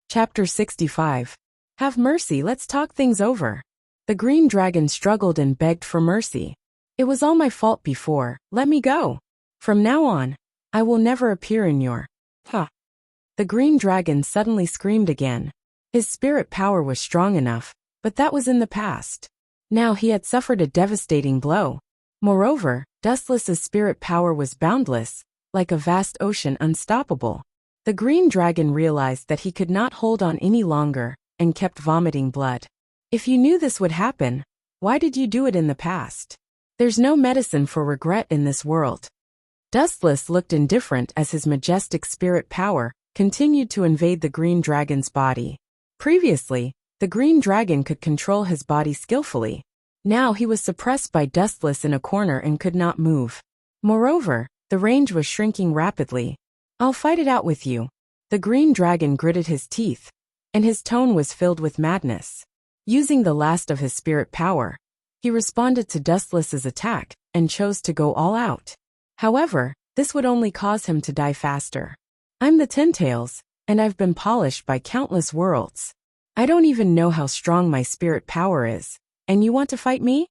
Chapter 65. Have mercy, let's talk things over. The green dragon struggled and begged for mercy. It was all my fault before, let me go. From now on, I will never appear in your... The green dragon suddenly screamed again. His spirit power was strong enough, but that was in the past. Now he had suffered a devastating blow. Moreover, Dustless's spirit power was boundless, like a vast ocean unstoppable. The green dragon realized that he could not hold on any longer, and kept vomiting blood. If you knew this would happen, why did you do it in the past? There's no medicine for regret in this world. Dustless looked indifferent as his majestic spirit power continued to invade the green dragon's body. Previously, the green dragon could control his body skillfully. Now he was suppressed by Dustless in a corner and could not move. Moreover, the range was shrinking rapidly. I'll fight it out with you. The green dragon gritted his teeth, and his tone was filled with madness. Using the last of his spirit power, he responded to Dustless's attack and chose to go all out. However, this would only cause him to die faster. I'm the Tintails, and I've been polished by countless worlds. I don't even know how strong my spirit power is, and you want to fight me?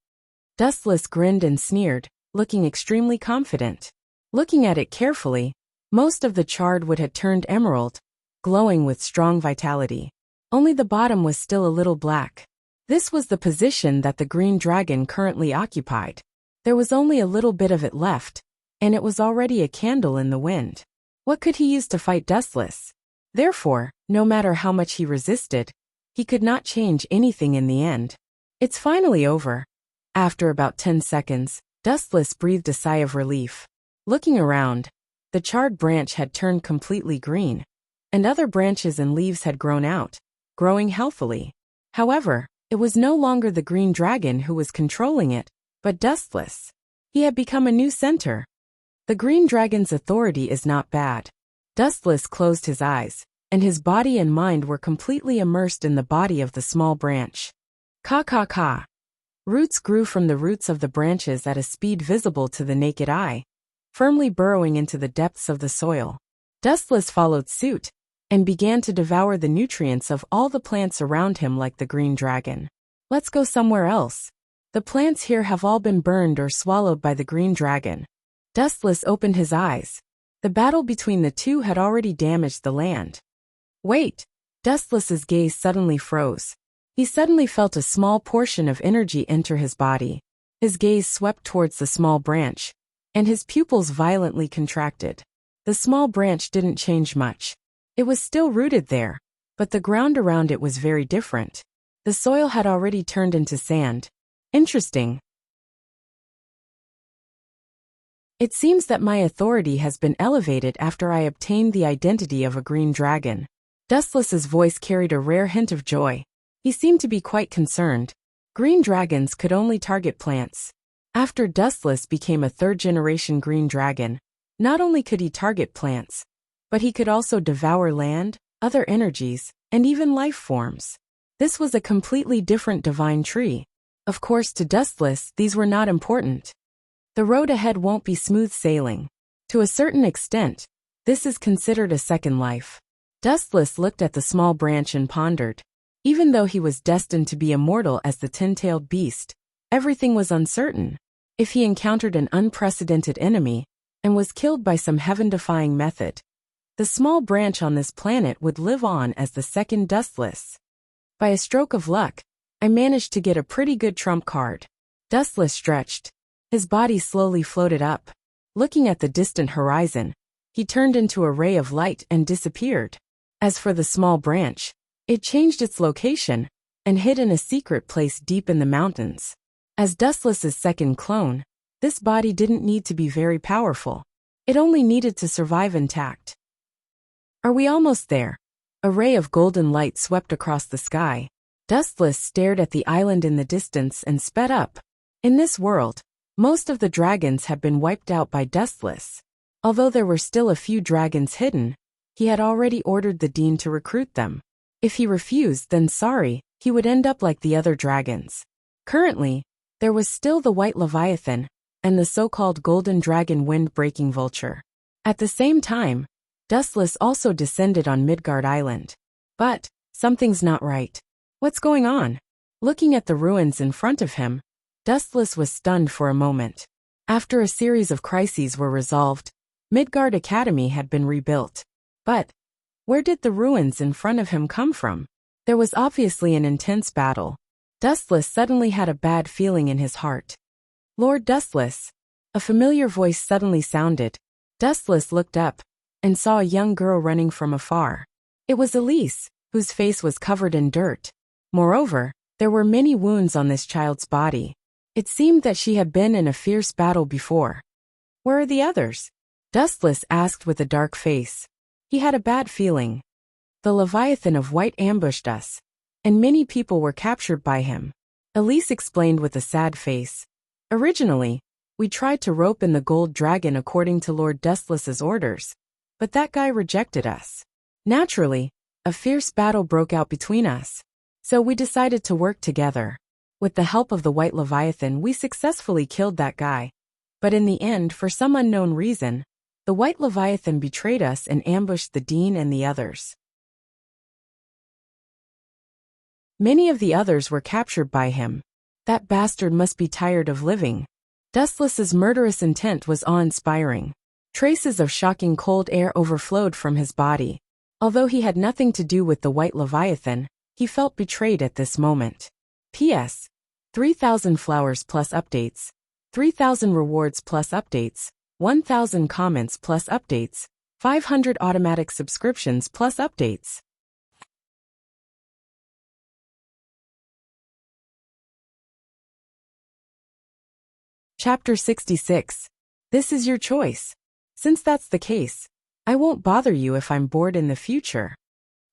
Dustless grinned and sneered, looking extremely confident. Looking at it carefully, most of the charred wood had turned emerald, glowing with strong vitality. Only the bottom was still a little black. This was the position that the green dragon currently occupied. There was only a little bit of it left, and it was already a candle in the wind. What could he use to fight Dustless? Therefore, no matter how much he resisted, he could not change anything in the end. It's finally over. After about 10 seconds, Dustless breathed a sigh of relief. Looking around, the charred branch had turned completely green, and other branches and leaves had grown out, growing healthily. However, it was no longer the green dragon who was controlling it, but Dustless. He had become a new center. The green dragon's authority is not bad. Dustless closed his eyes, and his body and mind were completely immersed in the body of the small branch. Ka. Roots grew from the roots of the branches at a speed visible to the naked eye, firmly burrowing into the depths of the soil. Dustless followed suit, and began to devour the nutrients of all the plants around him like the green dragon. Let's go somewhere else. The plants here have all been burned or swallowed by the green dragon. Dustless opened his eyes. The battle between the two had already damaged the land. Wait! Dustless's gaze suddenly froze. He suddenly felt a small portion of energy enter his body. His gaze swept towards the small branch, and his pupils violently contracted. The small branch didn't change much. It was still rooted there, but the ground around it was very different. The soil had already turned into sand. Interesting. It seems that my authority has been elevated after I obtained the identity of a green dragon. Dustless's voice carried a rare hint of joy. He seemed to be quite concerned. Green dragons could only target plants. After Dustless became a third-generation green dragon, not only could he target plants, but he could also devour land, other energies, and even life forms. This was a completely different divine tree. Of course, to Dustless, these were not important. The road ahead won't be smooth sailing. To a certain extent, this is considered a second life. Dustless looked at the small branch and pondered. Even though he was destined to be immortal as the tin-tailed beast, everything was uncertain. If he encountered an unprecedented enemy, and was killed by some heaven-defying method, the small branch on this planet would live on as the second Dustless. By a stroke of luck, I managed to get a pretty good trump card. Dustless stretched. His body slowly floated up. Looking at the distant horizon, he turned into a ray of light and disappeared. As for the small branch, it changed its location and hid in a secret place deep in the mountains. As Dustless's second clone, this body didn't need to be very powerful. It only needed to survive intact. Are we almost there? A ray of golden light swept across the sky. Dustless stared at the island in the distance and sped up. In this world, most of the dragons had been wiped out by Dustless. Although there were still a few dragons hidden, he had already ordered the dean to recruit them. If he refused, then sorry, he would end up like the other dragons. Currently, there was still the white leviathan, and the so-called golden dragon wind-breaking vulture. At the same time, Dustless also descended on Midgard Island. But something's not right. What's going on? Looking at the ruins in front of him, Dustless was stunned for a moment. After a series of crises were resolved, Midgard Academy had been rebuilt. But where did the ruins in front of him come from? There was obviously an intense battle. Dustless suddenly had a bad feeling in his heart. Lord Dustless. A familiar voice suddenly sounded. Dustless looked up and saw a young girl running from afar. It was Elise, whose face was covered in dirt. Moreover, there were many wounds on this child's body. It seemed that she had been in a fierce battle before. Where are the others? Dustless asked with a dark face. He had a bad feeling. The Leviathan of White ambushed us, and many people were captured by him. Elise explained with a sad face. Originally, we tried to rope in the gold dragon according to Lord Dustless's orders, but that guy rejected us. Naturally, a fierce battle broke out between us. So we decided to work together. With the help of the White Leviathan, we successfully killed that guy. But in the end, for some unknown reason, the White Leviathan betrayed us and ambushed the Dean and the others. Many of the others were captured by him. That bastard must be tired of living. Dustless's murderous intent was awe-inspiring. Traces of shocking cold air overflowed from his body. Although he had nothing to do with the White Leviathan, he felt betrayed at this moment. P.S. 3,000 flowers plus updates, 3,000 rewards plus updates, 1,000 comments plus updates, 500 automatic subscriptions plus updates. Chapter 66. This is your choice. Since that's the case, I won't bother you if I'm bored in the future.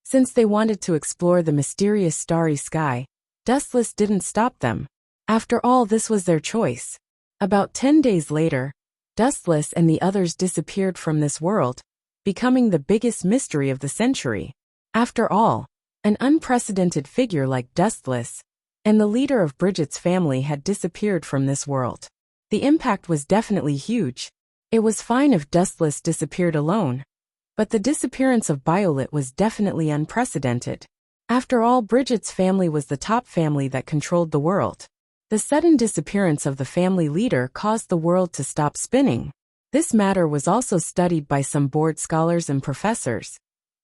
Since they wanted to explore the mysterious starry sky, Dustless didn't stop them. After all, this was their choice. About 10 days later, Dustless and the others disappeared from this world, becoming the biggest mystery of the century. After all, an unprecedented figure like Dustless and the leader of Bridget's family had disappeared from this world. The impact was definitely huge. It was fine if Dustless disappeared alone, but the disappearance of Violet was definitely unprecedented. After all, Bridget's family was the top family that controlled the world. The sudden disappearance of the family leader caused the world to stop spinning. This matter was also studied by some bored scholars and professors,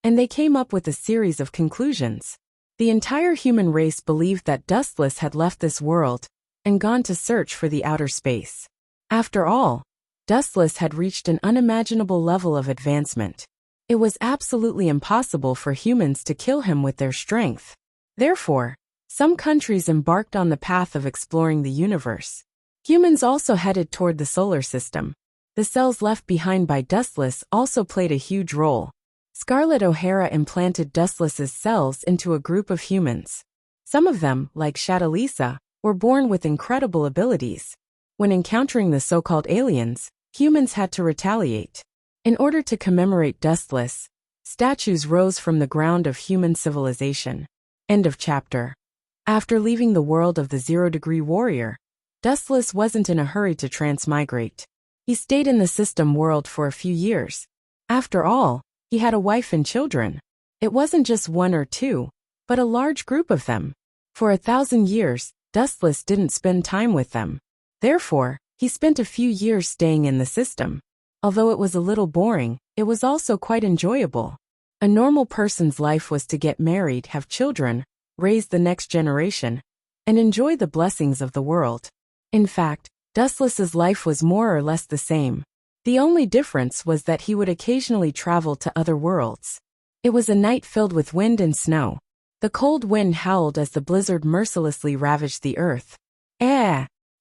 and they came up with a series of conclusions. The entire human race believed that Dustless had left this world and gone to search for the outer space. After all, Dustless had reached an unimaginable level of advancement. It was absolutely impossible for humans to kill him with their strength. Therefore, some countries embarked on the path of exploring the universe. Humans also headed toward the solar system. The cells left behind by Dustless also played a huge role. Scarlett O'Hara implanted Dustless's cells into a group of humans. Some of them, like Shadalisa, were born with incredible abilities. When encountering the so-called aliens, humans had to retaliate. In order to commemorate Dustless, statues rose from the ground of human civilization. End of chapter. After leaving the world of the Zero-Degree Warrior, Dustless wasn't in a hurry to transmigrate. He stayed in the system world for a few years. After all, he had a wife and children. It wasn't just one or two, but a large group of them. For 1,000 years, Dustless didn't spend time with them. Therefore, he spent a few years staying in the system. Although it was a little boring, it was also quite enjoyable. A normal person's life was to get married, have children, raise the next generation, and enjoy the blessings of the world. In fact, Dustless's life was more or less the same. The only difference was that he would occasionally travel to other worlds. It was a night filled with wind and snow. The cold wind howled as the blizzard mercilessly ravaged the earth.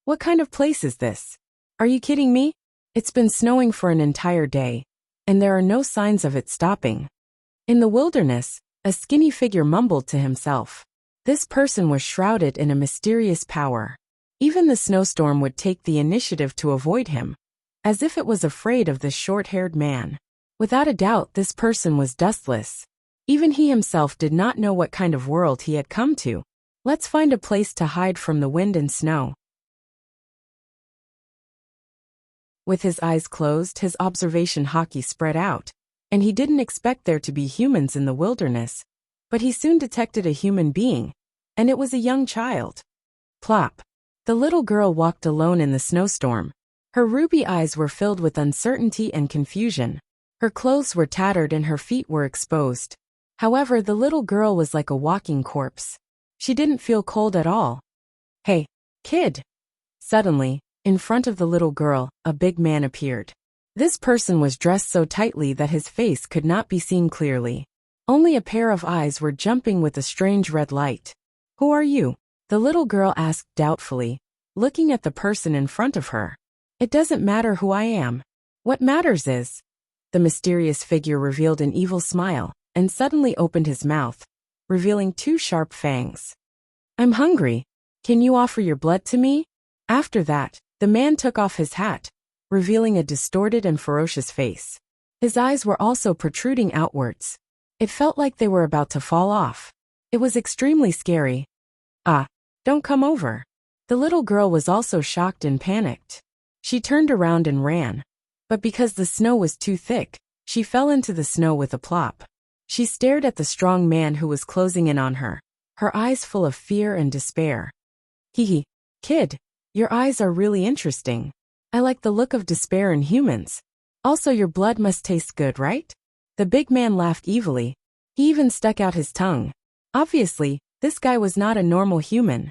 What kind of place is this? Are you kidding me? It's been snowing for an entire day, and there are no signs of it stopping. In the wilderness, a skinny figure mumbled to himself. This person was shrouded in a mysterious power. Even the snowstorm would take the initiative to avoid him, as if it was afraid of this short-haired man. Without a doubt, this person was Dustless. Even he himself did not know what kind of world he had come to. Let's find a place to hide from the wind and snow. With his eyes closed, his observation hockey spread out, and he didn't expect there to be humans in the wilderness. But he soon detected a human being, and it was a young child. Plop. The little girl walked alone in the snowstorm. Her ruby eyes were filled with uncertainty and confusion. Her clothes were tattered and her feet were exposed. However, the little girl was like a walking corpse. She didn't feel cold at all. Hey, kid! Suddenly, in front of the little girl, a big man appeared. This person was dressed so tightly that his face could not be seen clearly. Only a pair of eyes were jumping with a strange red light. Who are you? The little girl asked doubtfully, looking at the person in front of her. It doesn't matter who I am. What matters is... The mysterious figure revealed an evil smile, and suddenly opened his mouth, revealing 2 sharp fangs. I'm hungry. Can you offer your blood to me? After that, the man took off his hat, revealing a distorted and ferocious face. His eyes were also protruding outwards. It felt like they were about to fall off. It was extremely scary. Ah, don't come over. The little girl was also shocked and panicked. She turned around and ran. But because the snow was too thick, she fell into the snow with a plop. She stared at the strong man who was closing in on her, her eyes full of fear and despair. Hee, kid, your eyes are really interesting. I like the look of despair in humans. Also, your blood must taste good, right? The big man laughed evilly. He even stuck out his tongue. Obviously, this guy was not a normal human.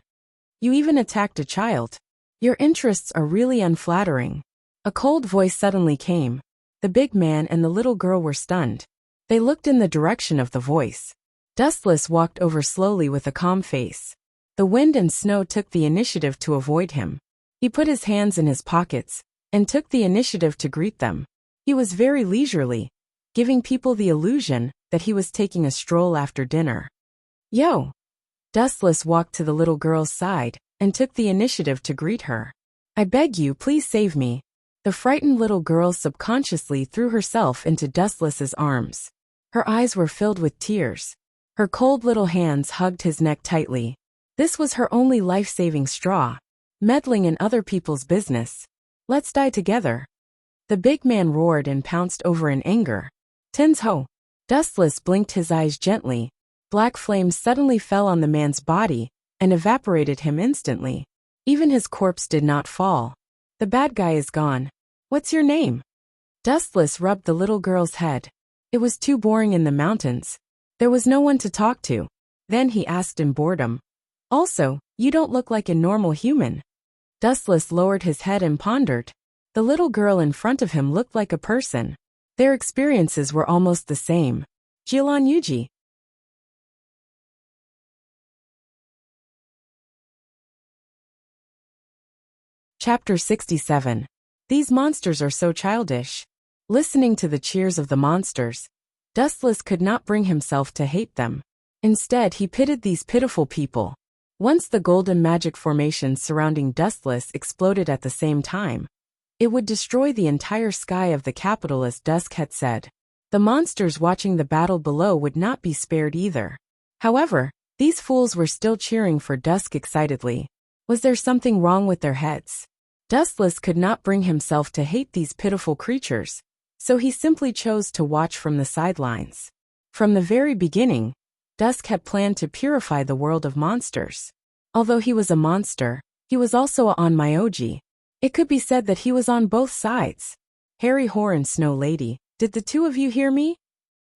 You even attacked a child. Your interests are really unflattering. A cold voice suddenly came. The big man and the little girl were stunned. They looked in the direction of the voice. Dustless walked over slowly with a calm face. The wind and snow took the initiative to avoid him. He put his hands in his pockets and took the initiative to greet them. He was very leisurely, giving people the illusion that he was taking a stroll after dinner. Yo! Dustless walked to the little girl's side and took the initiative to greet her. I beg you, please save me. The frightened little girl subconsciously threw herself into Dustless's arms. Her eyes were filled with tears. Her cold little hands hugged his neck tightly. This was her only life-saving straw. Meddling in other people's business. Let's die together. The big man roared and pounced over in anger. Tins ho! Dustless blinked his eyes gently. Black flames suddenly fell on the man's body and evaporated him instantly. Even his corpse did not fall. The bad guy is gone. What's your name? Dustless rubbed the little girl's head. It was too boring in the mountains. There was no one to talk to. Then he asked in boredom. Also, you don't look like a normal human. Dustless lowered his head and pondered. The little girl in front of him looked like a person. Their experiences were almost the same. Jilan Yuji. Chapter 67. These monsters are so childish. Listening to the cheers of the monsters, Dustless could not bring himself to hate them. Instead, he pitied these pitiful people. Once the golden magic formations surrounding Dustless exploded at the same time, it would destroy the entire sky of the capital, as Dusk had said. The monsters watching the battle below would not be spared either. However, these fools were still cheering for Dusk excitedly. Was there something wrong with their heads? Dustless could not bring himself to hate these pitiful creatures, so he simply chose to watch from the sidelines. From the very beginning, Dusk had planned to purify the world of monsters. Although he was a monster, he was also on Myoji. It could be said that he was on both sides. Harry Hoare and Snow Lady, did the two of you hear me?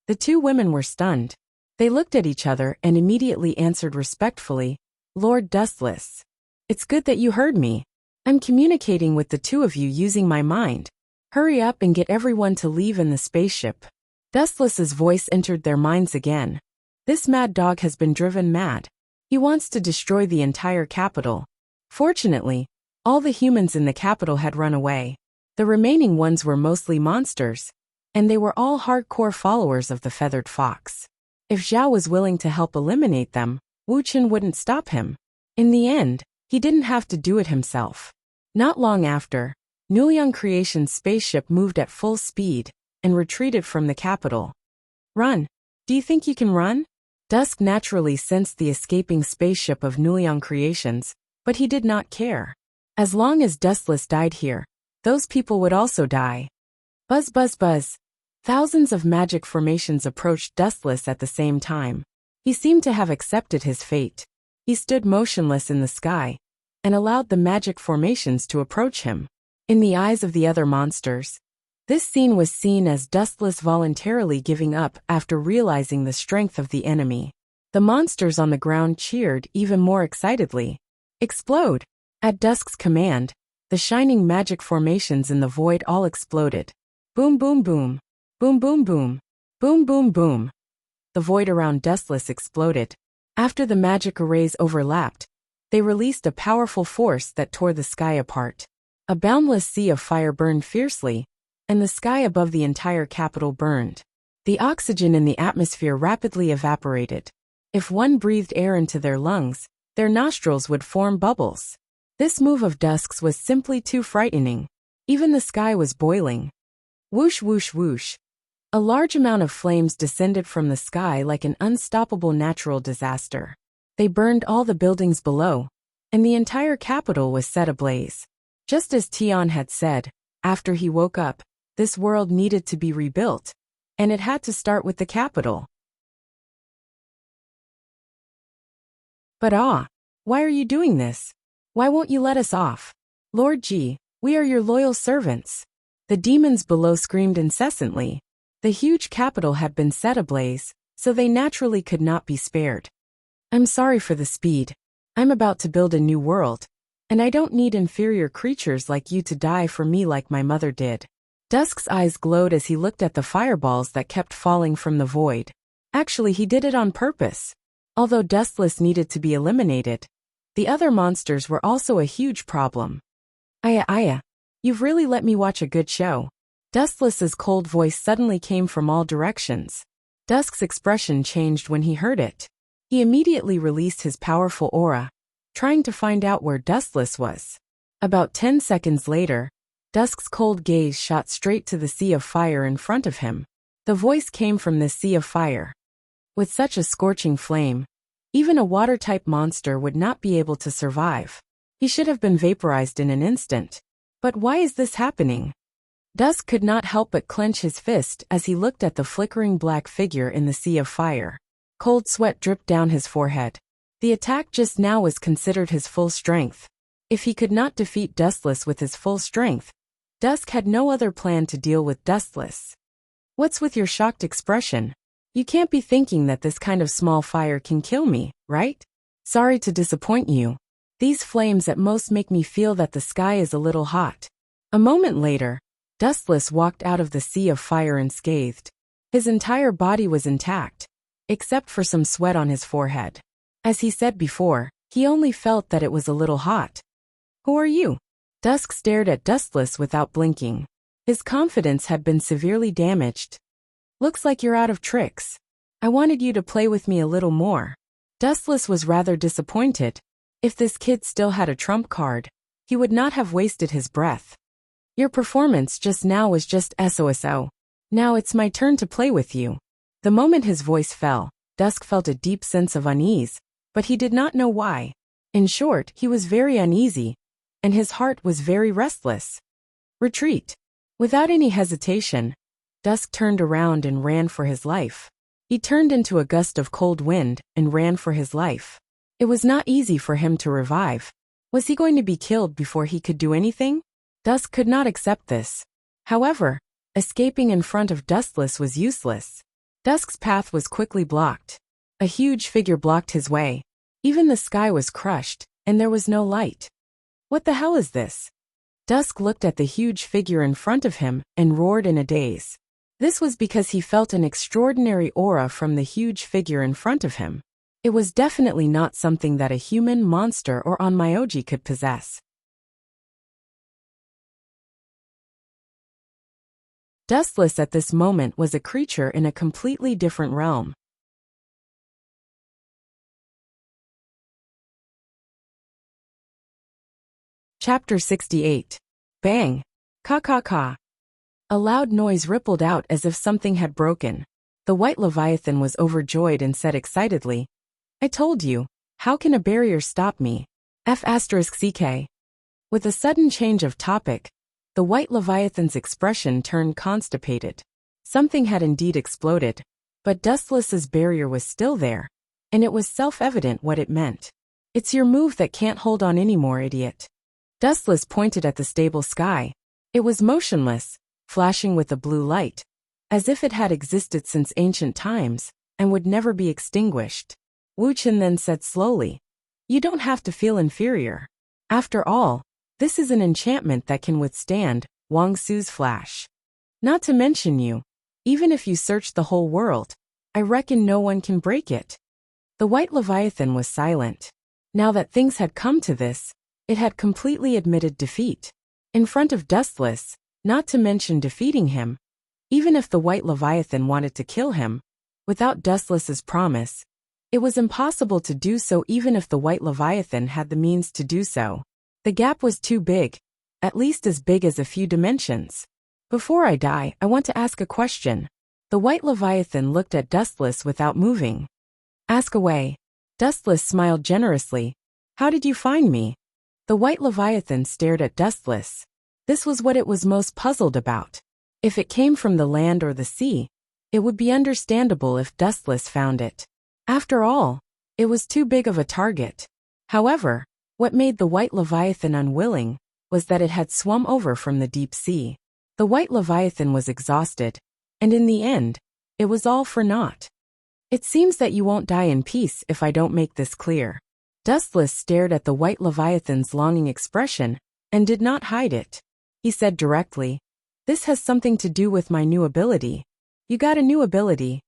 The 2 women were stunned. They looked at each other and immediately answered respectfully, Lord Dustless. It's good that you heard me. I'm communicating with the 2 of you using my mind. Hurry up and get everyone to leave in the spaceship. Dustless's voice entered their minds again. This mad dog has been driven mad. He wants to destroy the entire capital. Fortunately, all the humans in the capital had run away. The remaining ones were mostly monsters, and they were all hardcore followers of the Feathered Fox. If Zhao was willing to help eliminate them, Wu Chen wouldn't stop him. In the end, he didn't have to do it himself. Not long after, Nuliang Creation's spaceship moved at full speed and retreated from the capital. Run. Do you think you can run? Dusk naturally sensed the escaping spaceship of Nuliang Creations, but he did not care. As long as Dustless died here, those people would also die. Buzz buzz buzz. Thousands of magic formations approached Dustless at the same time. He seemed to have accepted his fate. He stood motionless in the sky and allowed the magic formations to approach him. In the eyes of the other monsters, this scene was seen as Dustless voluntarily giving up after realizing the strength of the enemy. The monsters on the ground cheered even more excitedly. Explode! At Dusk's command, the shining magic formations in the void all exploded. Boom boom boom. Boom boom boom. Boom boom boom. The void around Dustless exploded. After the magic arrays overlapped, they released a powerful force that tore the sky apart. A boundless sea of fire burned fiercely, and the sky above the entire capital burned. The oxygen in the atmosphere rapidly evaporated. If one breathed air into their lungs, their nostrils would form bubbles. This move of Dusk's was simply too frightening. Even the sky was boiling. Whoosh whoosh whoosh. A large amount of flames descended from the sky like an unstoppable natural disaster. They burned all the buildings below, and the entire capital was set ablaze. Just as Tion had said, after he woke up, this world needed to be rebuilt, and it had to start with the capital. But why are you doing this? Why won't you let us off? Lord G, we are your loyal servants. The demons below screamed incessantly. The huge capital had been set ablaze, so they naturally could not be spared. I'm sorry for the speed. I'm about to build a new world, and I don't need inferior creatures like you to die for me like my mother did. Dusk's eyes glowed as he looked at the fireballs that kept falling from the void. Actually, he did it on purpose. Although Dustless needed to be eliminated, the other monsters were also a huge problem. Aya, you've really let me watch a good show. Dustless's cold voice suddenly came from all directions. Dusk's expression changed when he heard it. He immediately released his powerful aura, trying to find out where Dustless was. About 10 seconds later, Dusk's cold gaze shot straight to the sea of fire in front of him. The voice came from this sea of fire. With such a scorching flame, even a water-type monster would not be able to survive. He should have been vaporized in an instant. But why is this happening? Dusk could not help but clench his fist as he looked at the flickering black figure in the sea of fire. Cold sweat dripped down his forehead. The attack just now was considered his full strength. If he could not defeat Dustless with his full strength, Dusk had no other plan to deal with Dustless. What's with your shocked expression? You can't be thinking that this kind of small fire can kill me, right? Sorry to disappoint you. These flames at most make me feel that the sky is a little hot. A moment later, Dustless walked out of the sea of fire unscathed. His entire body was intact, except for some sweat on his forehead. As he said before, he only felt that it was a little hot. Who are you? Dusk stared at Dustless without blinking. His confidence had been severely damaged. Looks like you're out of tricks. I wanted you to play with me a little more. Dustless was rather disappointed. If this kid still had a trump card, he would not have wasted his breath. Your performance just now was just SOSO. Now it's my turn to play with you. The moment his voice fell, Dusk felt a deep sense of unease, but he did not know why. In short, he was very uneasy, and his heart was very restless. Retreat. Without any hesitation, Dusk turned around and ran for his life. He turned into a gust of cold wind and ran for his life. It was not easy for him to revive. Was he going to be killed before he could do anything? Dusk could not accept this. However, escaping in front of Dustless was useless. Dusk's path was quickly blocked. A huge figure blocked his way. Even the sky was crushed, and there was no light. What the hell is this? Dusk looked at the huge figure in front of him and roared in a daze. This was because he felt an extraordinary aura from the huge figure in front of him. It was definitely not something that a human, monster, or onmyoji could possess. Dustless at this moment was a creature in a completely different realm. Chapter 68. Bang! Ka. A loud noise rippled out as if something had broken. The white Leviathan was overjoyed and said excitedly, I told you, how can a barrier stop me? F***ck. With a sudden change of topic, the white Leviathan's expression turned constipated. Something had indeed exploded, but Dustless's barrier was still there. and it was self-evident what it meant. It's your move that can't hold on anymore, idiot. Dustless pointed at the stable sky. It was motionless, flashing with a blue light, as if it had existed since ancient times, and would never be extinguished. Wu Chen then said slowly, "You don't have to feel inferior. After all, this is an enchantment that can withstand Wang Su's flash. Not to mention you, even if you search the whole world, I reckon no one can break it." The white Leviathan was silent. Now that things had come to this, it had completely admitted defeat. In front of Dustless, not to mention defeating him, even if the white Leviathan wanted to kill him, without Dustless's promise, it was impossible to do so even if the white Leviathan had the means to do so. The gap was too big, at least as big as a few dimensions. "Before I die, I want to ask a question." The white Leviathan looked at Dustless without moving. "Ask away." Dustless smiled generously. "How did you find me?" The white Leviathan stared at Dustless. This was what it was most puzzled about. If it came from the land or the sea, it would be understandable if Dustless found it. After all, it was too big of a target. However, what made the white Leviathan unwilling was that it had swum over from the deep sea. The white Leviathan was exhausted, and in the end, it was all for naught. "It seems that you won't die in peace if I don't make this clear." Dustless stared at the white Leviathan's longing expression and did not hide it. He said directly, "This has something to do with my new ability." "You got a new ability?"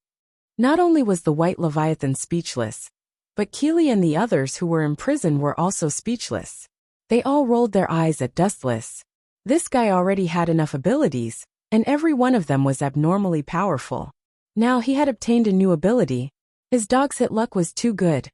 Not only was the white Leviathan speechless, but Keely and the others who were in prison were also speechless. They all rolled their eyes at Dustless. This guy already had enough abilities, and every one of them was abnormally powerful. Now he had obtained a new ability. His dog's hit luck was too good.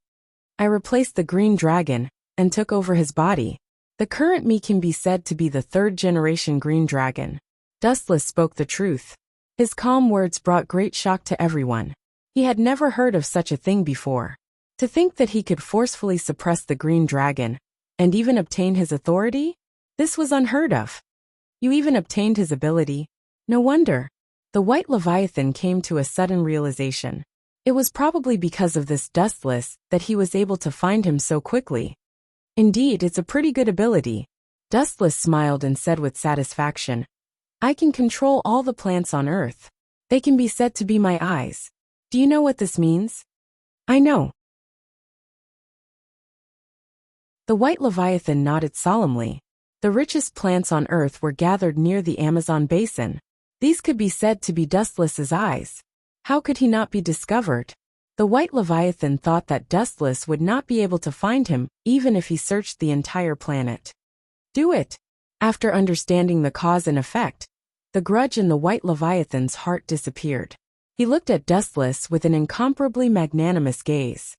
"I replaced the green dragon and took over his body. The current me can be said to be the third-generation green dragon." Dustless spoke the truth. His calm words brought great shock to everyone. He had never heard of such a thing before. To think that he could forcefully suppress the green dragon, and even obtain his authority? This was unheard of. "You even obtained his ability? No wonder." The white Leviathan came to a sudden realization. It was probably because of this Dustless that he was able to find him so quickly. "Indeed, it's a pretty good ability." Dustless smiled and said with satisfaction, "I can control all the plants on Earth. They can be said to be my eyes. Do you know what this means?" "I know." The white Leviathan nodded solemnly. The richest plants on Earth were gathered near the Amazon basin. These could be said to be Dustless's eyes. How could he not be discovered? The white Leviathan thought that Dustless would not be able to find him even if he searched the entire planet. "Do it." After understanding the cause and effect, the grudge in the white Leviathan's heart disappeared. He looked at Dustless with an incomparably magnanimous gaze.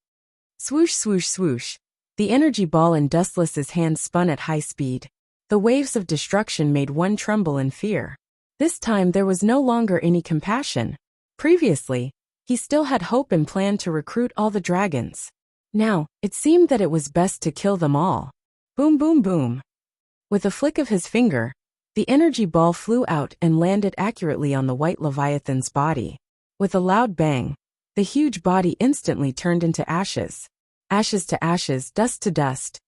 Swoosh, swoosh, swoosh. The energy ball in Dustless's hand spun at high speed. The waves of destruction made one tremble in fear. This time there was no longer any compassion. Previously, he still had hope and planned to recruit all the dragons. Now, it seemed that it was best to kill them all. Boom, boom, boom. With a flick of his finger, the energy ball flew out and landed accurately on the white Leviathan's body. With a loud bang, the huge body instantly turned into ashes. Ashes to ashes, dust to dust.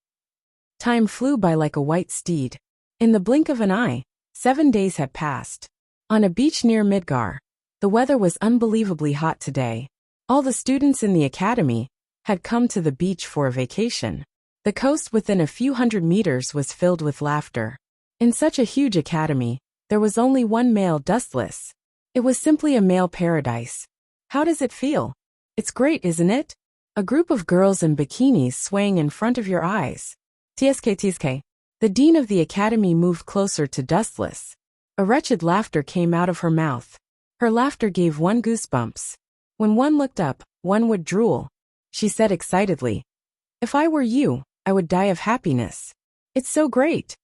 Time flew by like a white steed. In the blink of an eye, 7 days had passed. On a beach near Midgar, the weather was unbelievably hot today. All the students in the academy had come to the beach for a vacation. The coast within a few hundred meters was filled with laughter. In such a huge academy, there was only one male Dustless. It was simply a male paradise. How does it feel? It's great, isn't it? A group of girls in bikinis swaying in front of your eyes. TSK. The dean of the academy moved closer to Dustless. A wretched laughter came out of her mouth. Her laughter gave one goosebumps. When one looked up, one would drool. She said excitedly, "If I were you, I would die of happiness. It's so great.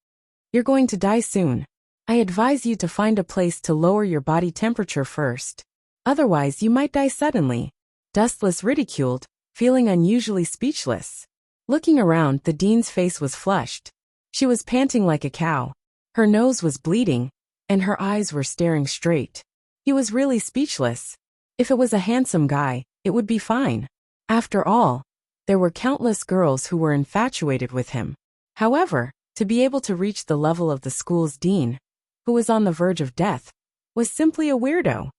You're going to die soon. I advise you to find a place to lower your body temperature first. Otherwise you might die suddenly." Dustless ridiculed, feeling unusually speechless. Looking around, the dean's face was flushed. She was panting like a cow. Her nose was bleeding, and her eyes were staring straight. He was really speechless. If it was a handsome guy, it would be fine. After all, there were countless girls who were infatuated with him. However, to be able to reach the level of the school's dean, who was on the verge of death, was simply a weirdo.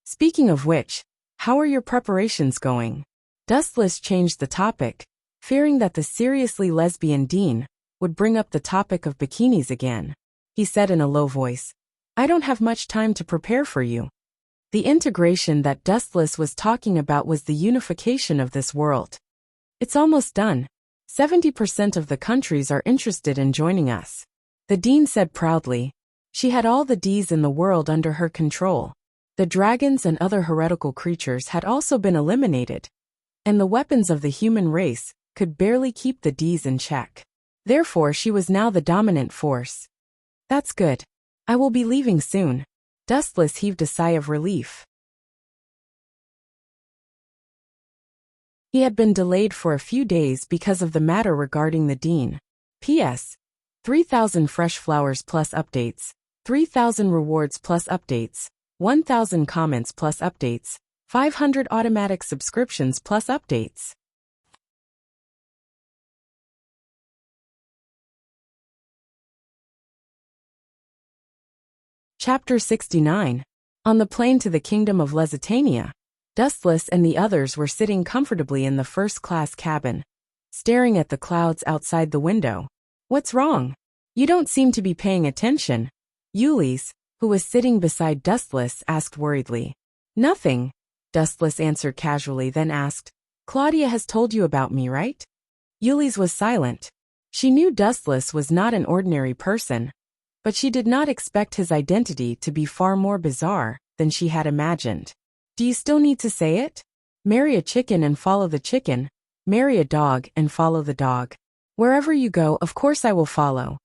Speaking of which, how are your preparations going? Dustless changed the topic, fearing that the seriously lesbian dean would bring up the topic of bikinis again. He said in a low voice, I don't have much time to prepare for you. The integration that Dustless was talking about was the unification of this world. It's almost done. 70% of the countries are interested in joining us. The dean said proudly. She had all the Ds in the world under her control. The dragons and other heretical creatures had also been eliminated, and the weapons of the human race could barely keep the Ds in check. Therefore, she was now the dominant force. That's good. I will be leaving soon. Dustless heaved a sigh of relief. He had been delayed for a few days because of the matter regarding the dean. P.S. 3,000 fresh flowers plus updates, 3,000 rewards plus updates, 1,000 comments plus updates, 500 automatic subscriptions plus updates. Chapter 69. On the plane to the kingdom of Lusitania, Dustless and the others were sitting comfortably in the first-class cabin, staring at the clouds outside the window. What's wrong? You don't seem to be paying attention. Ulysse, who was sitting beside Dustless, asked worriedly. Nothing, Dustless answered casually, then asked, Claudia has told you about me, right? Ulysse was silent. She knew Dustless was not an ordinary person, but she did not expect his identity to be far more bizarre than she had imagined. Do you still need to say it? Marry a chicken and follow the chicken. Marry a dog and follow the dog. Wherever you go, of course I will follow.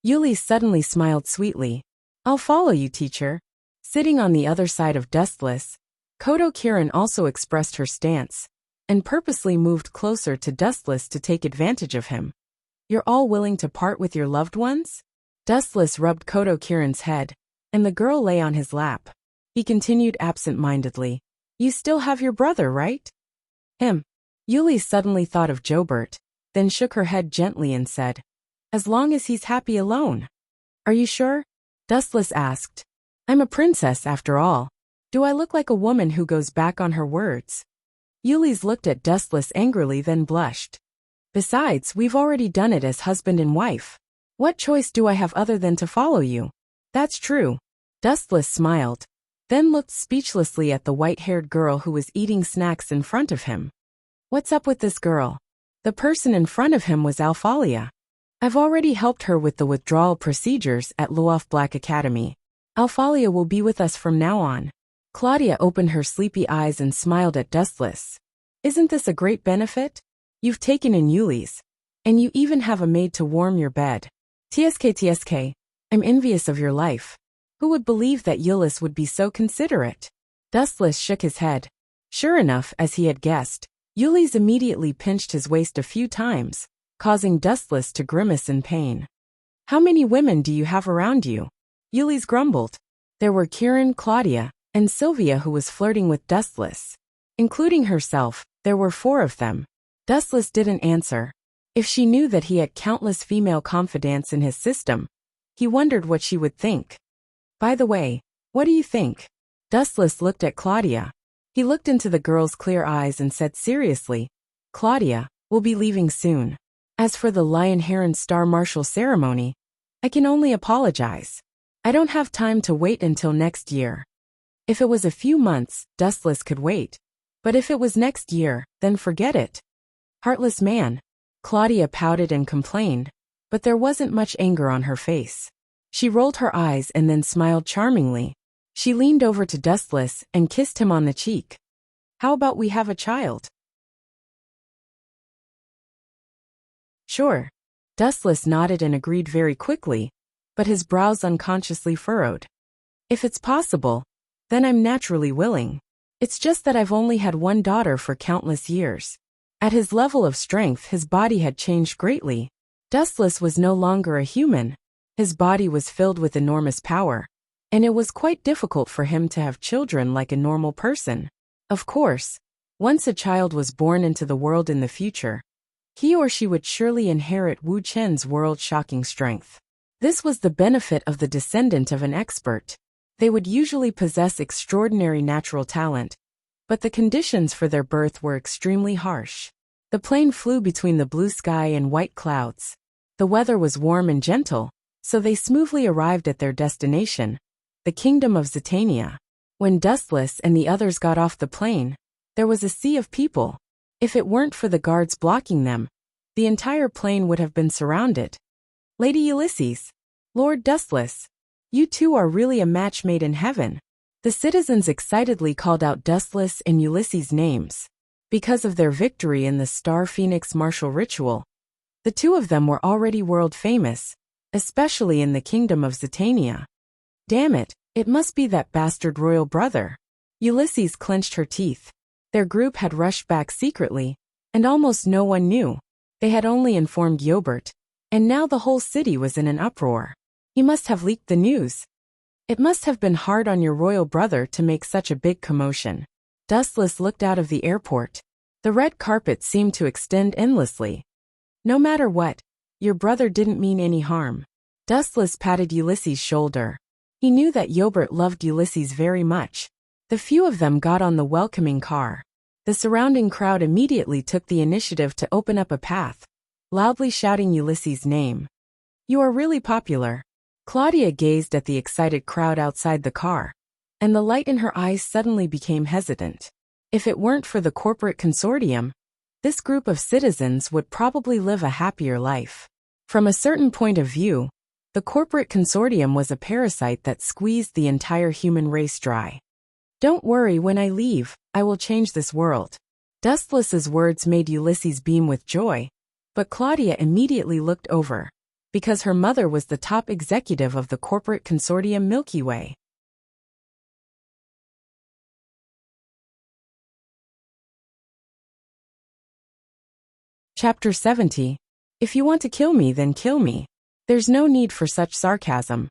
Ulysse suddenly smiled sweetly. I'll follow you, teacher. Sitting on the other side of Dustless, Kodo Kirin also expressed her stance, and purposely moved closer to Dustless to take advantage of him. You're all willing to part with your loved ones? Dustless rubbed Kodo Kirin's head, and the girl lay on his lap. He continued absent-mindedly. You still have your brother, right? Him. Ulysse suddenly thought of Jobert, then shook her head gently and said, As long as he's happy alone. Are you sure? Dustless asked. I'm a princess after all. Do I look like a woman who goes back on her words? Ulysse looked at Dustless angrily, then blushed. Besides, we've already done it as husband and wife. What choice do I have other than to follow you? That's true. Dustless smiled, then looked speechlessly at the white-haired girl who was eating snacks in front of him. What's up with this girl? The person in front of him was Alphalia. I've already helped her with the withdrawal procedures at Loaf Black Academy. Alphalia will be with us from now on. Claudia opened her sleepy eyes and smiled at Dustless. Isn't this a great benefit? You've taken in Ulysse, and you even have a maid to warm your bed. TSK, I'm envious of your life. Who would believe that Ulysse would be so considerate? Dustless shook his head. Sure enough, as he had guessed, Ulysse immediately pinched his waist a few times, causing Dustless to grimace in pain. How many women do you have around you? Ulysse grumbled. There were Kirin, Claudia, and Sylvia, who was flirting with Dustless. Including herself, there were 4 of them. Dustless didn't answer. If she knew that he had countless female confidants in his system, he wondered what she would think. By the way, what do you think? Dustless looked at Claudia. He looked into the girl's clear eyes and said seriously, Claudia, we'll be leaving soon. As for the Lion Heron Star Marshal ceremony, I can only apologize. I don't have time to wait until next year. If it was a few months, Dustless could wait. But if it was next year, then forget it. Heartless man. Claudia pouted and complained, but there wasn't much anger on her face. She rolled her eyes and then smiled charmingly. She leaned over to Dustless and kissed him on the cheek. How about we have a child? Sure. Dustless nodded and agreed very quickly, but his brows unconsciously furrowed. If it's possible, then I'm naturally willing. It's just that I've only had one daughter for countless years. At his level of strength, his body had changed greatly. Dustless was no longer a human. His body was filled with enormous power, and it was quite difficult for him to have children like a normal person. Of course, Once a child was born into the world in the future, he or she would surely inherit Wu Chen's world-shocking strength. This was the benefit of the descendant of an expert. They would usually possess extraordinary natural talent, but the conditions for their birth were extremely harsh. The plane flew between the blue sky and white clouds. The weather was warm and gentle, so they smoothly arrived at their destination, the kingdom of Zitania. When Dustless and the others got off the plane, there was a sea of people. If it weren't for the guards blocking them, the entire plane would have been surrounded. Lady Ulysses, Lord Dustless, you two are really a match made in heaven. The citizens excitedly called out Dustless and Ulysses' names. Because of their victory in the Star Phoenix martial ritual, the two of them were already world famous, especially in the kingdom of Zitania. Damn it, it must be that bastard royal brother. Ulysses clenched her teeth. Their group had rushed back secretly, and almost no one knew. They had only informed Yobert, and now the whole city was in an uproar. He must have leaked the news. It must have been hard on your royal brother to make such a big commotion. Dustless looked out of the airport. The red carpet seemed to extend endlessly. No matter what, your brother didn't mean any harm. Dustless patted Ulysses' shoulder. He knew that Yobert loved Ulysses very much. The few of them got on the welcoming car. The surrounding crowd immediately took the initiative to open up a path, loudly shouting Ulysses' name. You are really popular. Claudia gazed at the excited crowd outside the car, and the light in her eyes suddenly became hesitant. If it weren't for the corporate consortium, this group of citizens would probably live a happier life. From a certain point of view, the corporate consortium was a parasite that squeezed the entire human race dry. Don't worry, when I leave, I will change this world. Dustless's words made Ulysses beam with joy, but Claudia immediately looked over, because her mother was the top executive of the corporate consortium Milky Way. Chapter 70. If you want to kill me, then kill me. There's no need for such sarcasm.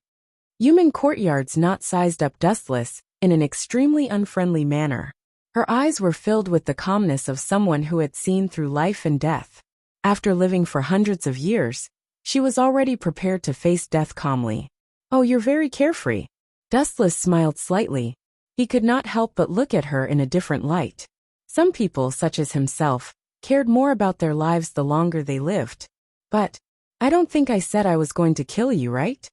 Human Courtyard's not sized up Dustless in an extremely unfriendly manner. Her eyes were filled with the calmness of someone who had seen through life and death. After living for hundreds of years, she was already prepared to face death calmly. Oh, you're very carefree. Dustless smiled slightly. He could not help but look at her in a different light. Some people, such as himself, cared more about their lives the longer they lived. But, I don't think I said I was going to kill you, right?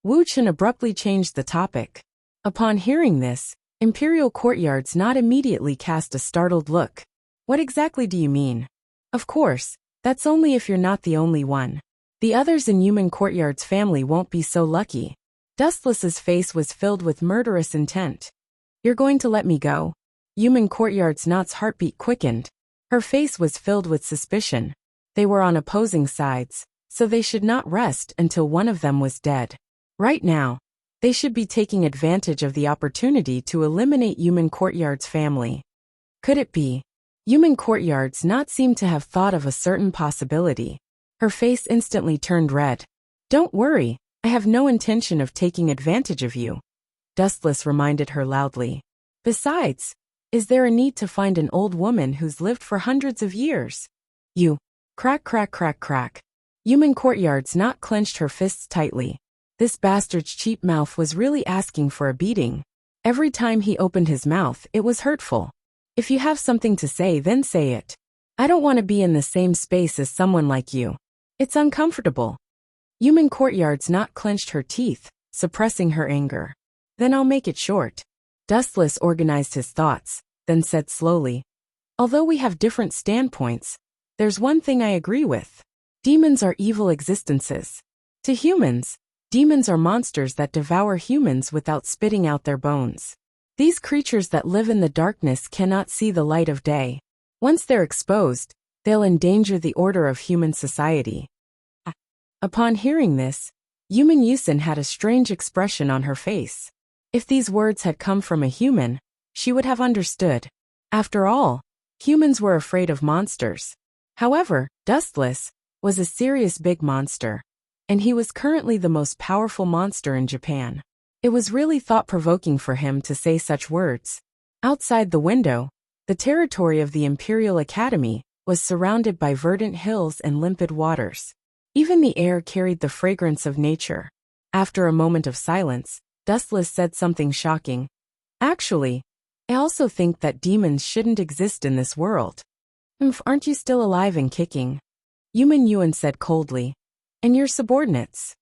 Wu Chen abruptly changed the topic. Upon hearing this, Imperial Courtyard's not immediately cast a startled look. What exactly do you mean? Of course, that's only if you're not the only one. The others in Human Courtyard's family won't be so lucky. Dustless's face was filled with murderous intent. You're going to let me go? Human Courtyard's Not's heartbeat quickened. Her face was filled with suspicion. They were on opposing sides, so they should not rest until one of them was dead. Right now, they should be taking advantage of the opportunity to eliminate Human Courtyard's family. Could it be? Human Courtyard's Not seemed to have thought of a certain possibility. Her face instantly turned red. Don't worry, I have no intention of taking advantage of you. Dustless reminded her loudly. Besides, is there a need to find an old woman who's lived for hundreds of years? You. Crack, crack, crack, crack. Human Courtyard's Not clenched her fists tightly. This bastard's cheap mouth was really asking for a beating. Every time he opened his mouth, it was hurtful. If you have something to say, then say it. I don't want to be in the same space as someone like you. It's uncomfortable. Human Courtyard's Not clenched her teeth, suppressing her anger. Then I'll make it short. Dustless organized his thoughts, then said slowly. Although we have different standpoints, there's one thing I agree with. Demons are evil existences. To humans, demons are monsters that devour humans without spitting out their bones. These creatures that live in the darkness cannot see the light of day. Once they're exposed, they'll endanger the order of human society. Upon hearing this, Human Yusin had a strange expression on her face. If these words had come from a human, she would have understood. After all, humans were afraid of monsters. However, Dustless was a serious big monster, and he was currently the most powerful monster in Japan. It was really thought-provoking for him to say such words. Outside the window, The territory of the Imperial Academy was surrounded by verdant hills and limpid waters. Even the air carried the fragrance of nature. After a moment of silence, Dustless said something shocking. Actually, I also think that demons shouldn't exist in this world. Aren't you still alive and kicking? Yuman Yuan said coldly. And your subordinates?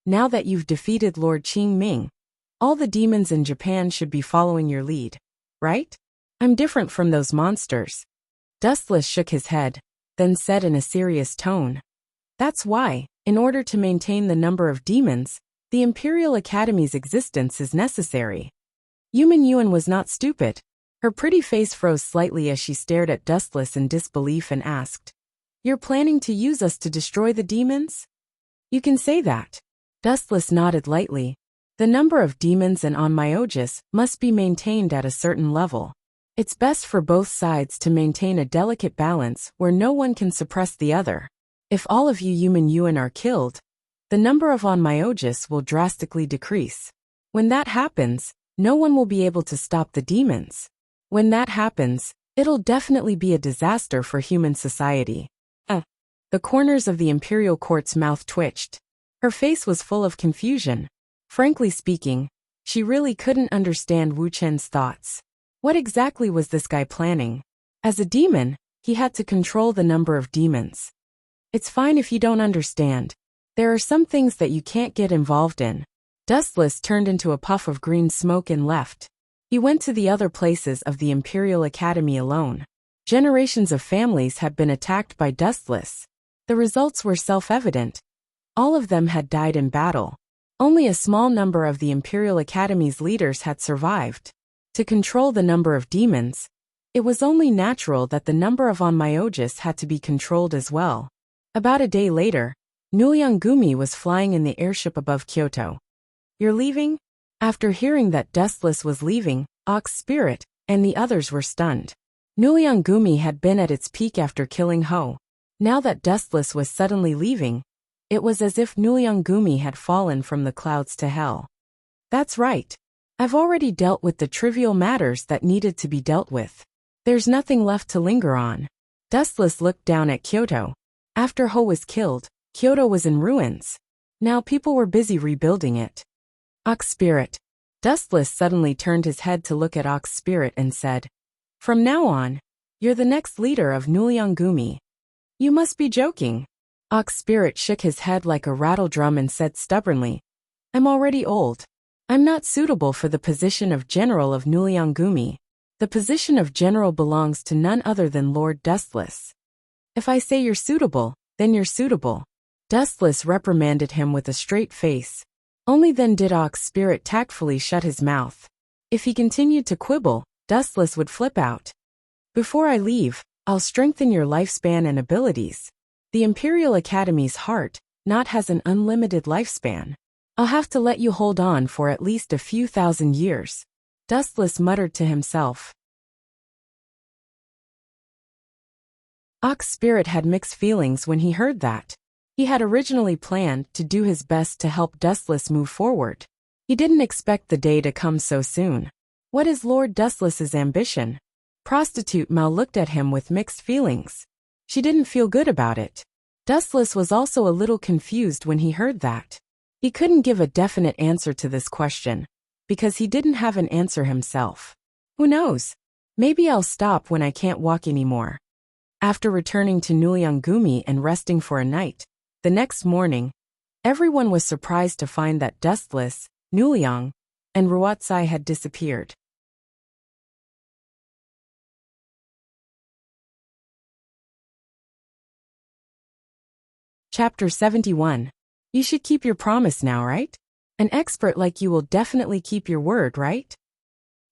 Now that you've defeated Lord Qing Ming, all the demons in Japan should be following your lead, right? I'm different from those monsters. Dustless shook his head, then said in a serious tone. That's why, in order to maintain the number of demons, the Imperial Academy's existence is necessary. Yuman Yuan was not stupid. Her pretty face froze slightly as she stared at Dustless in disbelief and asked, You're planning to use us to destroy the demons? You can say that. Dustless nodded lightly. The number of demons in Onmyosis must be maintained at a certain level. It's best for both sides to maintain a delicate balance where no one can suppress the other. If all of you Yuman Yuan are killed, the number of Onmyosis will drastically decrease. When that happens, no one will be able to stop the demons. When that happens, it'll definitely be a disaster for human society. The corners of the Imperial Court's mouth twitched. Her face was full of confusion. Frankly speaking, she really couldn't understand Wu Chen's thoughts. What exactly was this guy planning? As a demon, he had to control the number of demons. It's fine if you don't understand. There are some things that you can't get involved in. Dustless turned into a puff of green smoke and left. He went to the other places of the Imperial Academy alone. Generations of families had been attacked by Dustless. The results were self-evident. All of them had died in battle. Only a small number of the Imperial Academy's leaders had survived. To control the number of demons, it was only natural that the number of Onmyosis had to be controlled as well. About a day later, Nuliangumi was flying in the airship above Kyoto. You're leaving? After hearing that Dustless was leaving, Ox Spirit and the others were stunned. Nuliangumi had been at its peak after killing Ho. Now that Dustless was suddenly leaving, it was as if Nuliangumi had fallen from the clouds to hell. That's right. I've already dealt with the trivial matters that needed to be dealt with. There's nothing left to linger on. Dustless looked down at Kyoto. After Ho was killed, Kyoto was in ruins. Now people were busy rebuilding it. Ox Spirit. Dustless suddenly turned his head to look at Ox Spirit and said, From now on, you're the next leader of Nuliangumi. You must be joking. Ox Spirit shook his head like a rattledrum and said stubbornly, I'm already old. I'm not suitable for the position of General of Nuliangumi. The position of General belongs to none other than Lord Dustless. If I say you're suitable, then you're suitable. Dustless reprimanded him with a straight face. Only then did Ox Spirit tactfully shut his mouth. If he continued to quibble, Dustless would flip out. Before I leave, I'll strengthen your lifespan and abilities. The Imperial Academy's heart not has an unlimited lifespan. I'll have to let you hold on for at least a few thousand years. Dustless muttered to himself. Ox Spirit had mixed feelings when he heard that. He had originally planned to do his best to help Dustless move forward. He didn't expect the day to come so soon. What is Lord Dustless's ambition? Prostitute Mao looked at him with mixed feelings. She didn't feel good about it. Dustless was also a little confused when he heard that. He couldn't give a definite answer to this question, because he didn't have an answer himself. Who knows? Maybe I'll stop when I can't walk anymore. After returning to Nuliangumi and resting for a night, the next morning, everyone was surprised to find that Dustless, Nuliang, and Ruotsai had disappeared. Chapter 71. You should keep your promise now, right? An expert like you will definitely keep your word, right?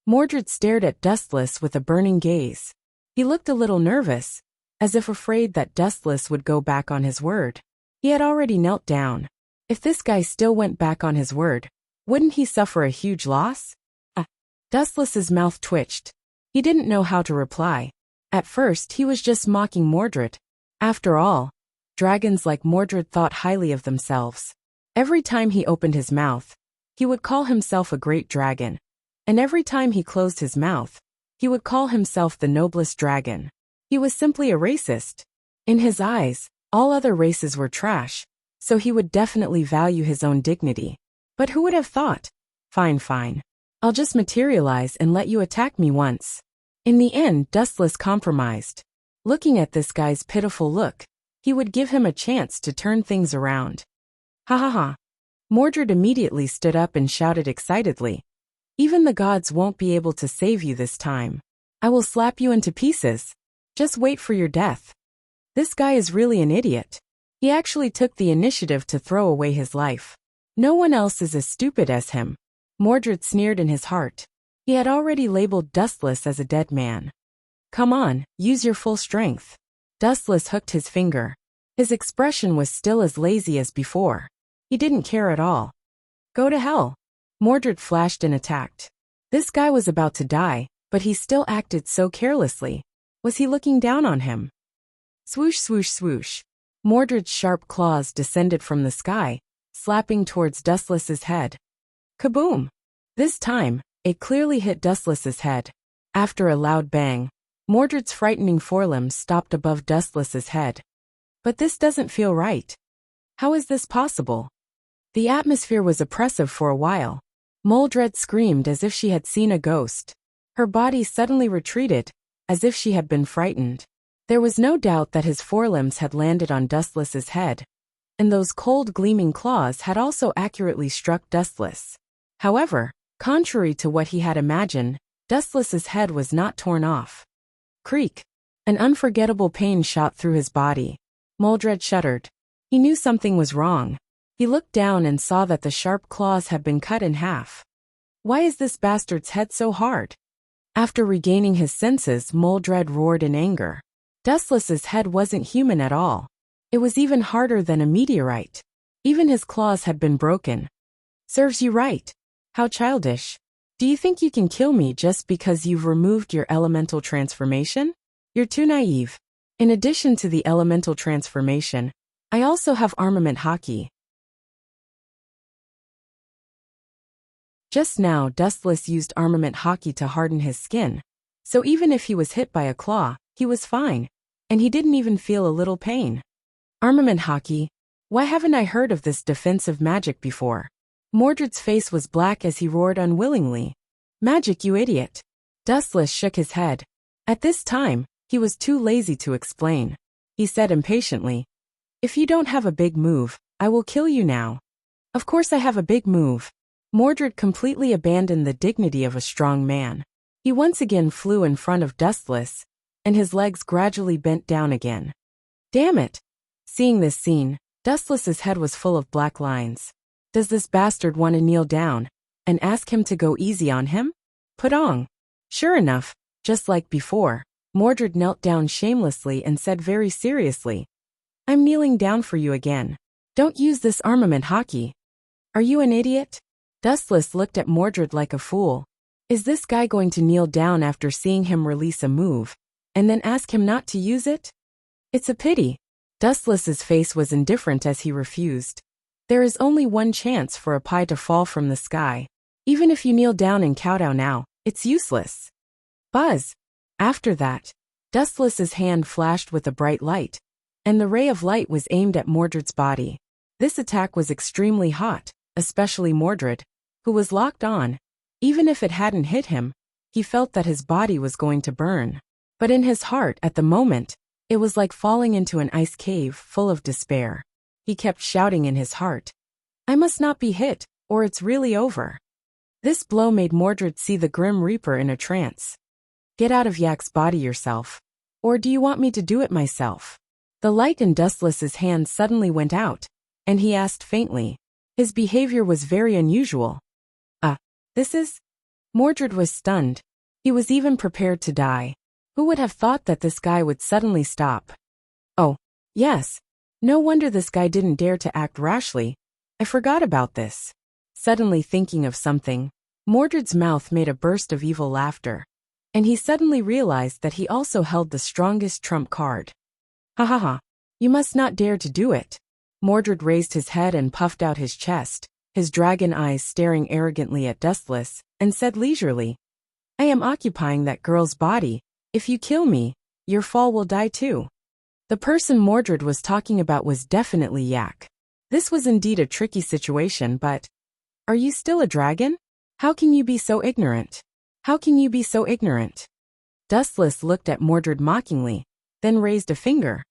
Mordred stared at Dustless with a burning gaze. He looked a little nervous, as if afraid that Dustless would go back on his word. He had already knelt down. If this guy still went back on his word, wouldn't he suffer a huge loss? Dustless's mouth twitched. He didn't know how to reply. At first he was just mocking Mordred. After all, dragons like Mordred thought highly of themselves. Every time he opened his mouth, he would call himself a great dragon. and every time he closed his mouth, he would call himself the noblest dragon. He was simply a racist. In his eyes, all other races were trash, so he would definitely value his own dignity. But who would have thought? Fine, fine. I'll just materialize and let you attack me once. In the end, Dustless compromised. Looking at this guy's pitiful look, he would give him a chance to turn things around. Ha ha ha. Mordred immediately stood up and shouted excitedly. Even the gods won't be able to save you this time. I will slap you into pieces. Just wait for your death. This guy is really an idiot. He actually took the initiative to throw away his life. No one else is as stupid as him. Mordred sneered in his heart. He had already labeled Dustless as a dead man. Come on, use your full strength. Dustless hooked his finger. His expression was still as lazy as before. He didn't care at all. Go to hell. Mordred flashed and attacked. This guy was about to die, but he still acted so carelessly. Was he looking down on him? Swoosh, swoosh, swoosh. Mordred's sharp claws descended from the sky, slapping towards Dustless's head. Kaboom! This time, it clearly hit Dustless's head. After a loud bang, Mordred's frightening forelimbs stopped above Dustless's head. But this doesn't feel right. How is this possible? The atmosphere was oppressive for a while. Mordred screamed as if she had seen a ghost. Her body suddenly retreated, as if she had been frightened. There was no doubt that his forelimbs had landed on Dustless's head, and those cold gleaming claws had also accurately struck Dustless. However, contrary to what he had imagined, Dustless's head was not torn off. Creak! An unforgettable pain shot through his body. Mordred shuddered. He knew something was wrong. He looked down and saw that the sharp claws had been cut in half. Why is this bastard's head so hard? After regaining his senses, Mordred roared in anger. Dustless's head wasn't human at all. It was even harder than a meteorite. Even his claws had been broken. Serves you right. How childish. Do you think you can kill me just because you've removed your elemental transformation? You're too naive. In addition to the elemental transformation, I also have armament hockey. Just now, Dustless used armament hockey to harden his skin, so even if he was hit by a claw, he was fine, and he didn't even feel a little pain. Armament hockey? Why haven't I heard of this defensive magic before? Mordred's face was black as he roared unwillingly. Magic, you idiot. Dustless shook his head. At this time, he was too lazy to explain. He said impatiently, If you don't have a big move, I will kill you now. Of course I have a big move. Mordred completely abandoned the dignity of a strong man. He once again flew in front of Dustless, and his legs gradually bent down again. Damn it! Seeing this scene, Dustless's head was full of black lines. Does this bastard want to kneel down and ask him to go easy on him? Putong. Sure enough, just like before, Mordred knelt down shamelessly and said very seriously, I'm kneeling down for you again. Don't use this armament hockey. Are you an idiot? Dustless looked at Mordred like a fool. Is this guy going to kneel down after seeing him release a move, and then ask him not to use it? It's a pity. Dustless's face was indifferent as he refused. There is only one chance for a pie to fall from the sky. Even if you kneel down and kowtow now, it's useless. Buzz! After that, Dustless's hand flashed with a bright light, and the ray of light was aimed at Mordred's body. This attack was extremely hot, especially Mordred, who was locked on. Even if it hadn't hit him, he felt that his body was going to burn. But in his heart at the moment, it was like falling into an ice cave full of despair. He kept shouting in his heart, I must not be hit, or it's really over. This blow made Mordred see the Grim Reaper in a trance. Get out of Yak's body yourself. Or do you want me to do it myself? The light in Dustless's hand suddenly went out, and he asked faintly. His behavior was very unusual. This is? Mordred was stunned. He was even prepared to die. Who would have thought that this guy would suddenly stop? Oh, yes. No wonder this guy didn't dare to act rashly. I forgot about this. Suddenly thinking of something, Mordred's mouth made a burst of evil laughter, and he suddenly realized that he also held the strongest trump card. Ha ha ha. You must not dare to do it. Mordred raised his head and puffed out his chest, his dragon eyes staring arrogantly at Dustless, and said leisurely, I am occupying that girl's body. If you kill me, your fall will die too. The person Mordred was talking about was definitely Yak. This was indeed a tricky situation, but... Are you still a dragon? How can you be so ignorant? How can you be so ignorant? Dustless looked at Mordred mockingly, then raised a finger.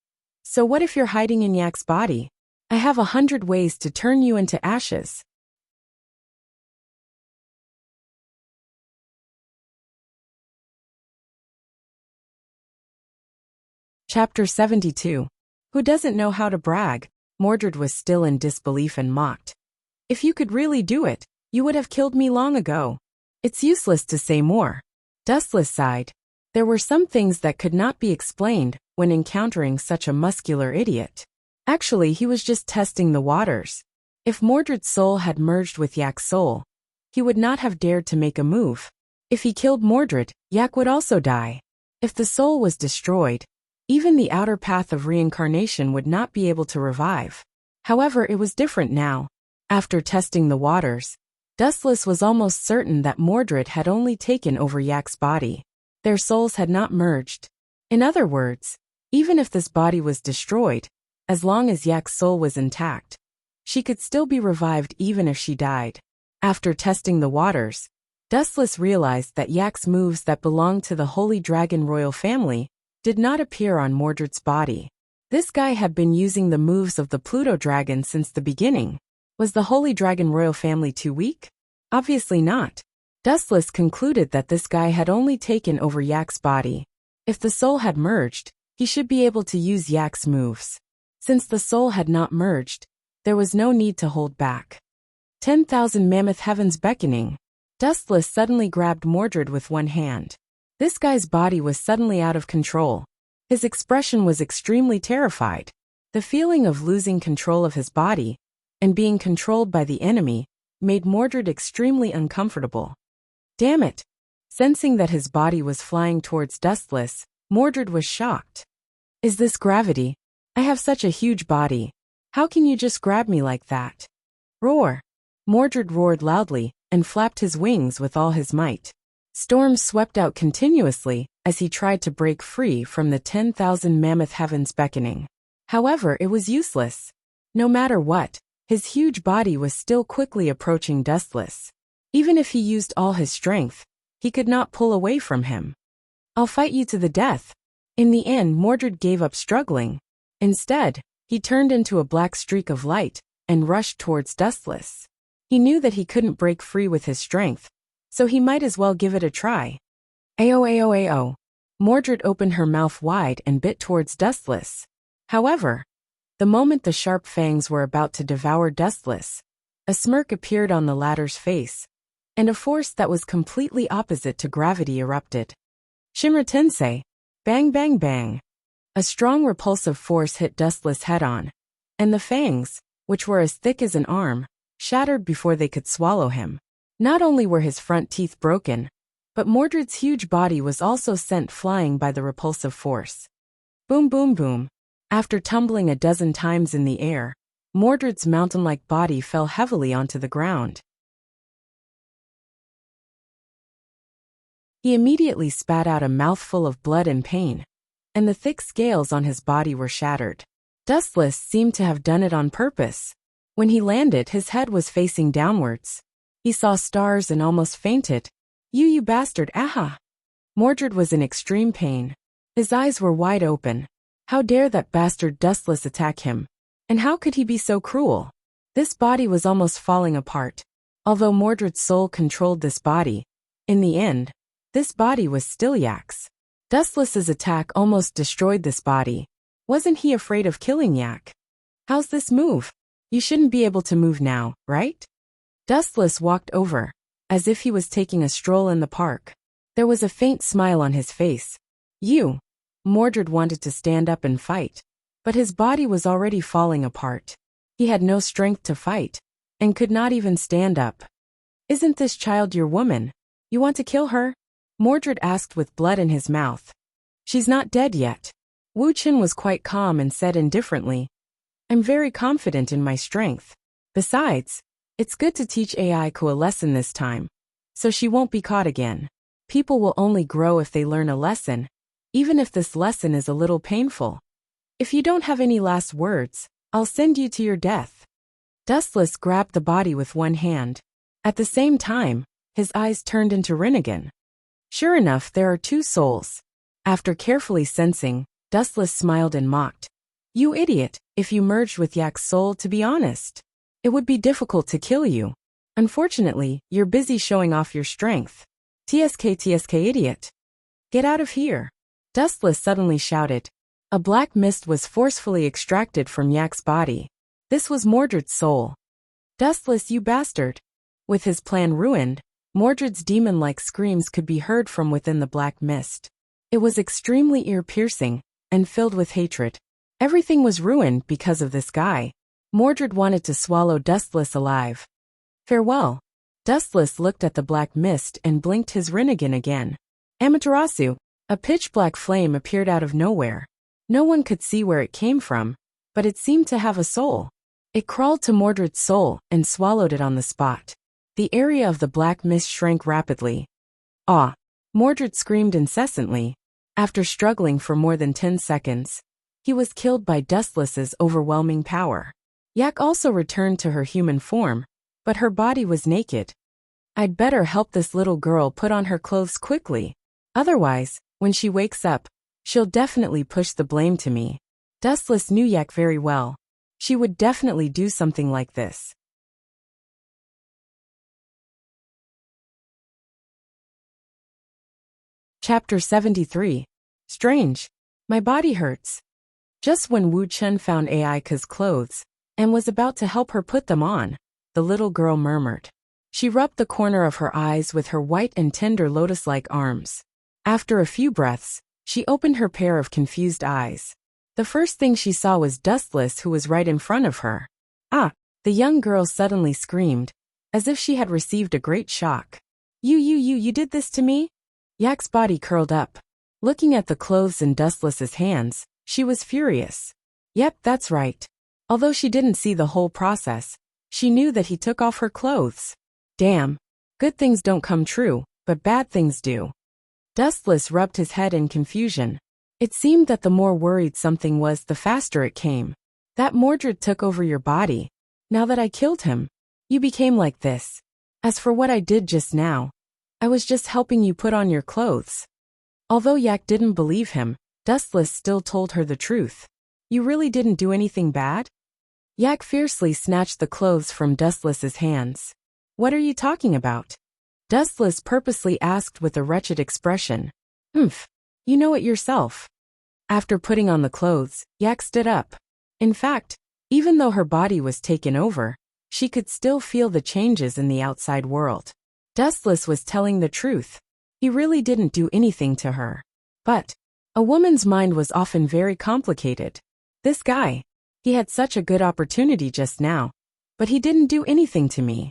So what if you're hiding in Yak's body? I have 100 ways to turn you into ashes. Chapter 72. Who doesn't know how to brag? Mordred was still in disbelief and mocked. If you could really do it, you would have killed me long ago. It's useless to say more. Dustless sighed. There were some things that could not be explained when encountering such a muscular idiot. Actually, he was just testing the waters. If Mordred's soul had merged with Yak's soul, he would not have dared to make a move. If he killed Mordred, Yak would also die. If the soul was destroyed, even the outer path of reincarnation would not be able to revive. However, it was different now. After testing the waters, Dustless was almost certain that Mordred had only taken over Yak's body. Their souls had not merged. In other words, even if this body was destroyed, as long as Yak's soul was intact, she could still be revived even if she died. After testing the waters, Dustless realized that Yak's moves that belonged to the Holy Dragon royal family did not appear on Mordred's body. This guy had been using the moves of the Pluto dragon since the beginning. Was the Holy Dragon royal family too weak? Obviously not. Dustless concluded that this guy had only taken over Yak's body. If the soul had merged, he should be able to use Yak's moves. Since the soul had not merged, there was no need to hold back. 10,000 mammoth heavens beckoning. Dustless suddenly grabbed Mordred with one hand. This guy's body was suddenly out of control. His expression was extremely terrified. The feeling of losing control of his body and being controlled by the enemy made Mordred extremely uncomfortable. Damn it! Sensing that his body was flying towards Dustless, Mordred was shocked. Is this gravity? I have such a huge body. How can you just grab me like that? Roar! Mordred roared loudly and flapped his wings with all his might. Storms swept out continuously as he tried to break free from the 10,000 mammoth heavens beckoning. However, it was useless. No matter what, his huge body was still quickly approaching Dustless. Even if he used all his strength, he could not pull away from him. I'll fight you to the death. In the end, Mordred gave up struggling. Instead, he turned into a black streak of light and rushed towards Dustless. He knew that he couldn't break free with his strength, so he might as well give it a try. Ao. Mordred opened her mouth wide and bit towards Dustless. However, the moment the sharp fangs were about to devour Dustless, a smirk appeared on the latter's face, and a force that was completely opposite to gravity erupted. Shinra Tensei! Bang bang bang! A strong repulsive force hit Dustless head-on, and the fangs, which were as thick as an arm, shattered before they could swallow him. Not only were his front teeth broken, but Mordred's huge body was also sent flying by the repulsive force. Boom boom boom. After tumbling a dozen times in the air, Mordred's mountain-like body fell heavily onto the ground. He immediately spat out a mouthful of blood and pain, and the thick scales on his body were shattered. Dustless seemed to have done it on purpose. When he landed, his head was facing downwards. He saw stars and almost fainted. You bastard, aha! Mordred was in extreme pain. His eyes were wide open. How dare that bastard Dustless attack him? And how could he be so cruel? This body was almost falling apart. Although Mordred's soul controlled this body, in the end, this body was still Yak's. Dustless's attack almost destroyed this body. Wasn't he afraid of killing Yak? How's this move? You shouldn't be able to move now, right? Dustless walked over, as if he was taking a stroll in the park. There was a faint smile on his face. Mordred wanted to stand up and fight, but his body was already falling apart. He had no strength to fight, and could not even stand up. Isn't this child your woman? You want to kill her? Mordred asked with blood in his mouth. She's not dead yet. Wu Qin was quite calm and said indifferently, I'm very confident in my strength. Besides, It's good to teach AI-ku a lesson this time, so she won't be caught again. People will only grow if they learn a lesson, even if this lesson is a little painful. If you don't have any last words, I'll send you to your death. Dustless grabbed the body with one hand. At the same time, his eyes turned into Rinnegan. Sure enough, there are two souls. After carefully sensing, Dustless smiled and mocked. You idiot, if you merged with Yak's soul, to be honest, it would be difficult to kill you. Unfortunately, you're busy showing off your strength. TSK idiot. Get out of here. Dustless suddenly shouted. A black mist was forcefully extracted from Yak's body. This was Mordred's soul. Dustless, you bastard. With his plan ruined, Mordred's demon-like screams could be heard from within the black mist. It was extremely ear-piercing and filled with hatred. Everything was ruined because of this guy. Mordred wanted to swallow Dustless alive. Farewell. Dustless looked at the black mist and blinked his Rinnegan again. Amaterasu. A pitch-black flame appeared out of nowhere. No one could see where it came from, but it seemed to have a soul. It crawled to Mordred's soul and swallowed it on the spot. The area of the black mist shrank rapidly. Ah! Mordred screamed incessantly. After struggling for more than 10 seconds, he was killed by Dustless's overwhelming power. Yak also returned to her human form, but her body was naked. I'd better help this little girl put on her clothes quickly. Otherwise, when she wakes up, she'll definitely push the blame to me. Dustless knew Yak very well. She would definitely do something like this. Chapter 73. Strange. My body hurts. Just when Wu Chen found Aika's clothes and was about to help her put them on, the little girl murmured. She rubbed the corner of her eyes with her white and tender lotus-like arms. After a few breaths, she opened her pair of confused eyes. The first thing she saw was Dustless, who was right in front of her. Ah! The young girl suddenly screamed, as if she had received a great shock. You did this to me? Yak's body curled up. Looking at the clothes in Dustless's hands, she was furious. Yep, that's right. Although she didn't see the whole process, she knew that he took off her clothes. Damn. Good things don't come true, but bad things do. Dustless rubbed his head in confusion. It seemed that the more worried something was, the faster it came. That Mordred took over your body. Now that I killed him, you became like this. As for what I did just now, I was just helping you put on your clothes. Although Yak didn't believe him, Dustless still told her the truth. You really didn't do anything bad? Yak fiercely snatched the clothes from Dustless's hands. What are you talking about? Dustless purposely asked with a wretched expression. You know it yourself. After putting on the clothes, Yak stood up. In fact, even though her body was taken over, she could still feel the changes in the outside world. Dustless was telling the truth. He really didn't do anything to her. But a woman's mind was often very complicated. This guy, he had such a good opportunity just now, but he didn't do anything to me.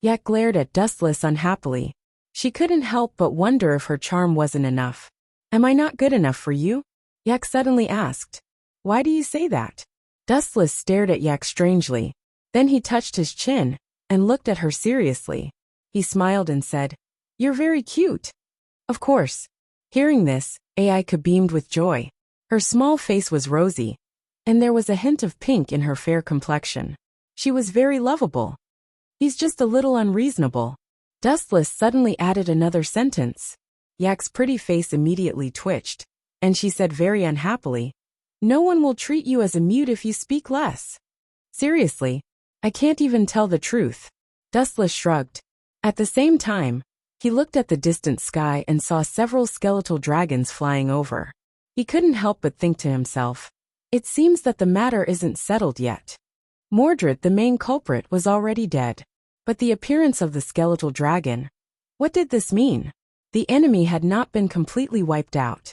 Yak glared at Dustless unhappily. She couldn't help but wonder if her charm wasn't enough. Am I not good enough for you? Yak suddenly asked. Why do you say that? Dustless stared at Yak strangely. Then he touched his chin and looked at her seriously. He smiled and said, You're very cute. Of course. Hearing this, Aika beamed with joy. Her small face was rosy, and there was a hint of pink in her fair complexion. She was very lovable. He's just a little unreasonable. Dustless suddenly added another sentence. Yak's pretty face immediately twitched, and she said very unhappily, No one will treat you as a mute if you speak less. Seriously, I can't even tell the truth. Dustless shrugged. At the same time, he looked at the distant sky and saw several skeletal dragons flying over. He couldn't help but think to himself, It seems that the matter isn't settled yet. Mordred, the main culprit, was already dead. But the appearance of the skeletal dragon, what did this mean? The enemy had not been completely wiped out.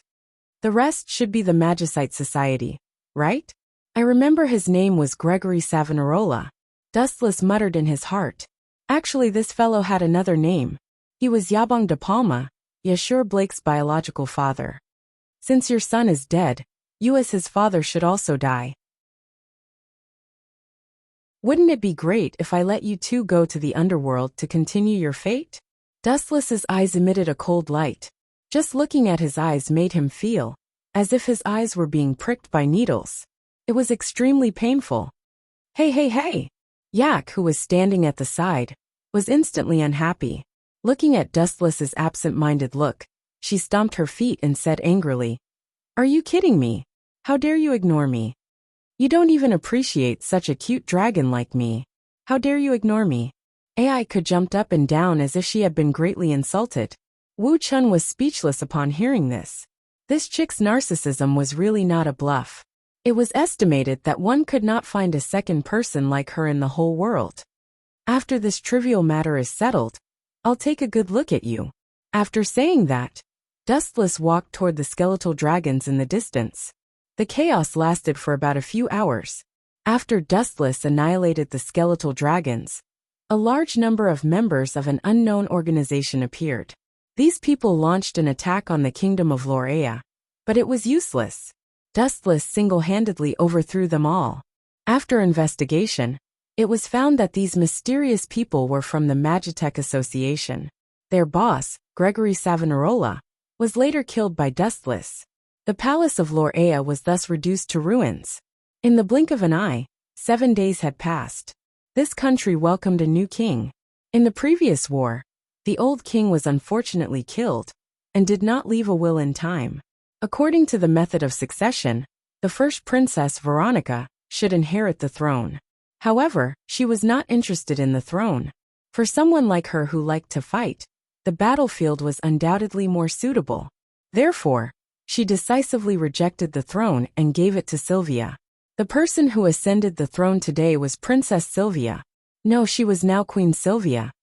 The rest should be the Magicite Society, right? I remember his name was Gregory Savonarola. Dustless muttered in his heart. Actually, this fellow had another name. He was Yabong de Palma, Yashur Blake's biological father. Since your son is dead, you as his father should also die. Wouldn't it be great if I let you two go to the underworld to continue your fate? Dustless's eyes emitted a cold light. Just looking at his eyes made him feel as if his eyes were being pricked by needles. It was extremely painful. Hey! Yak, who was standing at the side, was instantly unhappy. Looking at Dustless's absent-minded look, she stomped her feet and said angrily, "Are you kidding me? How dare you ignore me? You don't even appreciate such a cute dragon like me. How dare you ignore me?" Aiko jumped up and down as if she had been greatly insulted. Wu Chun was speechless upon hearing this. This chick's narcissism was really not a bluff. It was estimated that one could not find a second person like her in the whole world. "After this trivial matter is settled, I'll take a good look at you." After saying that, Dustless walked toward the skeletal dragons in the distance. The chaos lasted for about a few hours. After Dustless annihilated the skeletal dragons, a large number of members of an unknown organization appeared. These people launched an attack on the kingdom of Lorea, but it was useless. Dustless single-handedly overthrew them all. After investigation, it was found that these mysterious people were from the Magitech Association. Their boss, Gregory Savonarola, was later killed by Dustless. The palace of Lorea was thus reduced to ruins. In the blink of an eye, 7 days had passed. This country welcomed a new king. In the previous war, the old king was unfortunately killed and did not leave a will in time. According to the method of succession, the first princess, Veronica, should inherit the throne. However, she was not interested in the throne. For someone like her who liked to fight, the battlefield was undoubtedly more suitable. Therefore, she decisively rejected the throne and gave it to Sylvia. The person who ascended the throne today was Princess Sylvia. No, she was now Queen Sylvia.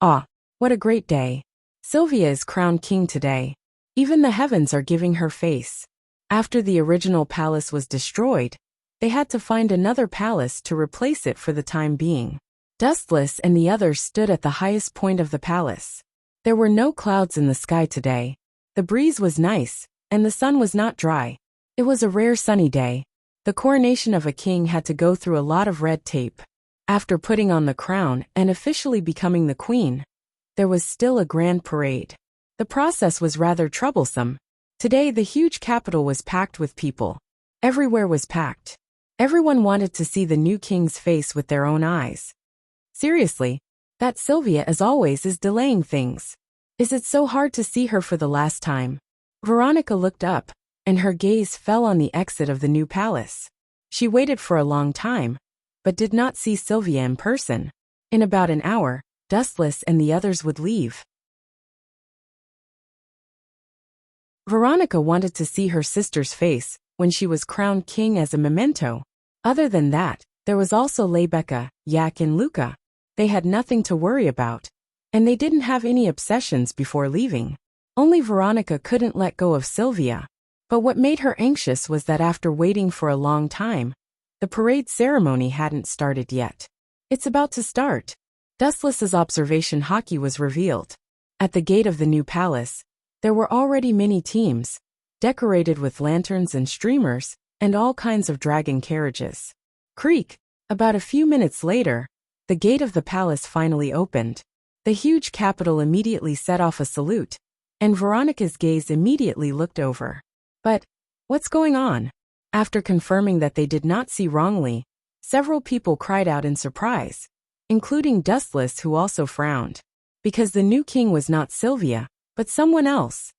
Ah, what a great day. Sylvia is crowned king today. Even the heavens are giving her face. After the original palace was destroyed, they had to find another palace to replace it for the time being. Dustless and the others stood at the highest point of the palace. There were no clouds in the sky today. The breeze was nice, and the sun was not dry. It was a rare sunny day. The coronation of a king had to go through a lot of red tape. After putting on the crown and officially becoming the queen, there was still a grand parade. The process was rather troublesome. Today the huge capital was packed with people. Everywhere was packed. Everyone wanted to see the new king's face with their own eyes. Seriously, that Sylvia as always is delaying things. Is it so hard to see her for the last time? Veronica looked up, and her gaze fell on the exit of the new palace. She waited for a long time, but did not see Sylvia in person. In about an hour, Dustless and the others would leave. Veronica wanted to see her sister's face when she was crowned king as a memento. Other than that, there was also Lebecca, Yak and Luca. They had nothing to worry about, and they didn't have any obsessions before leaving. Only Veronica couldn't let go of Sylvia. But what made her anxious was that after waiting for a long time, the parade ceremony hadn't started yet. It's about to start. Dustless's observation hockey was revealed. At the gate of the new palace, there were already many teams, decorated with lanterns and streamers, and all kinds of dragon carriages. Creak! About a few minutes later, the gate of the palace finally opened. The huge capital immediately set off a salute, and Veronica's gaze immediately looked over. But, what's going on? After confirming that they did not see wrongly, several people cried out in surprise, including Dustless, who also frowned, because the new king was not Sylvia, but someone else.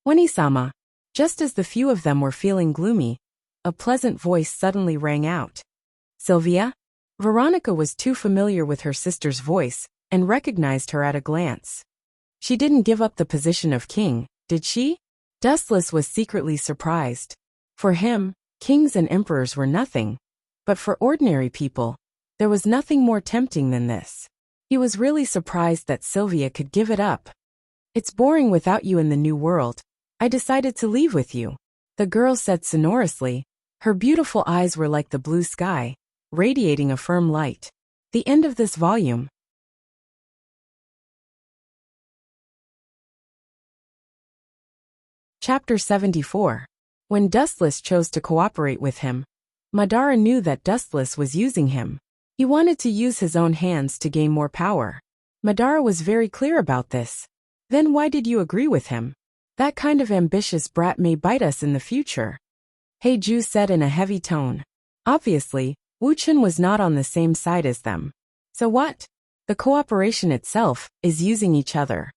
Wani-sama. Just as the few of them were feeling gloomy, a pleasant voice suddenly rang out. Sylvia? Veronica was too familiar with her sister's voice and recognized her at a glance. She didn't give up the position of king, did she? Dustless was secretly surprised. For him, kings and emperors were nothing. But for ordinary people, there was nothing more tempting than this. He was really surprised that Sylvia could give it up. It's boring without you in the new world. I decided to leave with you, the girl said sonorously. Her beautiful eyes were like the blue sky, radiating a firm light. The end of this volume. Chapter 74. When Dustless chose to cooperate with him, Madara knew that Dustless was using him. He wanted to use his own hands to gain more power. Madara was very clear about this. Then why did you agree with him? That kind of ambitious brat may bite us in the future. Heiju said in a heavy tone. Obviously, Wuchen was not on the same side as them. So what? The cooperation itself is using each other.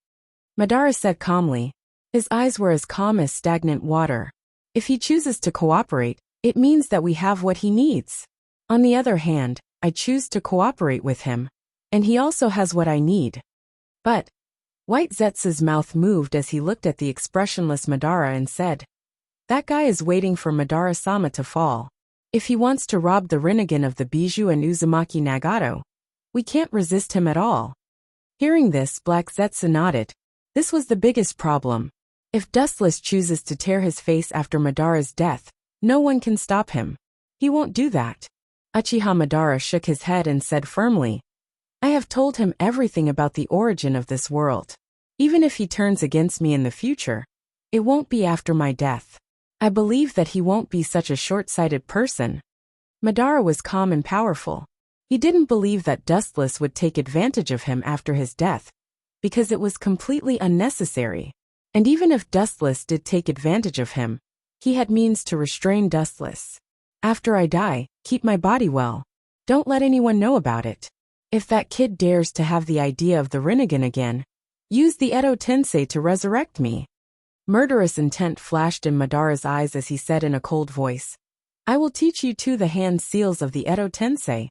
Madara said calmly. His eyes were as calm as stagnant water. If he chooses to cooperate, it means that we have what he needs. On the other hand, I choose to cooperate with him. And he also has what I need. But, White Zetsu's mouth moved as he looked at the expressionless Madara and said, that guy is waiting for Madara-sama to fall. If he wants to rob the Rinnegan of the Bijou and Uzumaki Nagato, we can't resist him at all. Hearing this, Black Zetsu nodded. This was the biggest problem. If Dustless chooses to tear his face after Madara's death, no one can stop him. He won't do that. Uchiha Madara shook his head and said firmly, I have told him everything about the origin of this world. Even if he turns against me in the future, it won't be after my death. I believe that he won't be such a short-sighted person. Madara was calm and powerful. He didn't believe that Dustless would take advantage of him after his death, because it was completely unnecessary. And even if Dustless did take advantage of him, he had means to restrain Dustless. After I die, keep my body well. Don't let anyone know about it. If that kid dares to have the idea of the Rinnegan again, use the Edo Tensei to resurrect me. Murderous intent flashed in Madara's eyes as he said in a cold voice, I will teach you too the hand seals of the Edo Tensei.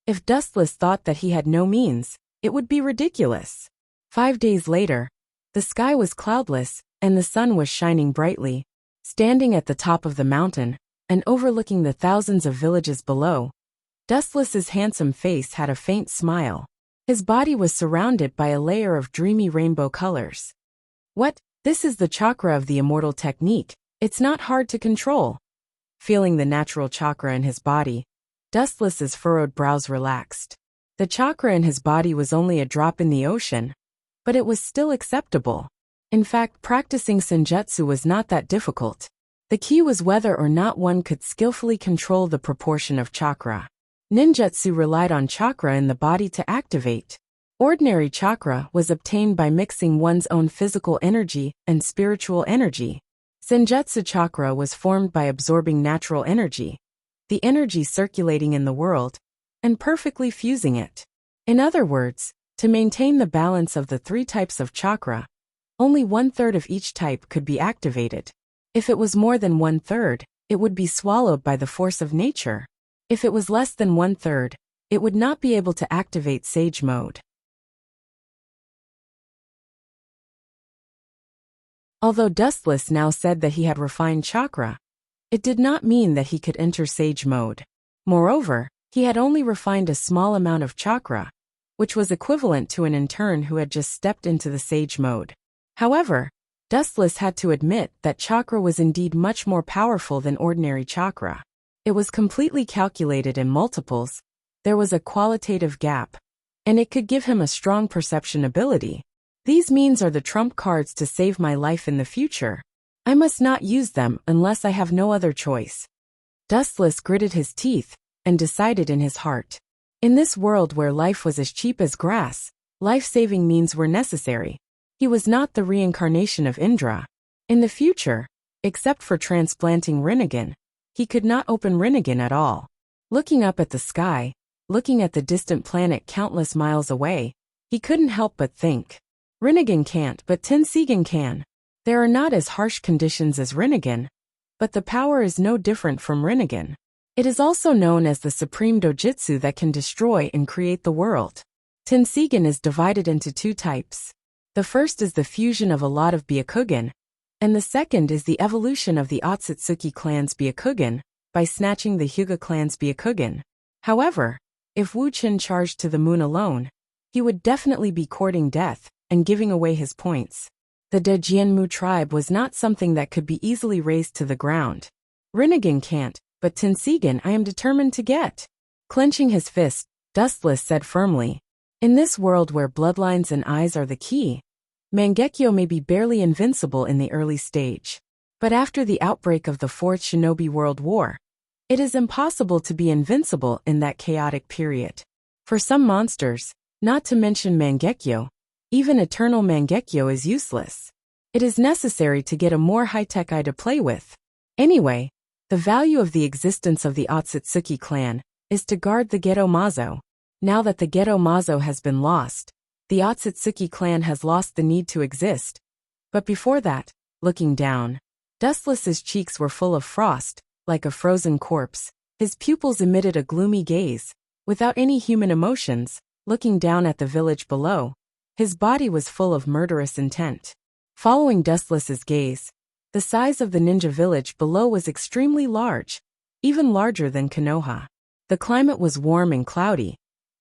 If Dustless thought that he had no means, it would be ridiculous. 5 days later, the sky was cloudless, and the sun was shining brightly. Standing at the top of the mountain, and overlooking the thousands of villages below, Dustless's handsome face had a faint smile. His body was surrounded by a layer of dreamy rainbow colors. What? This is the chakra of the immortal technique. It's not hard to control. Feeling the natural chakra in his body, Dustless's furrowed brows relaxed. The chakra in his body was only a drop in the ocean, but it was still acceptable. In fact, practicing senjutsu was not that difficult. The key was whether or not one could skillfully control the proportion of chakra. Ninjutsu relied on chakra in the body to activate. Ordinary chakra was obtained by mixing one's own physical energy and spiritual energy. Senjutsu chakra was formed by absorbing natural energy, the energy circulating in the world, and perfectly fusing it. In other words, to maintain the balance of the 3 types of chakra, only 1/3 of each type could be activated. If it was more than 1/3, it would be swallowed by the force of nature. If it was less than 1/3, it would not be able to activate Sage Mode. Although Dustless now said that he had refined chakra, it did not mean that he could enter Sage Mode. Moreover, he had only refined a small amount of chakra, which was equivalent to an intern who had just stepped into the Sage Mode. However, Dustless had to admit that chakra was indeed much more powerful than ordinary chakra. It was completely calculated in multiples, there was a qualitative gap, and it could give him a strong perception ability. These means are the trump cards to save my life in the future. I must not use them unless I have no other choice. Dustless gritted his teeth and decided in his heart. In this world where life was as cheap as grass, life-saving means were necessary. He was not the reincarnation of Indra. In the future, except for transplanting Rinnegan, he could not open Rinnegan at all. Looking up at the sky, looking at the distant planet countless miles away, he couldn't help but think. Rinnegan can't, but Tenseigan can. There are not as harsh conditions as Rinnegan, but the power is no different from Rinnegan. It is also known as the supreme dojutsu that can destroy and create the world. Tenseigan is divided into 2 types. The first is the fusion of a lot of Byakugan, and the second is the evolution of the Otsutsuki clan's Byakugan, by snatching the Hyuga clan's Byakugan. However, if Wu Qin charged to the moon alone, he would definitely be courting death and giving away his points. The Dejianmu tribe was not something that could be easily razed to the ground. Rinnegan can't, but Tenseigan I am determined to get. Clenching his fist, Dustless said firmly, in this world where bloodlines and eyes are the key, Mangekyo may be barely invincible in the early stage. But after the outbreak of the Fourth Shinobi World War, It is impossible to be invincible in that chaotic period. For some monsters, not to mention Mangekyo, even eternal Mangekyo is useless. It is necessary to get a more high-tech eye to play with. Anyway, the value of the existence of the Otsutsuki clan is to guard the Geto Mazo. Now that the Geto Mazo has been lost, the Otsutsuki clan has lost the need to exist. But before that, looking down, Dustless's cheeks were full of frost, like a frozen corpse. His pupils emitted a gloomy gaze, without any human emotions, looking down at the village below. His body was full of murderous intent. Following Dustless's gaze, the size of the ninja village below was extremely large, even larger than Konoha. The climate was warm and cloudy,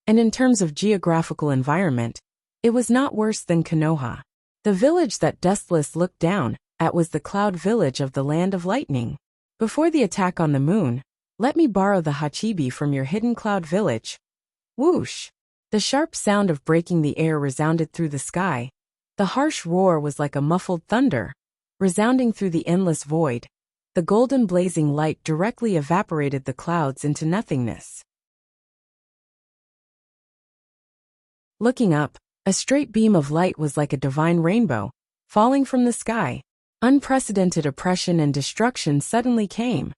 and in terms of geographical environment, it was not worse than Konoha. The village that Dustless looked down at was the cloud village of the Land of Lightning. Before the attack on the moon, let me borrow the Hachibi from your hidden cloud village. Whoosh! The sharp sound of breaking the air resounded through the sky. The harsh roar was like a muffled thunder, resounding through the endless void. The golden blazing light directly evaporated the clouds into nothingness. Looking up, a straight beam of light was like a divine rainbow, falling from the sky. Unprecedented oppression and destruction suddenly came.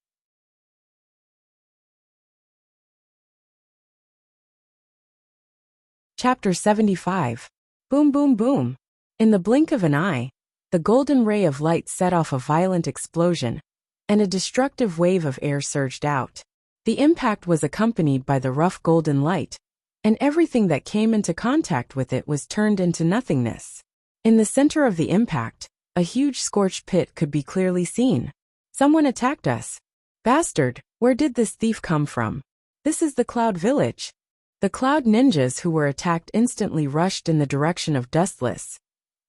Chapter 75. Boom boom boom. In the blink of an eye, the golden ray of light set off a violent explosion, and a destructive wave of air surged out. The impact was accompanied by the rough golden light, and everything that came into contact with it was turned into nothingness. In the center of the impact, a huge scorched pit could be clearly seen. Someone attacked us. Bastard, where did this thief come from? This is the Cloud Village. The Cloud Ninjas who were attacked instantly rushed in the direction of Dustless,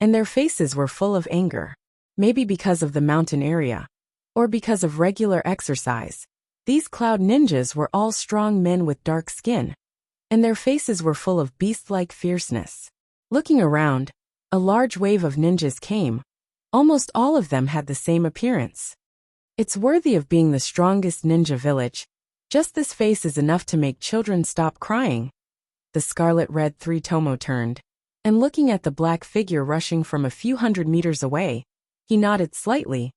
and their faces were full of anger. Maybe because of the mountain area, or because of regular exercise. These Cloud Ninjas were all strong men with dark skin, and their faces were full of beast-like fierceness. Looking around, a large wave of ninjas came. Almost all of them had the same appearance. It's worthy of being the strongest ninja village. Just this face is enough to make children stop crying. The scarlet-red Three-Tomo turned, and looking at the black figure rushing from a few hundred meters away, he nodded slightly,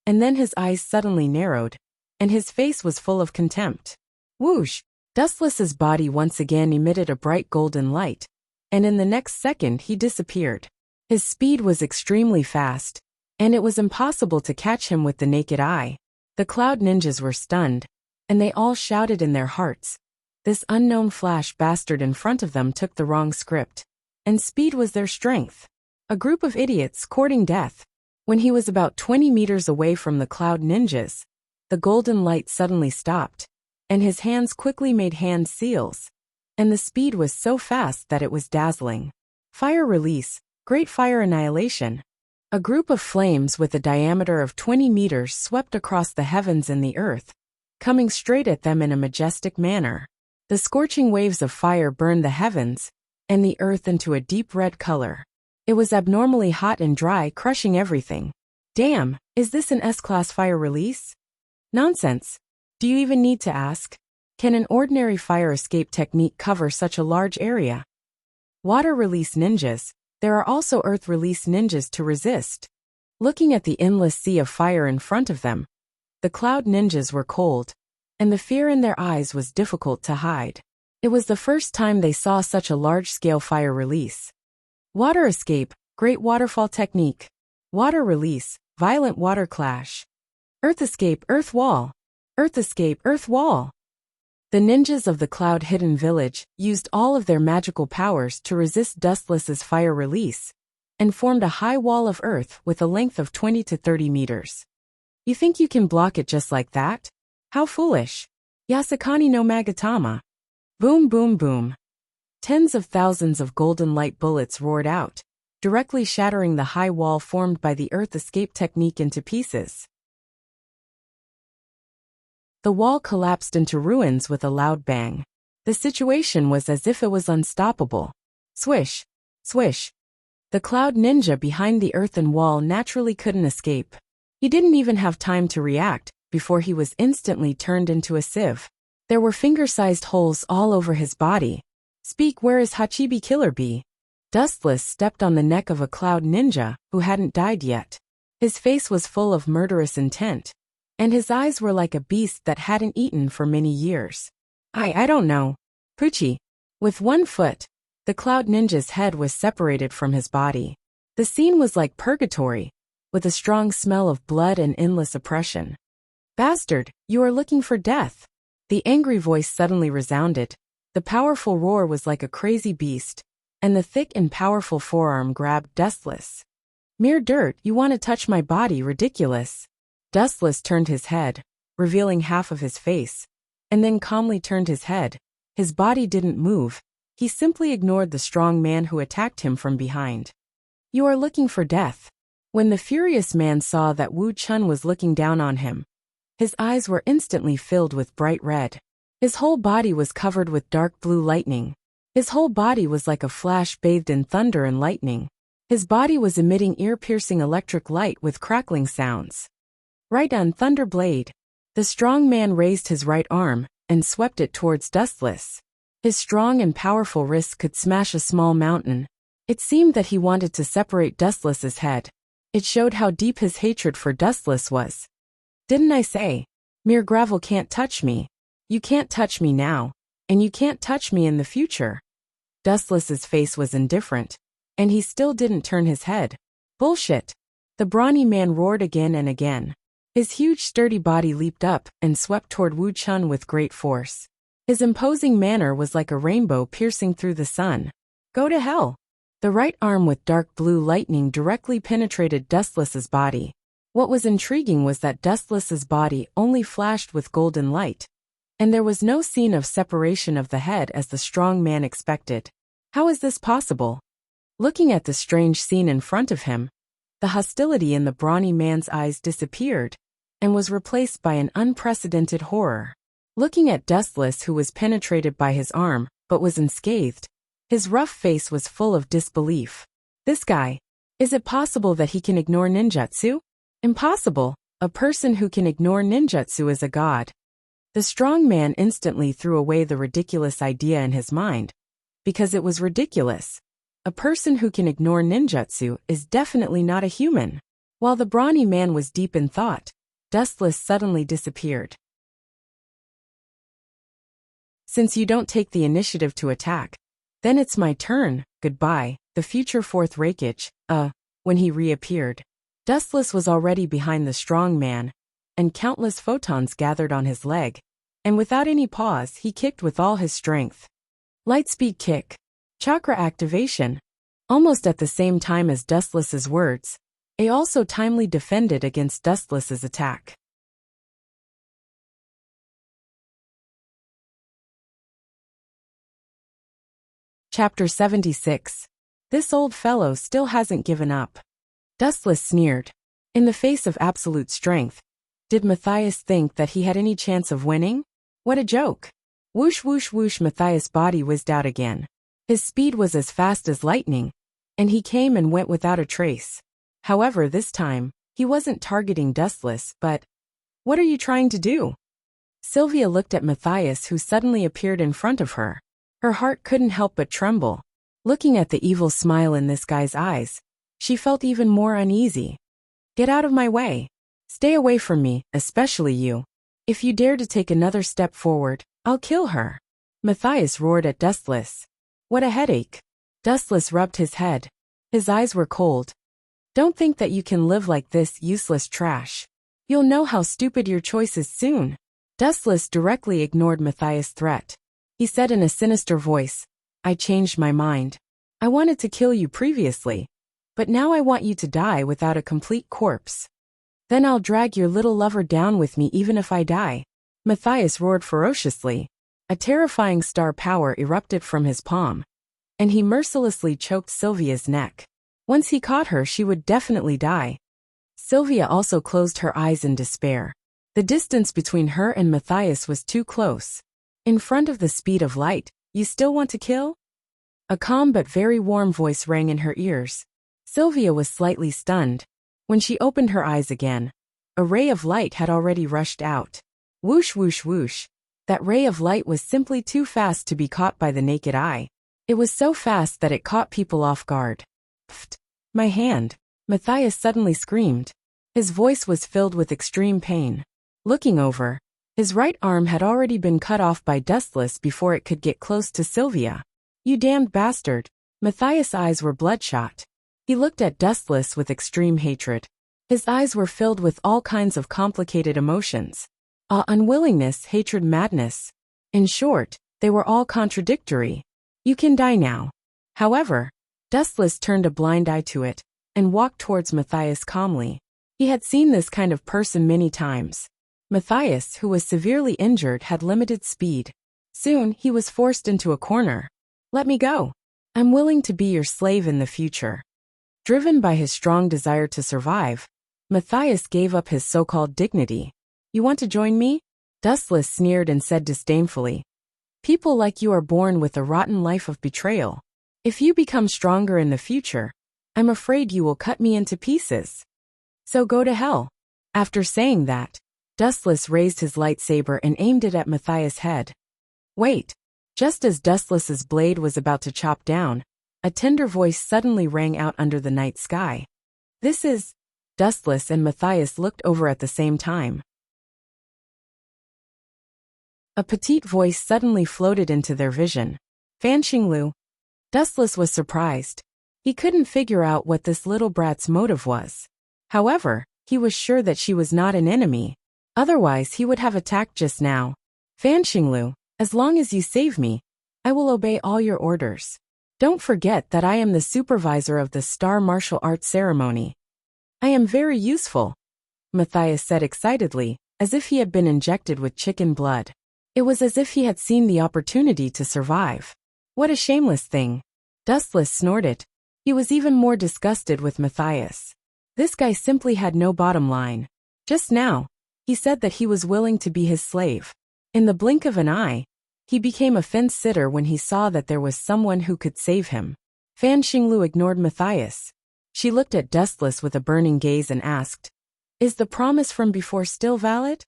and then his eyes suddenly narrowed, and his face was full of contempt. Whoosh! Dustless's body once again emitted a bright golden light, and in the next second he disappeared. His speed was extremely fast, and it was impossible to catch him with the naked eye. The Cloud Ninjas were stunned, and they all shouted in their hearts. This unknown flash bastard in front of them took the wrong script, and speed was their strength. A group of idiots courting death. When he was about 20 meters away from the Cloud Ninjas, the golden light suddenly stopped, and his hands quickly made hand seals, and the speed was so fast that it was dazzling. Fire release, great fire annihilation. A group of flames with a diameter of 20 meters swept across the heavens and the earth, coming straight at them in a majestic manner. The scorching waves of fire burned the heavens and the earth into a deep red color. It was abnormally hot and dry, crushing everything. Damn, is this an S-class fire release? Nonsense. Do you even need to ask? Can an ordinary fire escape technique cover such a large area? Water release ninjas. There are also earth release ninjas to resist. Looking at the endless sea of fire in front of them, the Cloud Ninjas were cold, and the fear in their eyes was difficult to hide. It was the first time they saw such a large-scale fire release. Water escape, great waterfall technique. Water release, violent water clash. Earth escape, earth wall. Earth escape, earth wall. The ninjas of the Cloud Hidden Village used all of their magical powers to resist Dustless's fire release, and formed a high wall of earth with a length of 20 to 30 meters. You think you can block it just like that? How foolish. Yasukani no Magatama. Boom boom boom. Tens of thousands of golden light bullets roared out, directly shattering the high wall formed by the earth escape technique into pieces. The wall collapsed into ruins with a loud bang. The situation was as if it was unstoppable. Swish, swish. The Cloud Ninja behind the earthen wall naturally couldn't escape. He didn't even have time to react, before he was instantly turned into a sieve. There were finger-sized holes all over his body. Speak, where is Hachibi Killer Bee? Dustless stepped on the neck of a cloud ninja who hadn't died yet. His face was full of murderous intent, and his eyes were like a beast that hadn't eaten for many years. I don't know. Poochie. With one foot, the cloud ninja's head was separated from his body. The scene was like purgatory, with a strong smell of blood and endless oppression. Bastard, you are looking for death. The angry voice suddenly resounded. The powerful roar was like a crazy beast, and the thick and powerful forearm grabbed Dustless. Mere dirt, you want to touch my body, ridiculous. Dustless turned his head, revealing half of his face, and then calmly turned his head. His body didn't move. He simply ignored the strong man who attacked him from behind. You are looking for death. When the furious man saw that Wu Chun was looking down on him, his eyes were instantly filled with bright red. His whole body was covered with dark blue lightning. His whole body was like a flash bathed in thunder and lightning. His body was emitting ear-piercing electric light with crackling sounds. Right on Thunder Blade. The strong man raised his right arm and swept it towards Dustless. His strong and powerful wrist could smash a small mountain. It seemed that he wanted to separate Dustless's head. It showed how deep his hatred for Dustless was. Didn't I say? Mere gravel can't touch me. You can't touch me now, and you can't touch me in the future. Dustless's face was indifferent, and he still didn't turn his head. Bullshit. The brawny man roared again and again. His huge sturdy body leaped up and swept toward Wu Chun with great force. His imposing manner was like a rainbow piercing through the sun. Go to hell. The right arm with dark blue lightning directly penetrated Dustless's body. What was intriguing was that Dustless's body only flashed with golden light, and there was no scene of separation of the head as the strong man expected. How is this possible? Looking at the strange scene in front of him, the hostility in the brawny man's eyes disappeared and was replaced by an unprecedented horror. Looking at Dustless, who was penetrated by his arm but was unscathed, his rough face was full of disbelief. This guy. Is it possible that he can ignore ninjutsu? Impossible. A person who can ignore ninjutsu is a god. The strong man instantly threw away the ridiculous idea in his mind, because it was ridiculous. A person who can ignore ninjutsu is definitely not a human. While the brawny man was deep in thought, Dustless suddenly disappeared. Since you don't take the initiative to attack, then it's my turn, goodbye. The future fourth Reikage. When he reappeared, Dustless was already behind the strong man, and countless photons gathered on his leg, and without any pause he kicked with all his strength. Lightspeed kick. Chakra activation. Almost at the same time as Dustless's words, A also timely defended against Dustless's attack. Chapter 76. This old fellow still hasn't given up. Dustless sneered. In the face of absolute strength, did Matthias think that he had any chance of winning? What a joke. Whoosh whoosh whoosh. Matthias' body whizzed out again. His speed was as fast as lightning, and he came and went without a trace. However, this time, he wasn't targeting Dustless, but... What are you trying to do? Sylvia looked at Matthias, who suddenly appeared in front of her. Her heart couldn't help but tremble. Looking at the evil smile in this guy's eyes, she felt even more uneasy. Get out of my way. Stay away from me, especially you. If you dare to take another step forward, I'll kill her. Matthias roared at Dustless. What a headache. Dustless rubbed his head. His eyes were cold. Don't think that you can live like this, useless trash. You'll know how stupid your choice is soon. Dustless directly ignored Matthias' threat. He said in a sinister voice, I changed my mind. I wanted to kill you previously, but now I want you to die without a complete corpse. Then I'll drag your little lover down with me even if I die. Matthias roared ferociously. A terrifying star power erupted from his palm, and he mercilessly choked Sylvia's neck. Once he caught her, she would definitely die. Sylvia also closed her eyes in despair. The distance between her and Matthias was too close. In front of the speed of light, you still want to kill? A calm but very warm voice rang in her ears. Sylvia was slightly stunned. When she opened her eyes again, a ray of light had already rushed out. Whoosh whoosh whoosh. That ray of light was simply too fast to be caught by the naked eye. It was so fast that it caught people off guard. Pfft! My hand! Matthias suddenly screamed. His voice was filled with extreme pain. Looking over, his right arm had already been cut off by Dustless before it could get close to Sylvia. You damned bastard! Matthias' eyes were bloodshot. He looked at Dustless with extreme hatred. His eyes were filled with all kinds of complicated emotions. Unwillingness, hatred, madness. In short, they were all contradictory. You can die now. However, Dustless turned a blind eye to it and walked towards Matthias calmly. He had seen this kind of person many times. Matthias, who was severely injured, had limited speed. Soon, he was forced into a corner. Let me go. I'm willing to be your slave in the future. Driven by his strong desire to survive, Matthias gave up his so-called dignity. You want to join me? Dustless sneered and said disdainfully. People like you are born with a rotten life of betrayal. If you become stronger in the future, I'm afraid you will cut me into pieces. So go to hell. After saying that, Dustless raised his lightsaber and aimed it at Matthias' head. Wait. Just as Dustless's blade was about to chop down, a tender voice suddenly rang out under the night sky. This is... Dustless and Matthias looked over at the same time. A petite voice suddenly floated into their vision. Fan Xinglu. Dustless was surprised. He couldn't figure out what this little brat's motive was. However, he was sure that she was not an enemy. Otherwise, he would have attacked just now. Fan Xinglu, as long as you save me, I will obey all your orders. Don't forget that I am the supervisor of the Star Martial Arts ceremony. I am very useful, Matthias said excitedly, as if he had been injected with chicken blood. It was as if he had seen the opportunity to survive. What a shameless thing. Dustless snorted. He was even more disgusted with Matthias. This guy simply had no bottom line. Just now, he said that he was willing to be his slave. In the blink of an eye, he became a fence-sitter when he saw that there was someone who could save him. Fan Xinglu ignored Matthias. She looked at Dustless with a burning gaze and asked, Is the promise from before still valid?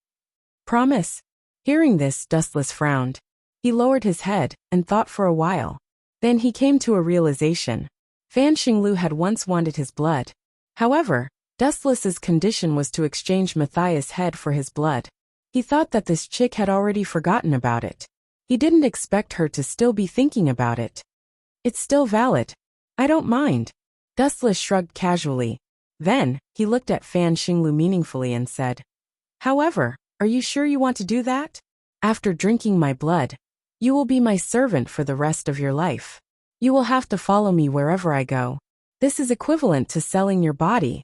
Promise? Hearing this, Dustless frowned. He lowered his head and thought for a while. Then he came to a realization. Fan Xinglu had once wanted his blood. However, Dustless's condition was to exchange Matthias' head for his blood. He thought that this chick had already forgotten about it. He didn't expect her to still be thinking about it. It's still valid. I don't mind. Dustless shrugged casually. Then, he looked at Fan Xinglu meaningfully and said, However, are you sure you want to do that? After drinking my blood, you will be my servant for the rest of your life. You will have to follow me wherever I go. This is equivalent to selling your body.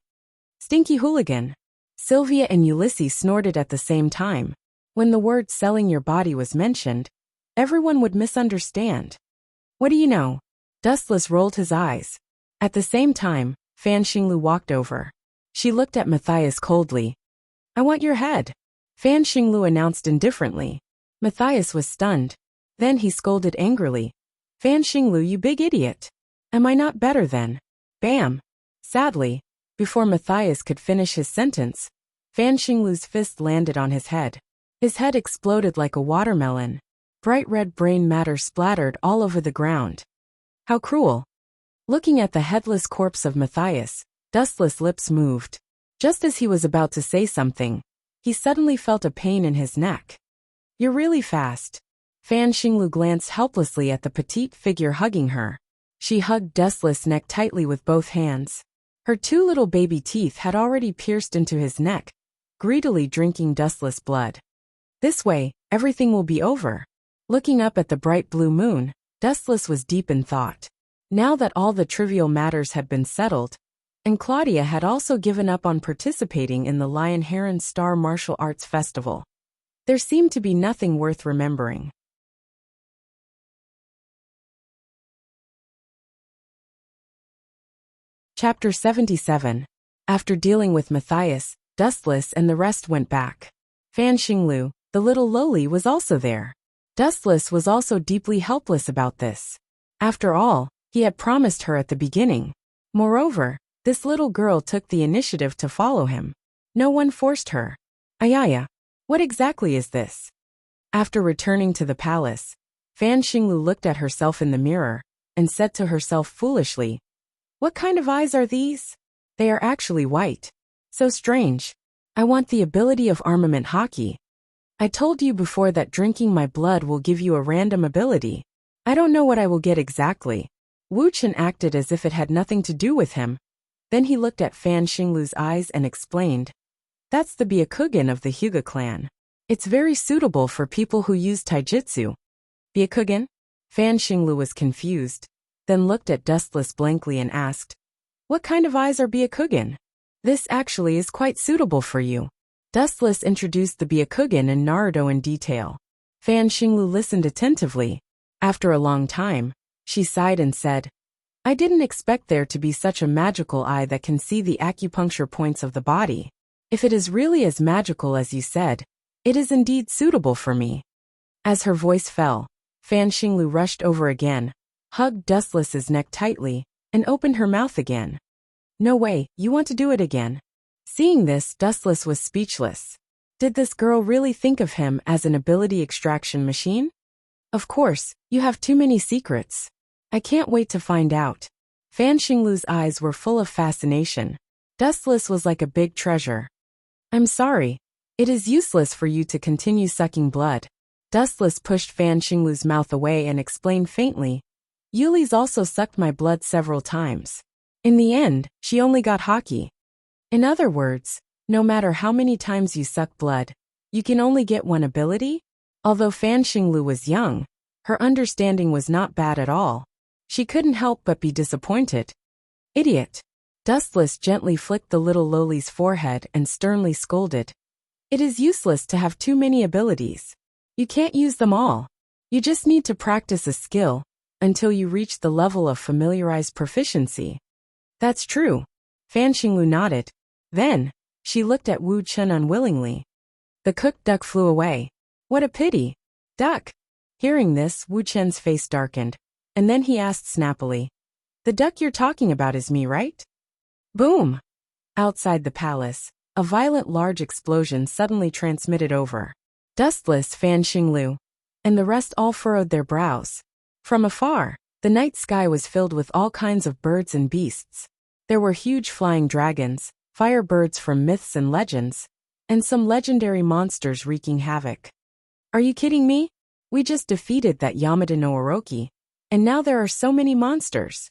Stinky hooligan. Sylvia and Ulysses snorted at the same time. When the word selling your body was mentioned, everyone would misunderstand. What do you know? Dustless rolled his eyes. At the same time, Fan Xinglu walked over. She looked at Matthias coldly. I want your head. Fan Xinglu announced indifferently. Matthias was stunned. Then he scolded angrily. Fan Xinglu, you big idiot. Am I not better then? Bam! Sadly, before Matthias could finish his sentence, Fan Xinglu's fist landed on his head. His head exploded like a watermelon. Bright red brain matter splattered all over the ground. How cruel. Looking at the headless corpse of Matthias, Dustless' lips moved. Just as he was about to say something, he suddenly felt a pain in his neck. You're really fast. Fan Xinglu glanced helplessly at the petite figure hugging her. She hugged Dustless' neck tightly with both hands. Her two little baby teeth had already pierced into his neck, greedily drinking Dustless' blood. This way, everything will be over. Looking up at the bright blue moon, Dustless was deep in thought. Now that all the trivial matters had been settled, and Claudia had also given up on participating in the Lion Heron Star Martial Arts Festival, there seemed to be nothing worth remembering. Chapter 77. After dealing with Matthias, Dustless and the rest went back. Fan Xinglu, the little lowly, was also there. Dustless was also deeply helpless about this. After all, he had promised her at the beginning. Moreover, this little girl took the initiative to follow him. No one forced her. Ayaya, what exactly is this? After returning to the palace, Fan Xinglu looked at herself in the mirror and said to herself foolishly, "What kind of eyes are these? They are actually white. So strange. I want the ability of armament hockey. I told you before that drinking my blood will give you a random ability. I don't know what I will get exactly." Wu Chen acted as if it had nothing to do with him. Then he looked at Fan Xinglu's eyes and explained, "That's the Byakugan of the Hyuga clan. It's very suitable for people who use taijutsu." Byakugan? Fan Xinglu was confused, then looked at Dustless blankly and asked, "What kind of eyes are Byakugan? This actually is quite suitable for you." Dustless introduced the Byakugan and Naruto in detail. Fan Xinglu listened attentively. After a long time, she sighed and said, "I didn't expect there to be such a magical eye that can see the acupuncture points of the body. If it is really as magical as you said, it is indeed suitable for me." As her voice fell, Fan Xinglu rushed over again, hugged Dustless's neck tightly, and opened her mouth again. "No way, you want to do it again?" Seeing this, Dustless was speechless. Did this girl really think of him as an ability extraction machine? "Of course, you have too many secrets. I can't wait to find out." Fan Xinglu's eyes were full of fascination. Dustless was like a big treasure. "I'm sorry. It is useless for you to continue sucking blood." Dustless pushed Fan Xinglu's mouth away and explained faintly, "Yuli's also sucked my blood several times. In the end, she only got hockey." In other words, no matter how many times you suck blood, you can only get one ability? Although Fan Xinglu was young, her understanding was not bad at all. She couldn't help but be disappointed. "Idiot." Dustless gently flicked the little lowly's forehead and sternly scolded, "It is useless to have too many abilities. You can't use them all. You just need to practice a skill until you reach the level of familiarized proficiency." "That's true." Fan Xinglu nodded. Then, she looked at Wu Chen unwillingly. The cooked duck flew away. "What a pity. Duck." Hearing this, Wu Chen's face darkened, and then he asked snappily, "The duck you're talking about is me, right?" Boom! Outside the palace, a violent large explosion suddenly transmitted over. Dustless, Fan Xinglu, and the rest all furrowed their brows. From afar, the night sky was filled with all kinds of birds and beasts. There were huge flying dragons, fire birds from myths and legends, and some legendary monsters wreaking havoc. "Are you kidding me? We just defeated that Yamada no Orochi, and now there are so many monsters."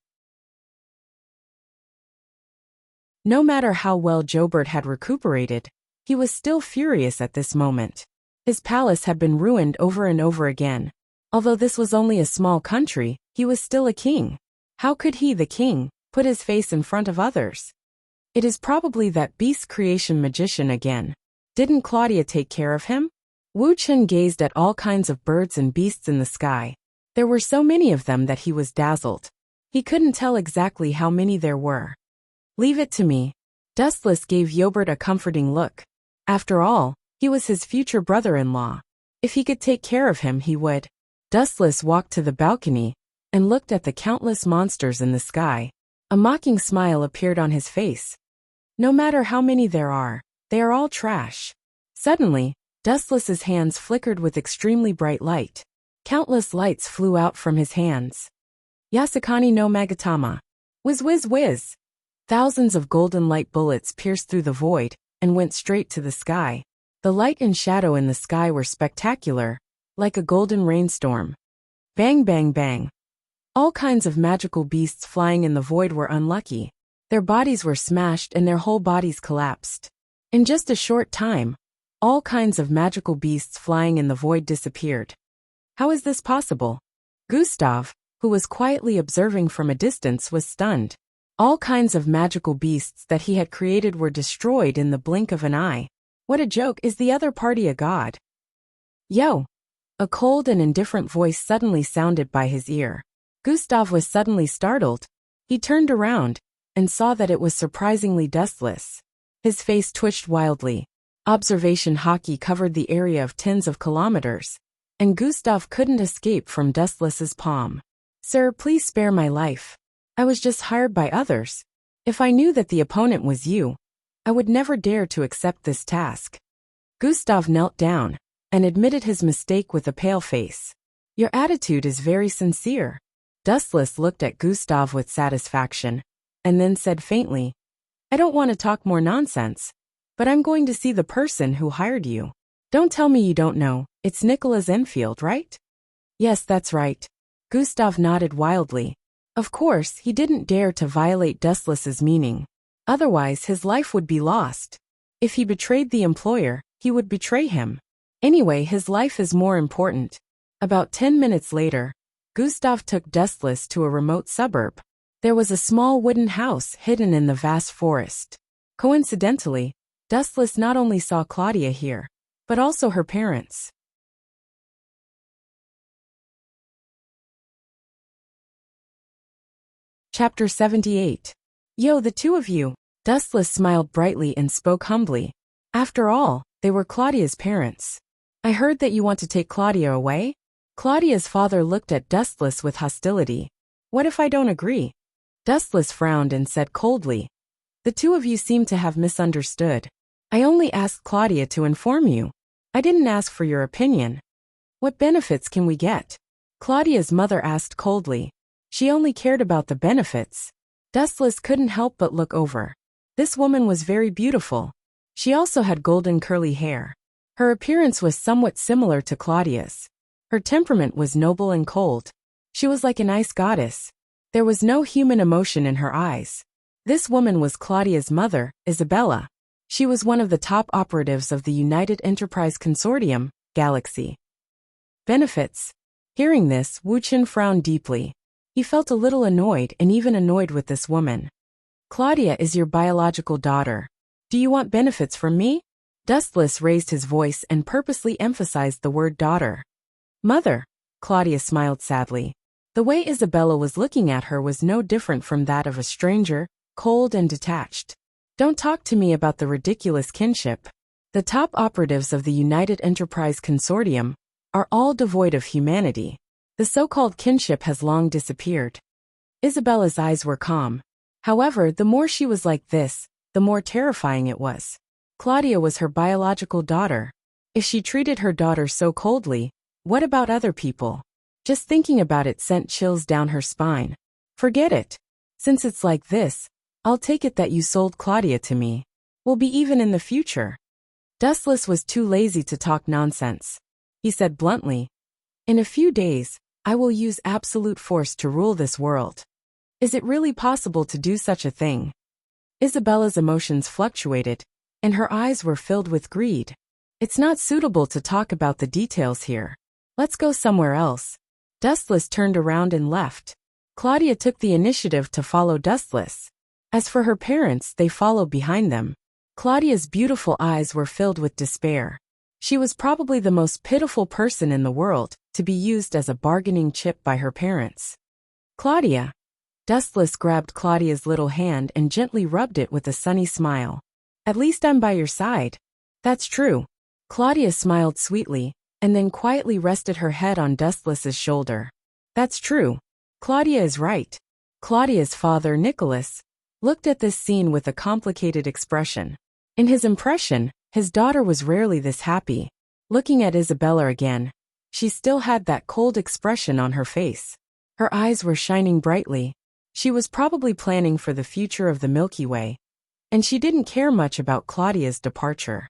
No matter how well Jobert had recuperated, he was still furious at this moment. His palace had been ruined over and over again. Although this was only a small country, he was still a king. How could he, the king, put his face in front of others? It is probably that beast creation magician again. Didn't Claudia take care of him? Wu Chen gazed at all kinds of birds and beasts in the sky. There were so many of them that he was dazzled. He couldn't tell exactly how many there were. "Leave it to me." Dustless gave Jobert a comforting look. After all, he was his future brother-in-law. If he could take care of him, he would. Dustless walked to the balcony and looked at the countless monsters in the sky. A mocking smile appeared on his face. "No matter how many there are, they are all trash." Suddenly, Dustless's hands flickered with extremely bright light. Countless lights flew out from his hands. Yasukani no Magatama. Whiz whiz whiz. Thousands of golden light bullets pierced through the void and went straight to the sky. The light and shadow in the sky were spectacular, like a golden rainstorm. Bang bang bang. All kinds of magical beasts flying in the void were unlucky. Their bodies were smashed and their whole bodies collapsed. In just a short time, all kinds of magical beasts flying in the void disappeared. How is this possible? Gustav, who was quietly observing from a distance, was stunned. All kinds of magical beasts that he had created were destroyed in the blink of an eye. What a joke, is the other party a god? "Yo!" A cold and indifferent voice suddenly sounded by his ear. Gustav was suddenly startled. He turned around and saw that it was surprisingly Dustless. His face twitched wildly. Observation hockey covered the area of tens of kilometers, and Gustav couldn't escape from Dustless's palm. "Sir, please spare my life. I was just hired by others. If I knew that the opponent was you, I would never dare to accept this task. Gustav knelt down and admitted his mistake with a pale face. Your attitude is very sincere. Dustless looked at Gustav with satisfaction, and then said faintly, I don't want to talk more nonsense, but I'm going to see the person who hired you. Don't tell me you don't know, it's Nicholas Enfield, right? Yes, that's right. Gustav nodded wildly. Of course, he didn't dare to violate Dustless's meaning. Otherwise, his life would be lost. If he betrayed the employer, he would betray him. Anyway, his life is more important. About 10 minutes later, Gustav took Dustless to a remote suburb. There was a small wooden house hidden in the vast forest. Coincidentally, Dustless not only saw Claudia here, but also her parents. Chapter 78. Yo, the two of you. Dustless smiled brightly and spoke humbly. After all, they were Claudia's parents. I heard that you want to take Claudia away? Claudia's father looked at Dustless with hostility. What if I don't agree? Dustless frowned and said coldly, the two of you seem to have misunderstood. I only asked Claudia to inform you. I didn't ask for your opinion. What benefits can we get? Claudia's mother asked coldly. She only cared about the benefits. Dustless couldn't help but look over. This woman was very beautiful. She also had golden curly hair. Her appearance was somewhat similar to Claudia's. Her temperament was noble and cold. She was like an ice goddess. There was no human emotion in her eyes. This woman was Claudia's mother, Isabella. She was one of the top operatives of the United Enterprise Consortium, Galaxy. Benefits. Hearing this, Wu Chen frowned deeply. He felt a little annoyed and even annoyed with this woman. Claudia is your biological daughter. Do you want benefits from me? Dustless raised his voice and purposely emphasized the word daughter. Mother. Claudia smiled sadly. The way Isabella was looking at her was no different from that of a stranger, cold and detached. Don't talk to me about the ridiculous kinship. The top operatives of the United Enterprise Consortium are all devoid of humanity. The so-called kinship has long disappeared. Isabella's eyes were calm. However, the more she was like this, the more terrifying it was. Claudia was her biological daughter. If she treated her daughter so coldly, what about other people? Just thinking about it sent chills down her spine. Forget it. Since it's like this, I'll take it that you sold Claudia to me. We'll be even in the future. Dustless was too lazy to talk nonsense. He said bluntly, in a few days, I will use absolute force to rule this world. Is it really possible to do such a thing? Isabella's emotions fluctuated, and her eyes were filled with greed. It's not suitable to talk about the details here. Let's go somewhere else. Dustless turned around and left. Claudia took the initiative to follow Dustless. As for her parents, they followed behind them. Claudia's beautiful eyes were filled with despair. She was probably the most pitiful person in the world, to be used as a bargaining chip by her parents. Claudia. Dustless grabbed Claudia's little hand and gently rubbed it with a sunny smile. At least I'm by your side. That's true. Claudia smiled sweetly, and then quietly rested her head on Dustless's shoulder. That's true. Claudia is right. Claudia's father, Nicholas, looked at this scene with a complicated expression. In his impression, his daughter was rarely this happy. Looking at Isabella again, she still had that cold expression on her face. Her eyes were shining brightly. She was probably planning for the future of the Milky Way, and she didn't care much about Claudia's departure.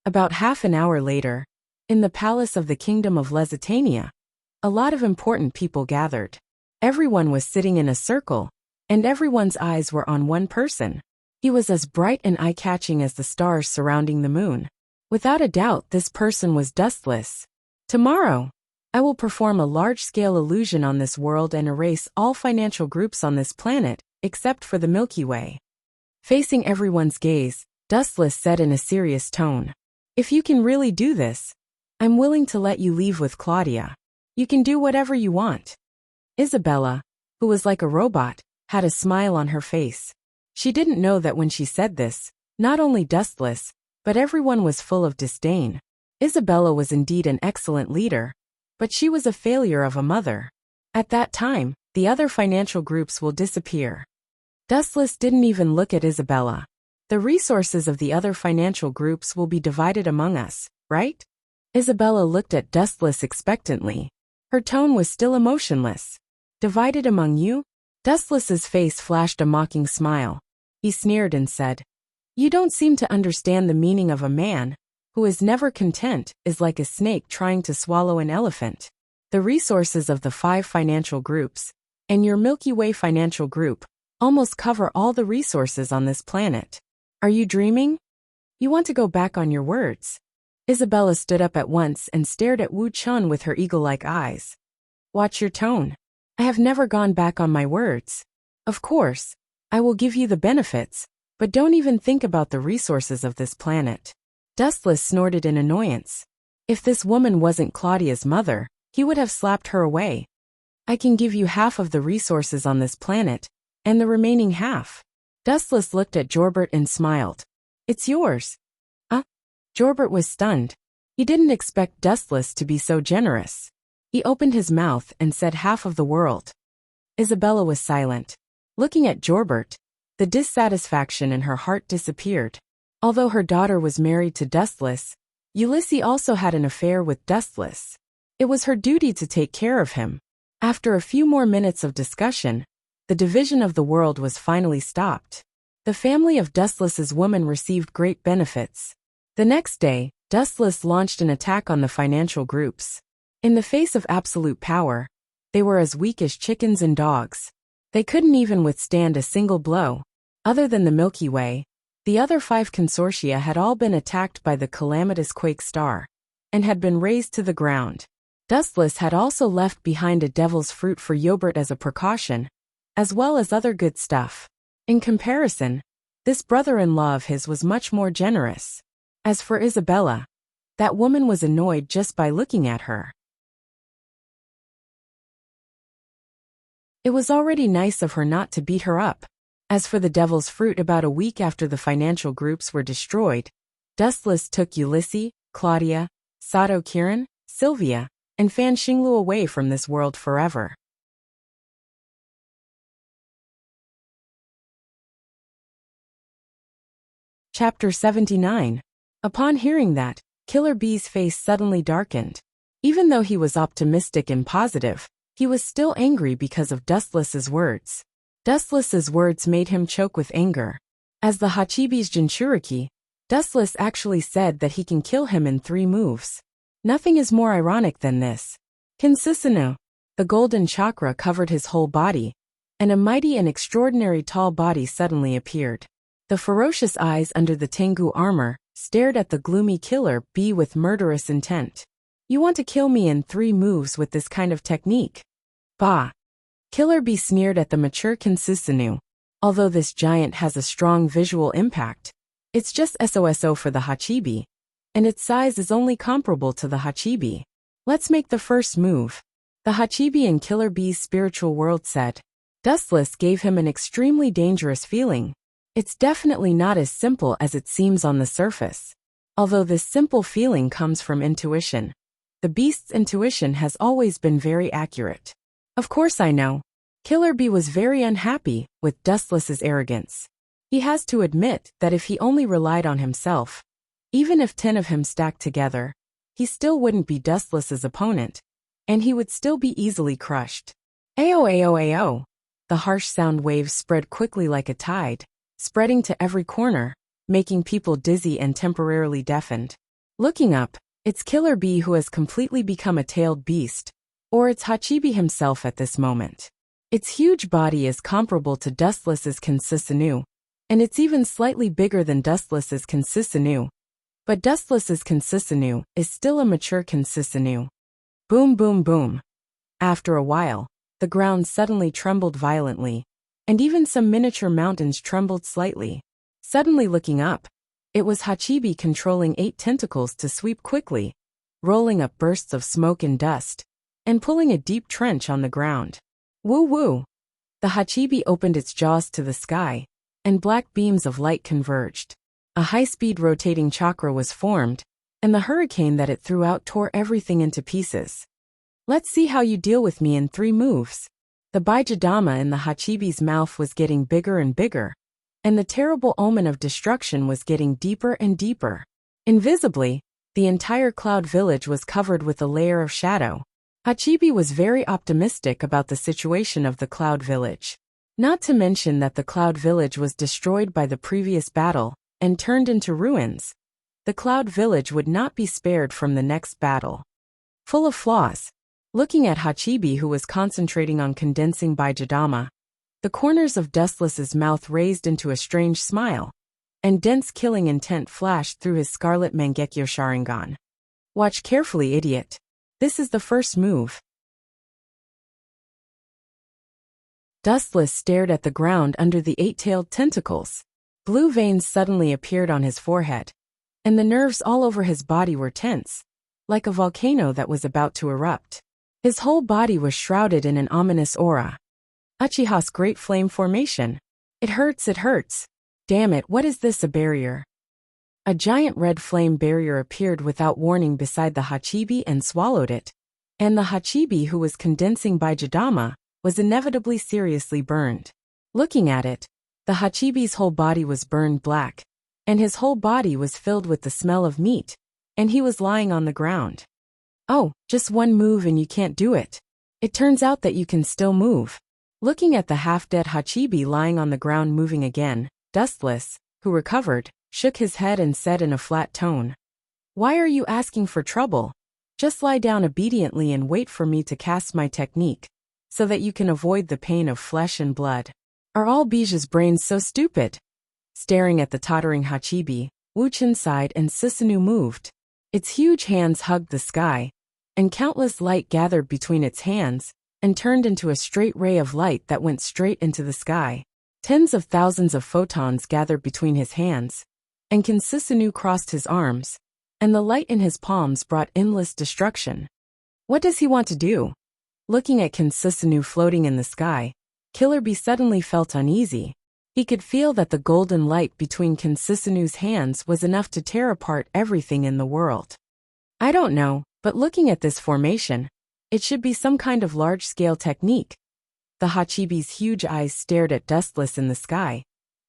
About half an hour later, in the palace of the Kingdom of Lusitania, a lot of important people gathered. Everyone was sitting in a circle, and everyone's eyes were on one person. He was as bright and eye-catching as the stars surrounding the moon. Without a doubt, this person was Dustless. Tomorrow, I will perform a large-scale illusion on this world and erase all financial groups on this planet, except for the Milky Way. Facing everyone's gaze, Dustless said in a serious tone, if you can really do this, I'm willing to let you leave with Claudia. You can do whatever you want. Isabella, who was like a robot, had a smile on her face. She didn't know that when she said this, not only Dustless, but everyone was full of disdain. Isabella was indeed an excellent leader, but she was a failure of a mother. At that time, the other financial groups will disappear. Dustless didn't even look at Isabella. The resources of the other financial groups will be divided among us, right? Isabella looked at Dustless expectantly. Her tone was still emotionless. Divided among you? Dustless's face flashed a mocking smile. He sneered and said, "You don't seem to understand the meaning of a man who is never content is like a snake trying to swallow an elephant. The resources of the 5 financial groups, and your Milky Way financial group, almost cover all the resources on this planet. Are you dreaming? You want to go back on your words?" Isabella stood up at once and stared at Wu Chun with her eagle-like eyes. "Watch your tone. I have never gone back on my words. Of course, I will give you the benefits, but don't even think about the resources of this planet." Dustless snorted in annoyance. If this woman wasn't Claudia's mother, he would have slapped her away. "I can give you half of the resources on this planet, and the remaining half." Dustless looked at Jorbert and smiled. "It's yours." Jorbert was stunned. He didn't expect Dustless to be so generous. He opened his mouth and said half of the world. Isabella was silent. Looking at Jorbert, the dissatisfaction in her heart disappeared. Although her daughter was married to Dustless, Ulysses also had an affair with Dustless. It was her duty to take care of him. After a few more minutes of discussion, the division of the world was finally stopped. The family of Dustless's woman received great benefits. The next day, Dustless launched an attack on the financial groups. In the face of absolute power, they were as weak as chickens and dogs. They couldn't even withstand a single blow. Other than the Milky Way, the other 5 consortia had all been attacked by the calamitous quake star, and had been razed to the ground. Dustless had also left behind a devil's fruit for Jorbert as a precaution, as well as other good stuff. In comparison, this brother-in-law of his was much more generous. As for Isabella, that woman was annoyed just by looking at her. It was already nice of her not to beat her up. As for the devil's fruit, about a week after the financial groups were destroyed, Dustless took Ulysses, Claudia, Sato Kiran, Sylvia, and Fan Xinglu away from this world forever. Chapter 79. Upon hearing that, Killer Bee's face suddenly darkened. Even though he was optimistic and positive, he was still angry because of Dustless's words. Dustless's words made him choke with anger. As the Hachibi's Jinchuriki, Dustless actually said that he can kill him in 3 moves. Nothing is more ironic than this. Kinsisano, the golden chakra covered his whole body, and a mighty and extraordinary tall body suddenly appeared. The ferocious eyes under the Tengu armor stared at the gloomy Killer Bee with murderous intent. "You want to kill me in 3 moves with this kind of technique?" Bah! Killer Bee sneered at the mature Kinsisanu. Although this giant has a strong visual impact, it's just SOSO for the Hachibi, and its size is only comparable to the Hachibi. "Let's make the first move," the Hachibi in Killer Bee's spiritual world said. Dustless gave him an extremely dangerous feeling. It's definitely not as simple as it seems on the surface. Although this simple feeling comes from intuition, the beast's intuition has always been very accurate. Of course I know. Killer Bee was very unhappy with Dustless's arrogance. He has to admit that if he only relied on himself, even if 10 of him stacked together, he still wouldn't be Dustless's opponent, and he would still be easily crushed. Ayo ayo ayo. The harsh sound waves spread quickly like a tide, spreading to every corner, making people dizzy and temporarily deafened. Looking up, it's Killer Bee who has completely become a tailed beast, or it's Hachibi himself at this moment. Its huge body is comparable to Dustless's Kinsisanu, and it's even slightly bigger than Dustless's Kinsisanu. But Dustless's Kinsisanu is still a mature Kinsisanu. Boom boom boom. After a while, the ground suddenly trembled violently, and even some miniature mountains trembled slightly. Suddenly looking up, it was Hachibi controlling 8 tentacles to sweep quickly, rolling up bursts of smoke and dust, and pulling a deep trench on the ground. Woo woo! The Hachibi opened its jaws to the sky, and black beams of light converged. A high-speed rotating chakra was formed, and the hurricane that it threw out tore everything into pieces. "Let's see how you deal with me in 3 moves." The Baijidama in the Hachibi's mouth was getting bigger and bigger, and the terrible omen of destruction was getting deeper and deeper. Invisibly, the entire cloud village was covered with a layer of shadow. Hachibi was very optimistic about the situation of the cloud village. Not to mention that the cloud village was destroyed by the previous battle and turned into ruins. The cloud village would not be spared from the next battle. Full of flaws. Looking at Hachibi, who was concentrating on condensing Baijidama, the corners of Dustless's mouth raised into a strange smile, and dense killing intent flashed through his scarlet Mangekyo Sharingan. Watch carefully, idiot. This is the first move. Dustless stared at the ground under the eight-tailed tentacles. Blue veins suddenly appeared on his forehead, and the nerves all over his body were tense, like a volcano that was about to erupt. His whole body was shrouded in an ominous aura. Uchiha's Great Flame Formation. It hurts, it hurts. Damn it, what is this, a barrier? A giant red flame barrier appeared without warning beside the Hachibi and swallowed it, and the Hachibi, who was condensing Baijidama, was inevitably seriously burned. Looking at it, the Hachibi's whole body was burned black, and his whole body was filled with the smell of meat, and he was lying on the ground. Oh, just one move and you can't do it. It turns out that you can still move. Looking at the half-dead Hachibi lying on the ground moving again, Dustless, who recovered, shook his head and said in a flat tone, "Why are you asking for trouble? Just lie down obediently and wait for me to cast my technique, so that you can avoid the pain of flesh and blood. Are all Bija's brains so stupid?" Staring at the tottering Hachibi, Wuchen sighed and Susanoo moved. Its huge hands hugged the sky, and countless light gathered between its hands and turned into a straight ray of light that went straight into the sky. Tens of thousands of photons gathered between his hands, and Susanoo crossed his arms, and the light in his palms brought endless destruction. What does he want to do? Looking at Susanoo floating in the sky, Killer Bee suddenly felt uneasy. He could feel that the golden light between Susanoo's hands was enough to tear apart everything in the world. I don't know, but looking at this formation, it should be some kind of large-scale technique. The Hachibi's huge eyes stared at Dustless in the sky,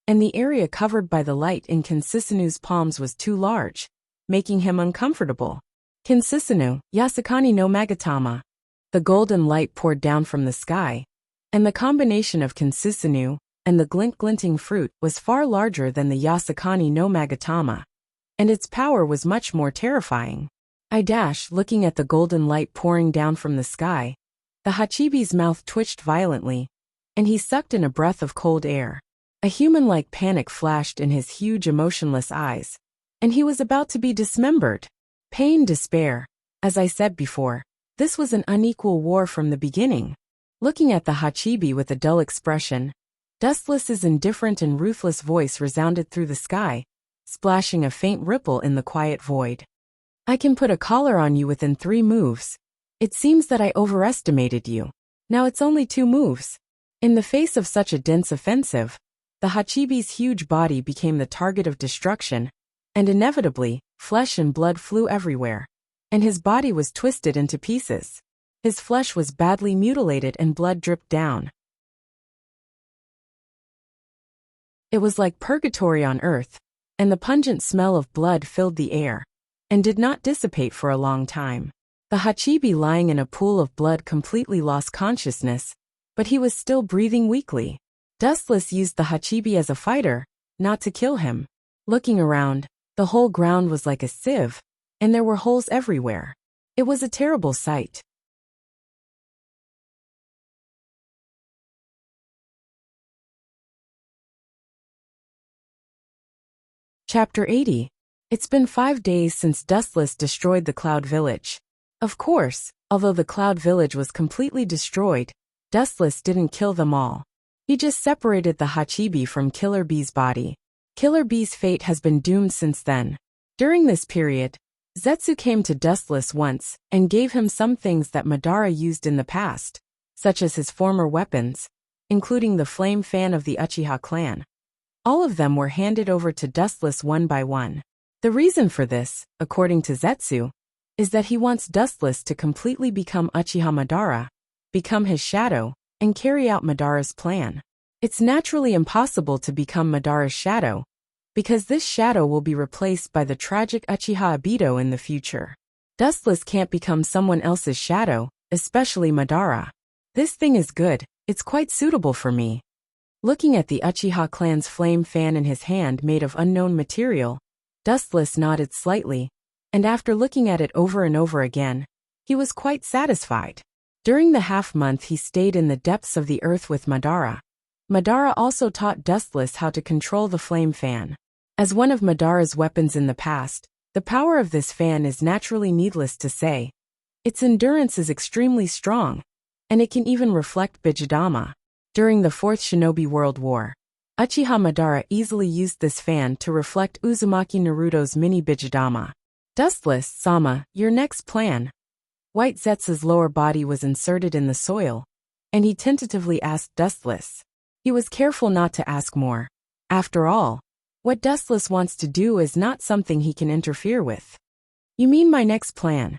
and the area covered by the light in Susanoo's palms was too large, making him uncomfortable. Susanoo, Yasukani no Magatama. The golden light poured down from the sky, and the combination of Susanoo and the glinting fruit was far larger than the Yasukani no Magatama, and its power was much more terrifying. Looking at the golden light pouring down from the sky, the Hachibi's mouth twitched violently, and he sucked in a breath of cold air. A human-like panic flashed in his huge emotionless eyes, and he was about to be dismembered. Pain, despair. As I said before, this was an unequal war from the beginning. Looking at the Hachibi with a dull expression, Dustless's indifferent and ruthless voice resounded through the sky, splashing a faint ripple in the quiet void. I can put a collar on you within 3 moves. It seems that I overestimated you. Now it's only 2 moves. In the face of such a dense offensive, the Hachibi's huge body became the target of destruction, and inevitably, flesh and blood flew everywhere, and his body was twisted into pieces. His flesh was badly mutilated and blood dripped down. It was like purgatory on earth, and the pungent smell of blood filled the air, and did not dissipate for a long time. The Hachibi lying in a pool of blood completely lost consciousness, but he was still breathing weakly. Dustless used the Hachibi as a fighter, not to kill him. Looking around, the whole ground was like a sieve, and there were holes everywhere. It was a terrible sight. Chapter 80. It's been 5 days since Dustless destroyed the Cloud Village. Of course, although the Cloud Village was completely destroyed, Dustless didn't kill them all. He just separated the Hachibi from Killer Bee's body. Killer Bee's fate has been doomed since then. During this period, Zetsu came to Dustless once and gave him some things that Madara used in the past, such as his former weapons, including the flame fan of the Uchiha clan. All of them were handed over to Dustless one by one. The reason for this, according to Zetsu, is that he wants Dustless to completely become Uchiha Madara, become his shadow, and carry out Madara's plan. It's naturally impossible to become Madara's shadow, because this shadow will be replaced by the tragic Uchiha Obito in the future. Dustless can't become someone else's shadow, especially Madara. This thing is good, it's quite suitable for me. Looking at the Uchiha clan's flame fan in his hand made of unknown material, Dustless nodded slightly, and after looking at it over and over again, he was quite satisfied. During the half-month he stayed in the depths of the earth with Madara. Madara also taught Dustless how to control the flame fan. As one of Madara's weapons in the past, the power of this fan is naturally needless to say. Its endurance is extremely strong, and it can even reflect Bijidama. During the Fourth Shinobi World War, Uchiha Madara easily used this fan to reflect Uzumaki Naruto's mini Bijidama. Dustless-sama, your next plan. White Zetsu's lower body was inserted in the soil, and he tentatively asked Dustless. He was careful not to ask more. After all, what Dustless wants to do is not something he can interfere with. You mean my next plan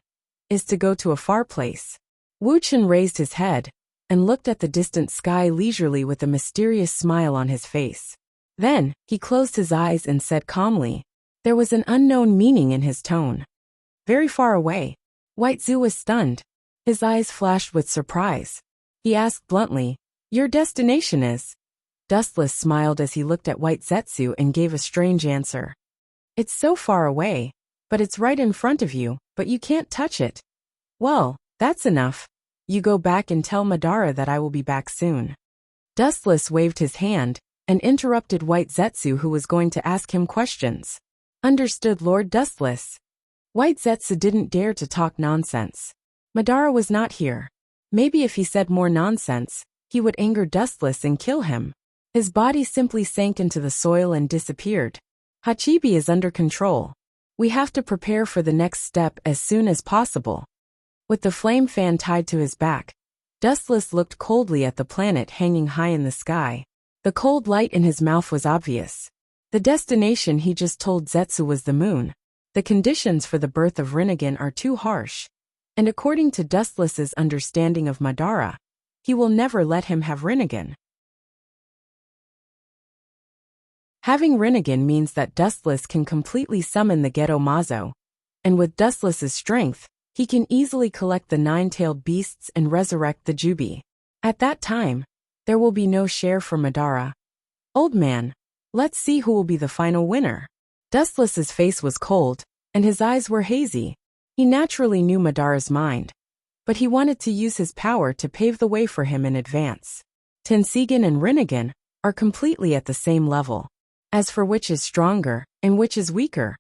is to go to a far place? Wu Chen raised his head and looked at the distant sky leisurely with a mysterious smile on his face. Then, he closed his eyes and said calmly. There was an unknown meaning in his tone. Very far away. White Zu was stunned. His eyes flashed with surprise. He asked bluntly, "Your destination is?" Dustless smiled as he looked at White Zetsu and gave a strange answer. "It's so far away, but it's right in front of you, but you can't touch it." "Well, that's enough. You go back and tell Madara that I will be back soon." Dustless waved his hand and interrupted White Zetsu, who was going to ask him questions. "Understood, Lord Dustless." White Zetsu didn't dare to talk nonsense. Madara was not here. Maybe if he said more nonsense, he would anger Dustless and kill him. His body simply sank into the soil and disappeared. Hachibi is under control. We have to prepare for the next step as soon as possible. With the flame fan tied to his back, Dustless looked coldly at the planet hanging high in the sky. The cold light in his mouth was obvious. The destination he just told Zetsu was the moon. The conditions for the birth of Rinnegan are too harsh, and according to Dustless's understanding of Madara, he will never let him have Rinnegan. Having Rinnegan means that Dustless can completely summon the Geto Mazo, and with Dustless's strength, he can easily collect the nine-tailed beasts and resurrect the Jubi. At that time, there will be no share for Madara. Old man, let's see who will be the final winner. Dustless's face was cold, and his eyes were hazy. He naturally knew Madara's mind, but he wanted to use his power to pave the way for him in advance. Tensigen and Rinnegan are completely at the same level. As for which is stronger and which is weaker,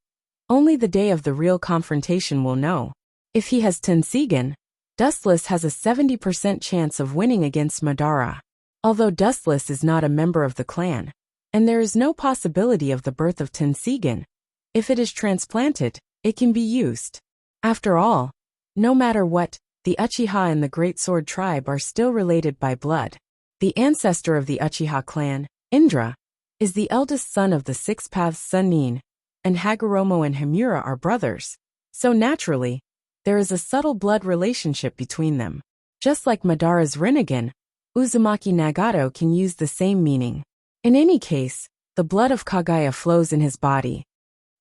only the day of the real confrontation will know. If he has Tensigen, Dustless has a 70% chance of winning against Madara. Although Dustless is not a member of the clan, and there is no possibility of the birth of Tensigen, if it is transplanted, it can be used. After all, no matter what, the Uchiha and the Great Sword Tribe are still related by blood. The ancestor of the Uchiha clan, Indra, is the eldest son of the Six Paths Sannin, and Hagoromo and Himura are brothers, so naturally, there is a subtle blood relationship between them. Just like Madara's Rinnegan, Uzumaki Nagato can use the same meaning. In any case, the blood of Kagaya flows in his body.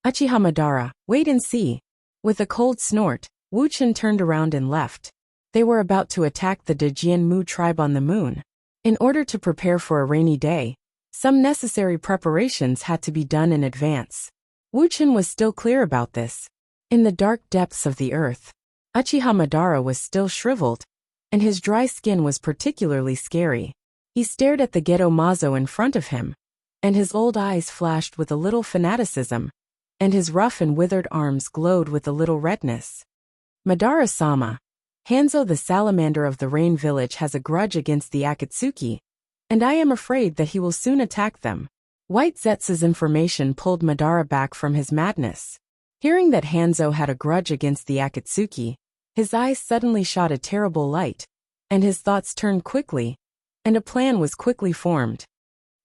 Uchiha Madara, wait and see. With a cold snort, Wu Chen turned around and left. They were about to attack the Dejian Mu tribe on the moon. In order to prepare for a rainy day, some necessary preparations had to be done in advance. Wu Chen was still clear about this. In the dark depths of the earth, Uchiha Madara was still shriveled, and his dry skin was particularly scary. He stared at the Geto Mazo in front of him, and his old eyes flashed with a little fanaticism, and his rough and withered arms glowed with a little redness. Madara-sama, Hanzo the salamander of the Rain Village has a grudge against the Akatsuki, and I am afraid that he will soon attack them. White Zetsu's information pulled Madara back from his madness. Hearing that Hanzo had a grudge against the Akatsuki, his eyes suddenly shot a terrible light, and his thoughts turned quickly, and a plan was quickly formed.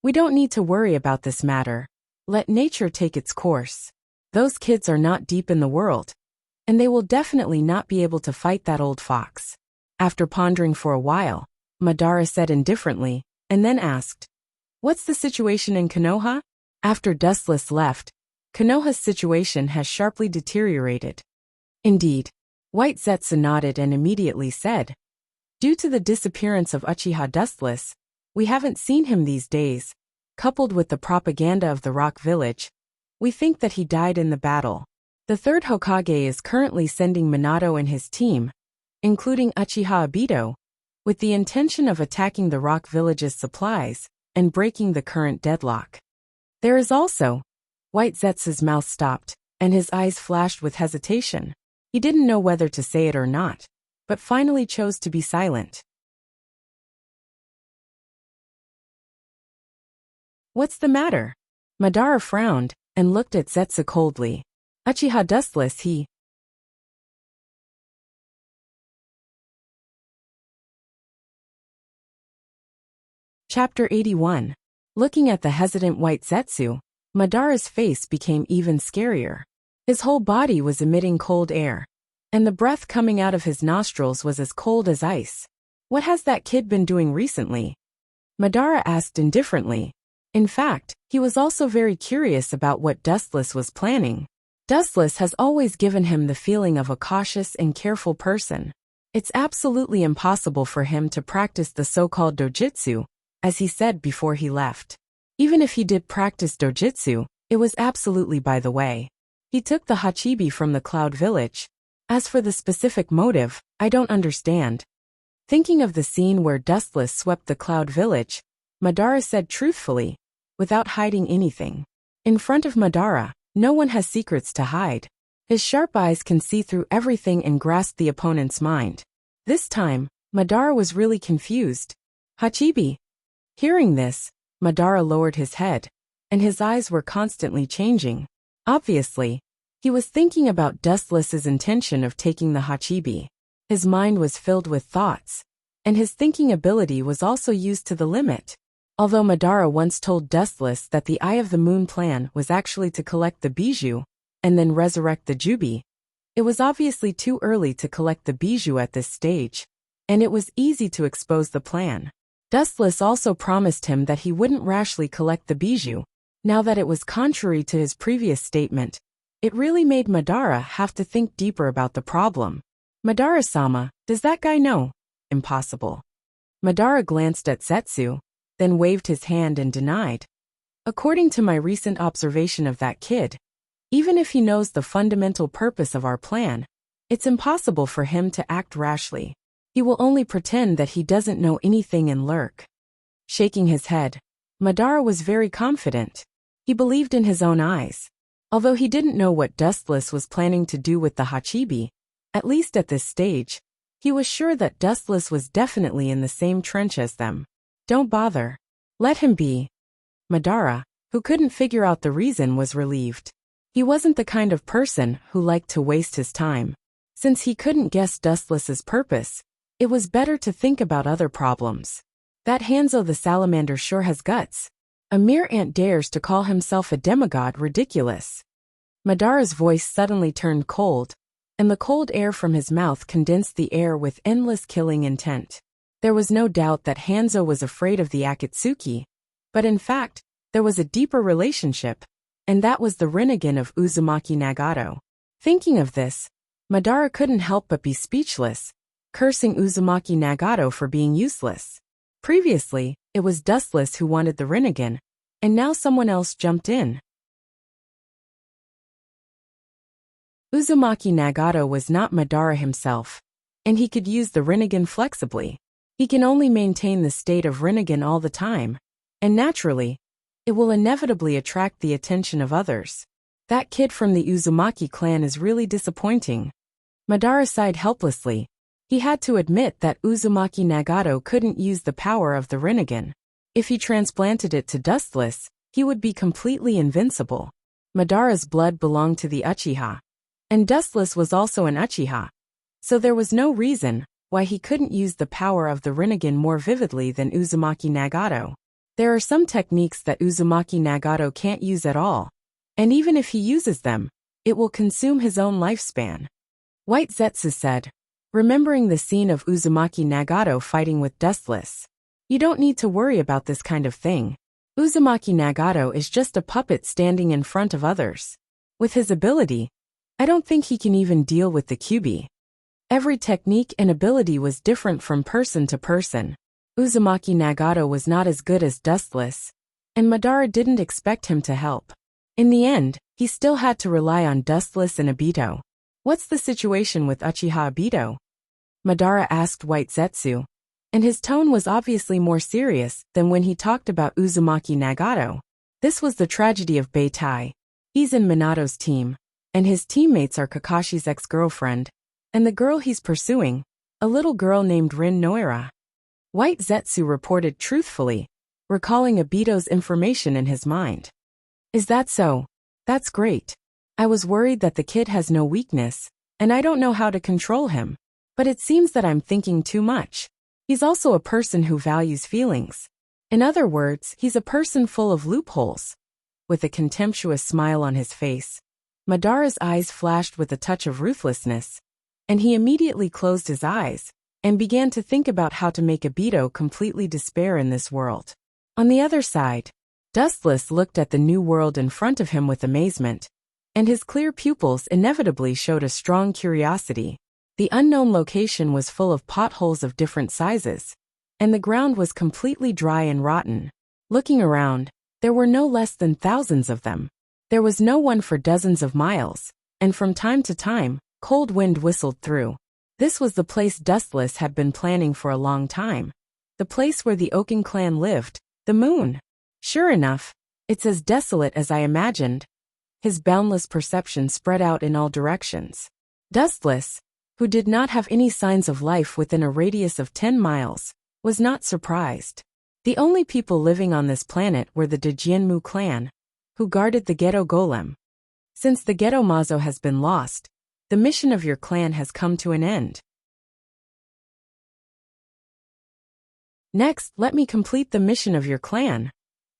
We don't need to worry about this matter. Let nature take its course. Those kids are not deep in the world, and they will definitely not be able to fight that old fox. After pondering for a while, Madara said indifferently, and then asked, "What's the situation in Konoha?" After Dustless left, Konoha's situation has sharply deteriorated. Indeed, White Zetsu nodded and immediately said, "Due to the disappearance of Uchiha Dustless, we haven't seen him these days. Coupled with the propaganda of the Rock Village, we think that he died in the battle. The third Hokage is currently sending Minato and his team, including Uchiha Obito, with the intention of attacking the Rock Village's supplies and breaking the current deadlock. There is also—" White Zetsu's mouth stopped, and his eyes flashed with hesitation. He didn't know whether to say it or not, but finally chose to be silent. "What's the matter?" Madara frowned and looked at Zetsu coldly. "Uchiha Dustless, he—" Chapter 81. Looking at the hesitant White Zetsu, Madara's face became even scarier. His whole body was emitting cold air, and the breath coming out of his nostrils was as cold as ice. "What has that kid been doing recently?" Madara asked indifferently. In fact, he was also very curious about what Dustless was planning. Dustless has always given him the feeling of a cautious and careful person. It's absolutely impossible for him to practice the so-called dojutsu, as he said before he left. Even if he did practice dojutsu, it was absolutely by the way. He took the Hachibi from the Cloud Village. As for the specific motive, I don't understand. Thinking of the scene where Dustless swept the Cloud Village, Madara said truthfully, without hiding anything. In front of Madara, no one has secrets to hide. His sharp eyes can see through everything and grasp the opponent's mind. This time, Madara was really confused. "Hachibi?" Hearing this, Madara lowered his head, and his eyes were constantly changing. Obviously, he was thinking about Dustless's intention of taking the Hachibi. His mind was filled with thoughts, and his thinking ability was also used to the limit. Although Madara once told Dustless that the Eye of the Moon plan was actually to collect the bijou and then resurrect the Jubi, it was obviously too early to collect the bijou at this stage, and it was easy to expose the plan. Dustless also promised him that he wouldn't rashly collect the bijou. Now that it was contrary to his previous statement, it really made Madara have to think deeper about the problem. "Madara-sama, does that guy know?" "Impossible." Madara glanced at Zetsu, then waved his hand and denied. "According to my recent observation of that kid, even if he knows the fundamental purpose of our plan, it's impossible for him to act rashly. He will only pretend that he doesn't know anything and lurk." Shaking his head, Madara was very confident. He believed in his own eyes. Although he didn't know what Dustless was planning to do with the Hachibi, at least at this stage, he was sure that Dustless was definitely in the same trench as them. "Don't bother. Let him be." Madara, who couldn't figure out the reason, was relieved. He wasn't the kind of person who liked to waste his time. Since he couldn't guess Dustless's purpose, it was better to think about other problems. "That Hanzo the salamander sure has guts. A mere ant dares to call himself a demigod. Ridiculous." Madara's voice suddenly turned cold, and the cold air from his mouth condensed the air with endless killing intent. There was no doubt that Hanzo was afraid of the Akatsuki, but in fact, there was a deeper relationship, and that was the Rinnegan of Uzumaki Nagato. Thinking of this, Madara couldn't help but be speechless, cursing Uzumaki Nagato for being useless. Previously, it was Dustless who wanted the Rinnegan, and now someone else jumped in. Uzumaki Nagato was not Madara himself, and he could use the Rinnegan flexibly. He can only maintain the state of Rinnegan all the time, and naturally, it will inevitably attract the attention of others. That kid from the Uzumaki clan is really disappointing. Madara sighed helplessly. He had to admit that Uzumaki Nagato couldn't use the power of the Rinnegan. If he transplanted it to Dustless, he would be completely invincible. Madara's blood belonged to the Uchiha, and Dustless was also an Uchiha, so there was no reason why he couldn't use the power of the Rinnegan more vividly than Uzumaki Nagato. There are some techniques that Uzumaki Nagato can't use at all, and even if he uses them, it will consume his own lifespan. White Zetsu said, remembering the scene of Uzumaki Nagato fighting with Dustless. You don't need to worry about this kind of thing. Uzumaki Nagato is just a puppet standing in front of others. With his ability, I don't think he can even deal with the Kyuubi. Every technique and ability was different from person to person. Uzumaki Nagato was not as good as Dustless, and Madara didn't expect him to help. In the end, he still had to rely on Dustless and Obito. What's the situation with Uchiha Obito? Madara asked White Zetsu, and his tone was obviously more serious than when he talked about Uzumaki Nagato. This was the tragedy of Beitai. He's in Minato's team, and his teammates are Kakashi's ex-girlfriend, and the girl he's pursuing, a little girl named Rin Noira. White Zetsu reported truthfully, recalling Obito's information in his mind. Is that so? That's great. I was worried that the kid has no weakness, and I don't know how to control him. But it seems that I'm thinking too much. He's also a person who values feelings. In other words, he's a person full of loopholes. With a contemptuous smile on his face, Madara's eyes flashed with a touch of ruthlessness, and he immediately closed his eyes and began to think about how to make Obito completely despair in this world. On the other side, Dustless looked at the new world in front of him with amazement, and his clear pupils inevitably showed a strong curiosity. The unknown location was full of potholes of different sizes, and the ground was completely dry and rotten. Looking around, there were no less than thousands of them. There was no one for dozens of miles, and from time to time, cold wind whistled through. This was the place Dustless had been planning for a long time. The place where the Oken clan lived, the moon. Sure enough, it's as desolate as I imagined. His boundless perception spread out in all directions. Dustless, who did not have any signs of life within a radius of 10 miles, was not surprised. The only people living on this planet were the Dajianmu clan, who guarded the Ghetto Golem. Since the Ghetto Mazo has been lost, the mission of your clan has come to an end. Next, let me complete the mission of your clan.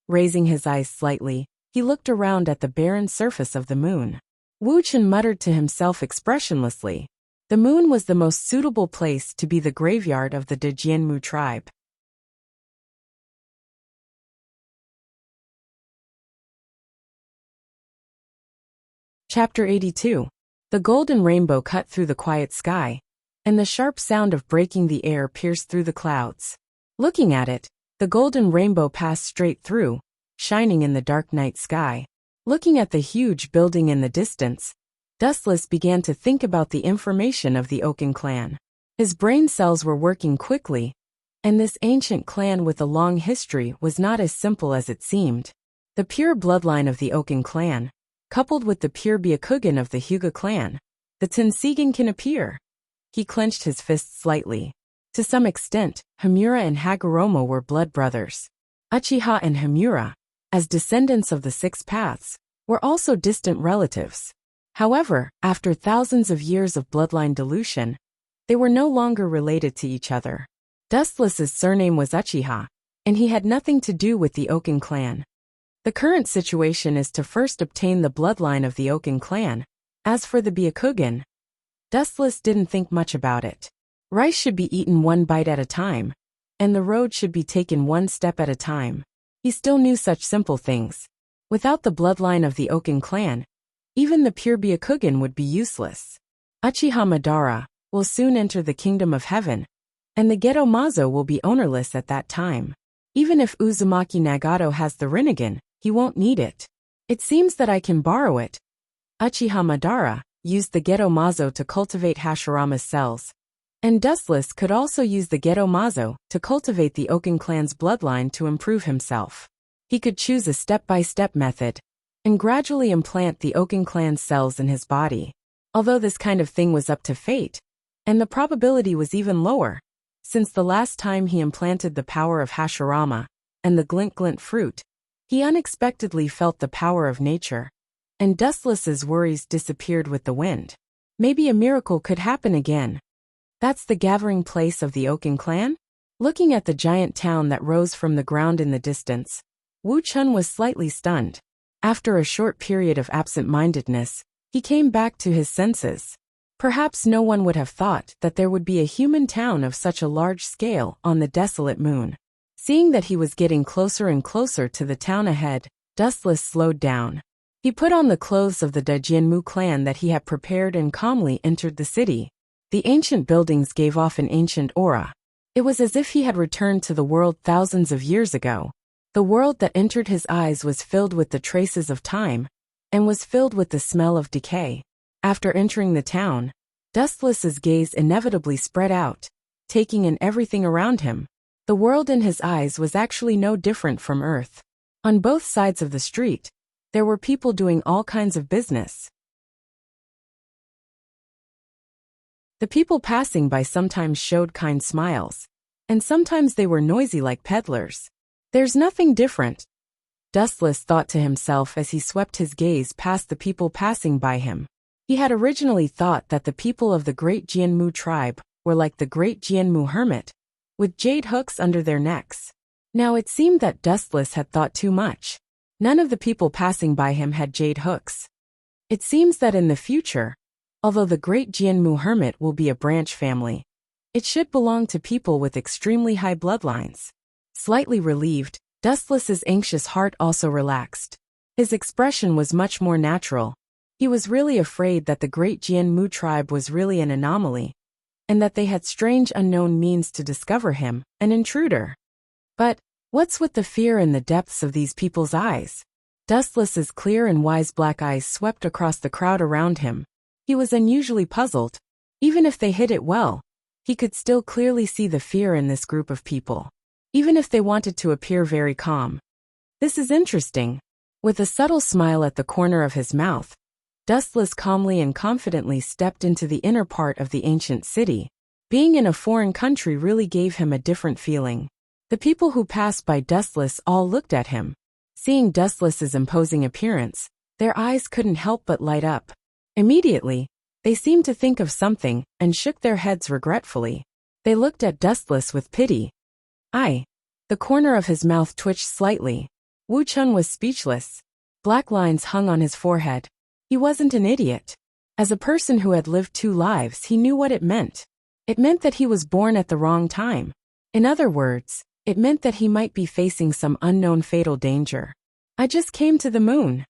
Raising his eyes slightly, he looked around at the barren surface of the moon. Wu Chen muttered to himself expressionlessly. The moon was the most suitable place to be the graveyard of the Dajianmu tribe. Chapter 82. The golden rainbow cut through the quiet sky, and the sharp sound of breaking the air pierced through the clouds. Looking at it, the golden rainbow passed straight through, shining in the dark night sky. Looking at the huge building in the distance, Dustless began to think about the information of the Oken clan. His brain cells were working quickly, and this ancient clan with a long history was not as simple as it seemed. The pure bloodline of the Oken clan, coupled with the pure Byakugan of the Hyuga clan, the Tenseigan can appear. He clenched his fists slightly. To some extent, Hamura and Hagoromo were blood brothers. Uchiha and Hamura, as descendants of the Six Paths, were also distant relatives. However, after thousands of years of bloodline dilution, they were no longer related to each other. Dustless's surname was Uchiha, and he had nothing to do with the Oken clan. The current situation is to first obtain the bloodline of the Oken clan. As for the Byakugan, Dustless didn't think much about it. Rice should be eaten one bite at a time, and the road should be taken one step at a time. He still knew such simple things. Without the bloodline of the Oken clan, even the pure Byakugan would be useless. Uchiha Madara will soon enter the kingdom of heaven, and the Ghetto Mazo will be ownerless at that time. Even if Uzumaki Nagato has the Rinnegan, he won't need it. It seems that I can borrow it. Uchiha Madara used the Ghetto Mazo to cultivate Hashirama's cells, and Dustless could also use the Ghetto Mazo to cultivate the Oken clan's bloodline to improve himself. He could choose a step-by-step method and gradually implant the Oken clan's cells in his body. Although this kind of thing was up to fate, and the probability was even lower, since the last time he implanted the power of Hashirama and the glint-glint fruit, he unexpectedly felt the power of nature, and Dustless's worries disappeared with the wind. Maybe a miracle could happen again. That's the gathering place of the Oken clan? Looking at the giant town that rose from the ground in the distance, Wu Chun was slightly stunned. After a short period of absent-mindedness, he came back to his senses. Perhaps no one would have thought that there would be a human town of such a large scale on the desolate moon. Seeing that he was getting closer and closer to the town ahead, Dustless slowed down. He put on the clothes of the Dajianmu clan that he had prepared and calmly entered the city. The ancient buildings gave off an ancient aura. It was as if he had returned to the world thousands of years ago. The world that entered his eyes was filled with the traces of time, and was filled with the smell of decay. After entering the town, Dustless's gaze inevitably spread out, taking in everything around him. The world in his eyes was actually no different from Earth. On both sides of the street, there were people doing all kinds of business. The people passing by sometimes showed kind smiles, and sometimes they were noisy like peddlers. There's nothing different, Dustless thought to himself as he swept his gaze past the people passing by him. He had originally thought that the people of the Great Jianmu tribe were like the Great Jianmu hermit, with jade hooks under their necks. Now it seemed that Dustless had thought too much. None of the people passing by him had jade hooks. It seems that in the future, although the Great Jianmu hermit will be a branch family, it should belong to people with extremely high bloodlines. Slightly relieved, Dustless's anxious heart also relaxed. His expression was much more natural. He was really afraid that the Great Jianmu tribe was really an anomaly, and that they had strange unknown means to discover him, an intruder. But what's with the fear in the depths of these people's eyes? Dustless's clear and wise black eyes swept across the crowd around him. He was unusually puzzled. Even if they hid it well, he could still clearly see the fear in this group of people, even if they wanted to appear very calm. This is interesting. With a subtle smile at the corner of his mouth, Dustless calmly and confidently stepped into the inner part of the ancient city. Being in a foreign country really gave him a different feeling. The people who passed by Dustless all looked at him. Seeing Dustless's imposing appearance, their eyes couldn't help but light up. Immediately, they seemed to think of something and shook their heads regretfully. They looked at Dustless with pity. The corner of his mouth twitched slightly. Wu Chun was speechless. Black lines hung on his forehead. He wasn't an idiot. As a person who had lived 2 lives, he knew what it meant. It meant that he was born at the wrong time. In other words, it meant that he might be facing some unknown fatal danger. I just came to the moon.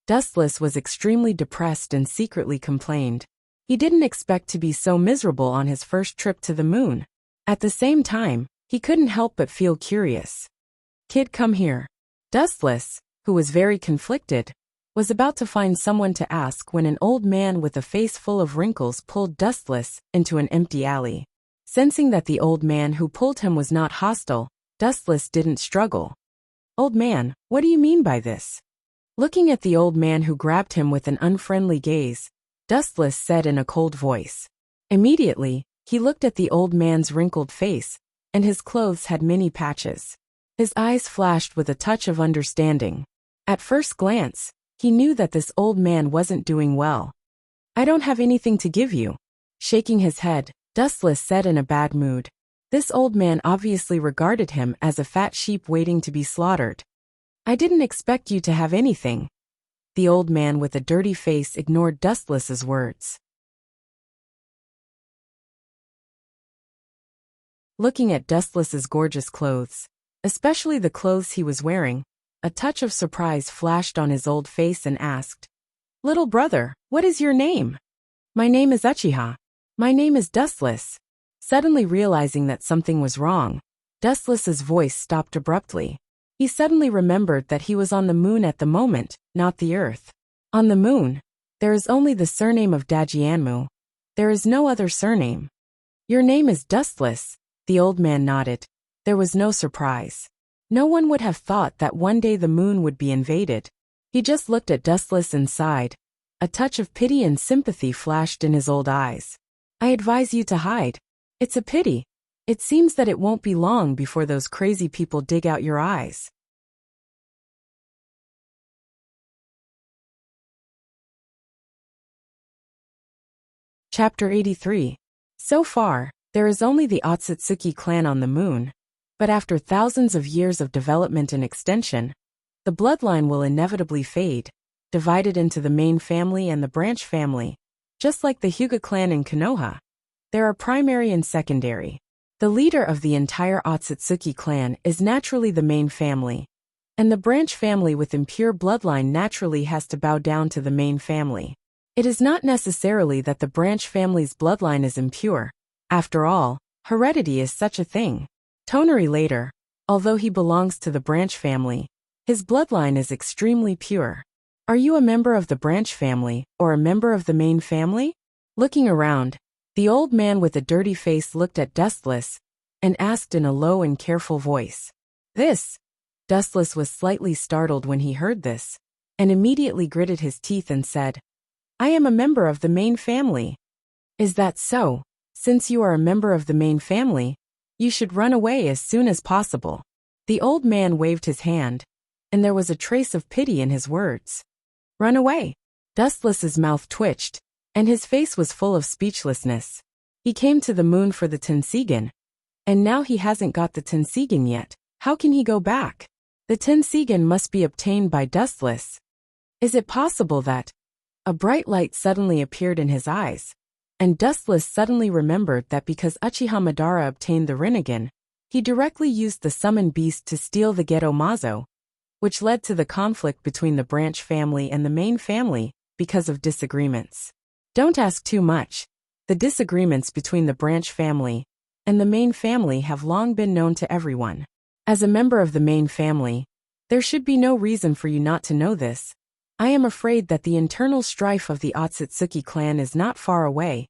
Dustless was extremely depressed and secretly complained. He didn't expect to be so miserable on his first trip to the moon. At the same time, he couldn't help but feel curious. Kid, come here. Dustless, who was very conflicted, was about to find someone to ask when an old man with a face full of wrinkles pulled Dustless into an empty alley. Sensing that the old man who pulled him was not hostile, Dustless didn't struggle. Old man, what do you mean by this? Looking at the old man who grabbed him with an unfriendly gaze, Dustless said in a cold voice. Immediately, he looked at the old man's wrinkled face, and his clothes had many patches. His eyes flashed with a touch of understanding. At first glance, he knew that this old man wasn't doing well. I don't have anything to give you. Shaking his head, Dustless said in a bad mood. This old man obviously regarded him as a fat sheep waiting to be slaughtered. I didn't expect you to have anything. The old man with a dirty face ignored Dustless's words. Looking at Dustless's gorgeous clothes, especially the clothes he was wearing, a touch of surprise flashed on his old face and asked, Little brother, what is your name? My name is Uchiha. My name is Dustless. Suddenly realizing that something was wrong, Dustless's voice stopped abruptly. He suddenly remembered that he was on the moon at the moment, not the Earth. On the moon, there is only the surname of Dajianmu. There is no other surname. Your name is Dustless, the old man nodded. There was no surprise. No one would have thought that one day the moon would be invaded. He just looked at Dustless and sighed. A touch of pity and sympathy flashed in his old eyes. I advise you to hide. It's a pity. It seems that it won't be long before those crazy people dig out your eyes. Chapter 83. So far, there is only the Otsutsuki clan on the moon. But after thousands of years of development and extension, the bloodline will inevitably fade, divided into the main family and the branch family. Just like the Hyuga clan in Konoha, there are primary and secondary. The leader of the entire Otsutsuki clan is naturally the main family, and the branch family with impure bloodline naturally has to bow down to the main family. It is not necessarily that the branch family's bloodline is impure. After all, heredity is such a thing. Tonari later, although he belongs to the branch family, his bloodline is extremely pure. Are you a member of the branch family or a member of the main family? Looking around, the old man with a dirty face looked at Dustless and asked in a low and careful voice. This? Dustless was slightly startled when he heard this, and immediately gritted his teeth and said, I am a member of the main family. Is that so? Since you are a member of the main family, you should run away as soon as possible. The old man waved his hand, and there was a trace of pity in his words. Run away. Dustless's mouth twitched, and his face was full of speechlessness. He came to the moon for the Tensigen, and now he hasn't got the Tensigen yet. How can he go back? The Tensigen must be obtained by Dustless. Is it possible that... A bright light suddenly appeared in his eyes, and Dustless suddenly remembered that because Uchiha Madara obtained the Rinnegan, he directly used the summoned beast to steal the Geto Mazo, which led to the conflict between the branch family and the main family because of disagreements. Don't ask too much. The disagreements between the branch family and the main family have long been known to everyone. As a member of the main family, there should be no reason for you not to know this. I am afraid that the internal strife of the Otsutsuki clan is not far away.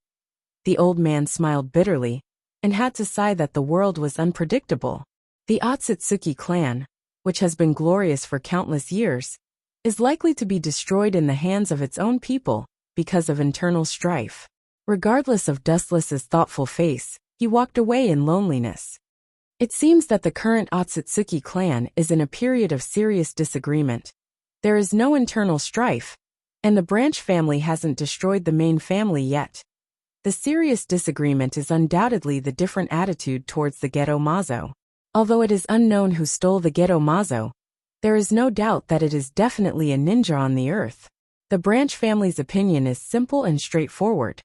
The old man smiled bitterly and had to sigh that the world was unpredictable. The Otsutsuki clan, which has been glorious for countless years, is likely to be destroyed in the hands of its own people because of internal strife. Regardless of Dustless's thoughtful face, he walked away in loneliness. It seems that the current Otsutsuki clan is in a period of serious disagreement. There is no internal strife, and the branch family hasn't destroyed the main family yet. The serious disagreement is undoubtedly the different attitude towards the Geto Mazo. Although it is unknown who stole the Geto Mazo, there is no doubt that it is definitely a ninja on the earth. The branch family's opinion is simple and straightforward.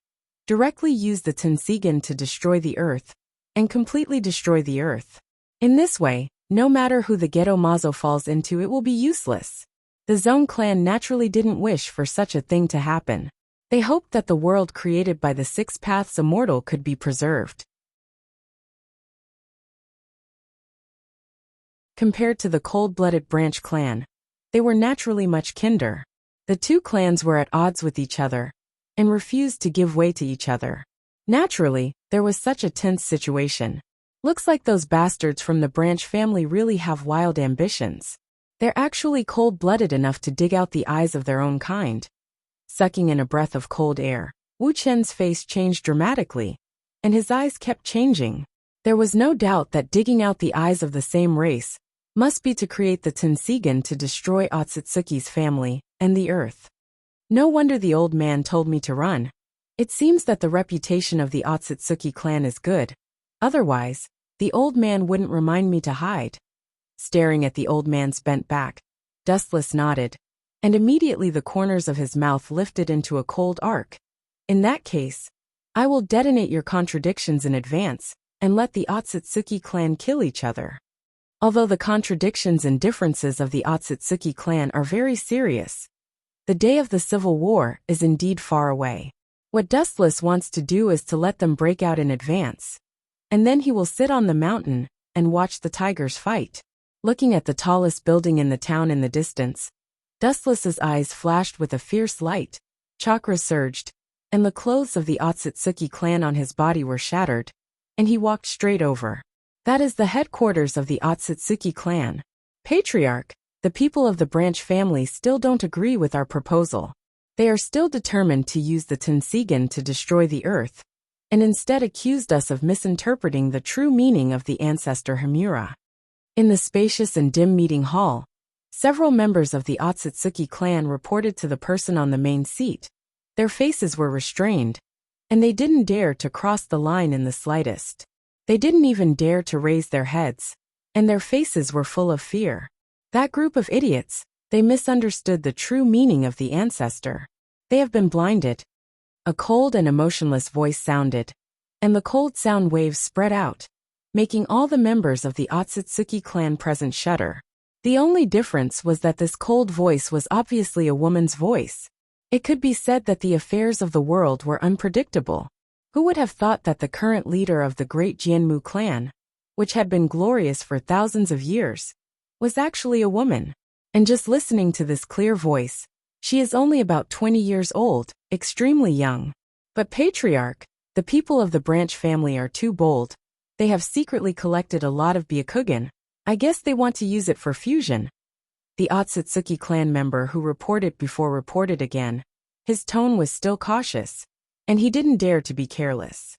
Directly use the Tensigen to destroy the earth, and completely destroy the earth. In this way, no matter who the Geto Mazo falls into, it will be useless. The Zone clan naturally didn't wish for such a thing to happen. They hoped that the world created by the Six Paths Immortal could be preserved. Compared to the cold-blooded branch clan, they were naturally much kinder. The two clans were at odds with each other, and refused to give way to each other. Naturally, there was such a tense situation. Looks like those bastards from the branch family really have wild ambitions. They're actually cold-blooded enough to dig out the eyes of their own kind. Sucking in a breath of cold air, Wu Chen's face changed dramatically, and his eyes kept changing. There was no doubt that digging out the eyes of the same race must be to create the Tensigen to destroy Otsutsuki's family and the earth. No wonder the old man told me to run. It seems that the reputation of the Otsutsuki clan is good. Otherwise, the old man wouldn't remind me to hide. Staring at the old man's bent back, Dustless nodded, and immediately the corners of his mouth lifted into a cold arc. In that case, I will detonate your contradictions in advance, and let the Otsutsuki clan kill each other. Although the contradictions and differences of the Otsutsuki clan are very serious, the day of the civil war is indeed far away. What Dustless wants to do is to let them break out in advance, and then he will sit on the mountain and watch the tigers fight. Looking at the tallest building in the town in the distance, Dustless's eyes flashed with a fierce light. Chakra surged, and the clothes of the Otsutsuki clan on his body were shattered, and he walked straight over. That is the headquarters of the Otsutsuki clan. Patriarch, the people of the branch family still don't agree with our proposal. They are still determined to use the Tensigen to destroy the earth, and instead accused us of misinterpreting the true meaning of the ancestor Himura. In the spacious and dim meeting hall, several members of the Otsutsuki clan reported to the person on the main seat. Their faces were restrained, and they didn't dare to cross the line in the slightest. They didn't even dare to raise their heads, and their faces were full of fear. That group of idiots, they misunderstood the true meaning of the ancestor. They have been blinded. A cold and emotionless voice sounded, and the cold sound waves spread out, making all the members of the Otsutsuki clan present shudder. The only difference was that this cold voice was obviously a woman's voice. It could be said that the affairs of the world were unpredictable. Who would have thought that the current leader of the great Jianmu clan, which had been glorious for thousands of years, was actually a woman? And just listening to this clear voice, she is only about 20 years old, extremely young. But Patriarch, the people of the branch family are too bold. They have secretly collected a lot of Byakugan. I guess they want to use it for fusion. The Otsutsuki clan member who reported before reported again. His tone was still cautious, and he didn't dare to be careless.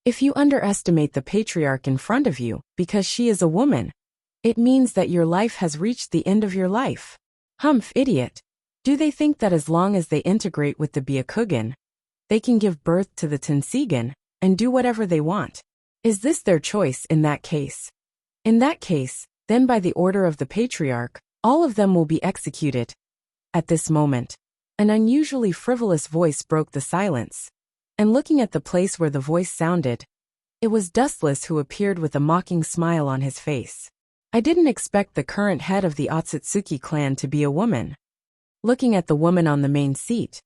If you underestimate the patriarch in front of you because she is a woman, it means that your life has reached the end of your life. Humph, idiot. Do they think that as long as they integrate with the Byakugan, they can give birth to the Tensigan and do whatever they want? Is this their choice in that case? In that case, then by the order of the patriarch, all of them will be executed. At this moment, an unusually frivolous voice broke the silence, and looking at the place where the voice sounded, it was Dustless who appeared with a mocking smile on his face. I didn't expect the current head of the Otsutsuki clan to be a woman. Looking at the woman on the main seat,